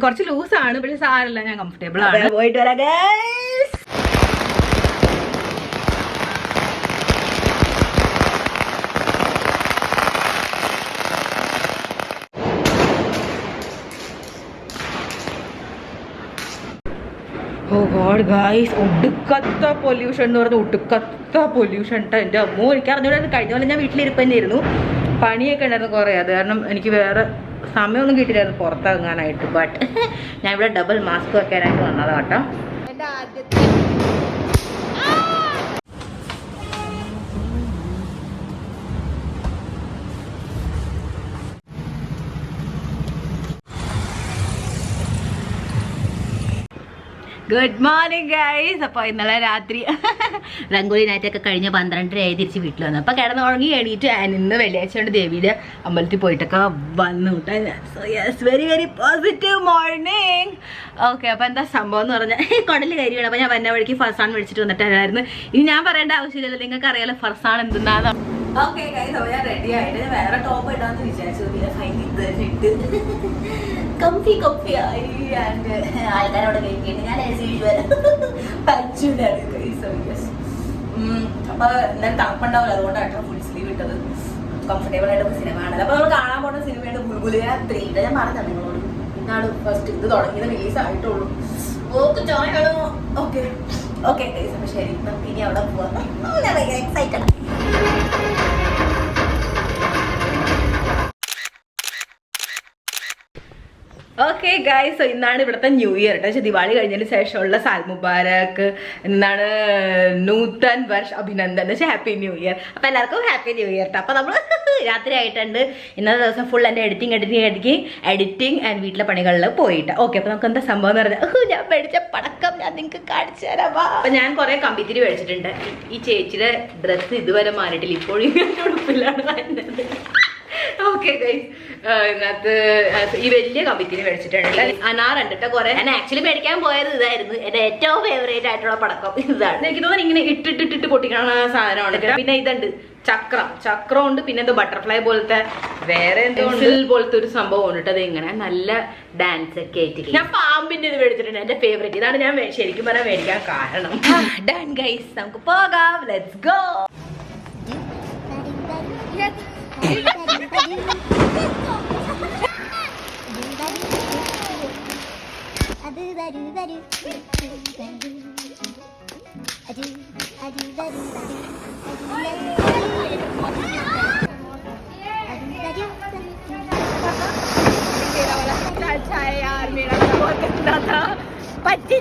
കുറച്ച് ലൂസാണ്, പക്ഷെ സാരമില്ല, ഞാൻ കംഫർട്ടബിൾ ആണ്. പോയിട്ട് വരാം ഗൈസ്. ഓ ഗോഡ് ഗൈസ്, ഒടുക്കത്ത പൊല്യൂഷൻ എന്ന് പറഞ്ഞാൽ ഒടുക്കത്ത പൊല്യൂഷൻ കേട്ടോ. എൻ്റെ അമ്മോ, എനിക്ക് അറിഞ്ഞൂടായിരുന്നു. കഴിഞ്ഞ പോലെ ഞാൻ വീട്ടിലിരിപ്പ് തന്നെയായിരുന്നു. പണിയൊക്കെ ഉണ്ടായിരുന്നു കുറേ. അത് കാരണം എനിക്ക് വേറെ സമയമൊന്നും കിട്ടില്ലായിരുന്നു പുറത്തിറങ്ങാനായിട്ട്. ബട്ട് ഞാൻ ഇവിടെ ഡബിൾ മാസ്ക് വെക്കാനായിട്ട് വന്നതാണ് കേട്ടോ. എൻ്റെ ആദ്യത്തെ ഗുഡ് മോർണിംഗ് ഗൈസ്. അപ്പോൾ ഇന്നലെ രാത്രി രംഗോലി നൈറ്റൊക്കെ കഴിഞ്ഞ് 12:30 തിരിച്ച് വീട്ടിൽ വന്നു. അപ്പോൾ കിടന്നുറങ്ങി എണീറ്റ്. ഇന്ന് വെള്ളിയാഴ്ച കൊണ്ട് ദേവിയുടെ അമ്പലത്തിൽ പോയിട്ടൊക്കെ വന്നു കേട്ടോ. So yes, very very positive morning. Okay, അപ്പോൾ എന്താ സംഭവം എന്ന് പറഞ്ഞാൽ കുടൽ കരിയാണ്. അപ്പോൾ ഞാൻ വന്ന വഴിക്ക് ഫർസാൻ മേടിച്ചിട്ട് വന്നിട്ടായിരുന്നു. ഇനി ഞാൻ പറയേണ്ട ആവശ്യമില്ലല്ലോ, നിങ്ങൾക്ക് അറിയാലോ ഫർസാൻ എന്തെന്നാണ്. ഓക്കെ ഗൈസ്, അപ്പോൾ ഞാൻ റെഡി ആയിട്ട് വേറെ ടോപ്പ് ഇടാന്ന് വിചാരിച്ചു. പിന്നെ ഫൈൻ ഇത് ഇട്ട് കംഫി ആയി. ആൻഡ് ആൾക്കാരോട് കഴിക്കേണ്ടി ഞാൻ പച്ചൂടാണ് ഗൈസ്. അപ്പോൾ എന്തായാലും തണുപ്പുണ്ടാവില്ല, അതുകൊണ്ടാട്ടോ ഫുൾ സ്ലീവ് ഇട്ടത്. കംഫർട്ടബിൾ ആയിട്ട് സിനിമ ആണല്ലോ. അപ്പോൾ നമ്മൾ കാണാൻ പോകുന്ന സിനിമയുടെ ബുൾബുലിയ 3. ഞാൻ പറഞ്ഞ നിങ്ങളോട് ഇന്നാണ് ഫസ്റ്റ് ഇത് തുടങ്ങിയത്, റിലീസ് ആയിട്ടുള്ളൂ. ഓക്കെ ചോറാണോ? ഓക്കെ ഓക്കെ ഗൈസ്, അപ്പോൾ ശരി, നമുക്ക് ഇനി അവിടെ പോവാം. ഞാൻ ഭയങ്കര എക്സൈറ്റഡ്. ഓക്കെ ഗൈസ്, സോ ഇന്നാണ് ഇവിടുത്തെ ന്യൂ ഇയർ കേട്ടോ. പക്ഷേ ദിവാളി കഴിഞ്ഞതിന് ശേഷമുള്ള സാൽ മുബാരക്ക്, എന്നാണ് നൂതൻ വർഷ അഭിനന്ദൻ, എന്ന് വെച്ചാൽ ഹാപ്പി ന്യൂ ഇയർ. അപ്പോൾ എല്ലാവർക്കും ഹാപ്പി ന്യൂ ഇയർ കേട്ടോ. അപ്പോൾ നമ്മൾ രാത്രി ആയിട്ടുണ്ട്. ഇന്നത്തെ ദിവസം ഫുൾ എൻ്റെ എഡിറ്റിംഗ് ആൻഡ് വീട്ടിലെ പണികളിൽ പോയിട്ട്. ഓക്കെ, അപ്പോൾ നമുക്ക് എന്താ സംഭവം എന്ന് പറഞ്ഞാൽ ഞാൻ മേടിച്ച പടക്കം ഞാൻ നിങ്ങൾക്ക് കാണിച്ചു തരാം. അപ്പം ഞാൻ കുറേ കമ്പിത്തിരി മേടിച്ചിട്ടുണ്ട്. ഈ ചേച്ചിയുടെ ഡ്രസ്സ് ഇതുവരെ മാറിയിട്ടില്ല, ഇപ്പോഴും ഇങ്ങനെ ഉടുപ്പിലാണ് വരുന്നത്. ഓക്കെ ഗൈസ്, ഇതിനകത്ത് ഈ വലിയ കമ്പിത്തിരി മേടിച്ചിട്ടുണ്ട്. അനാറുണ്ട് കേട്ടോ കുറെ. ഞാൻ ആക്ച്വലി മേടിക്കാൻ പോയത് ഇതായിരുന്നു. എൻ്റെ ഏറ്റവും ഫേവറേറ്റ് ആയിട്ടുള്ള പടക്കം ഇതാണ്. എനിക്ക് തോന്നുന്നു ഇങ്ങനെ ഇട്ടിട്ടിട്ട് പൊട്ടിക്കണ സാധനമാണ്. പിന്നെ ഇതുണ്ട് ചക്രം ഉണ്ട്. പിന്നെ എന്തോ ബട്ടർഫ്ലൈ പോലത്തെ വേറെ എന്തോ പോലത്തെ ഒരു സംഭവം ഉണ്ട് കേട്ടോ. അത് ഇങ്ങനെ നല്ല ഡാൻസ് ഒക്കെ ആയിട്ട്. ഞാൻ പാമ്പിന്റെ ഇത് മേടിച്ചിട്ടുണ്ട്, എൻ്റെ ഫേവറേറ്റ്. ഇതാണ് ഞാൻ ശരിക്കും പറഞ്ഞാൽ മേടിക്കാൻ കാരണം. ഡൺ ഗൈസ്, നമുക്ക് പോകാം. Let's go. अच्छा है यार, मेरा बहुत गंदा था। 25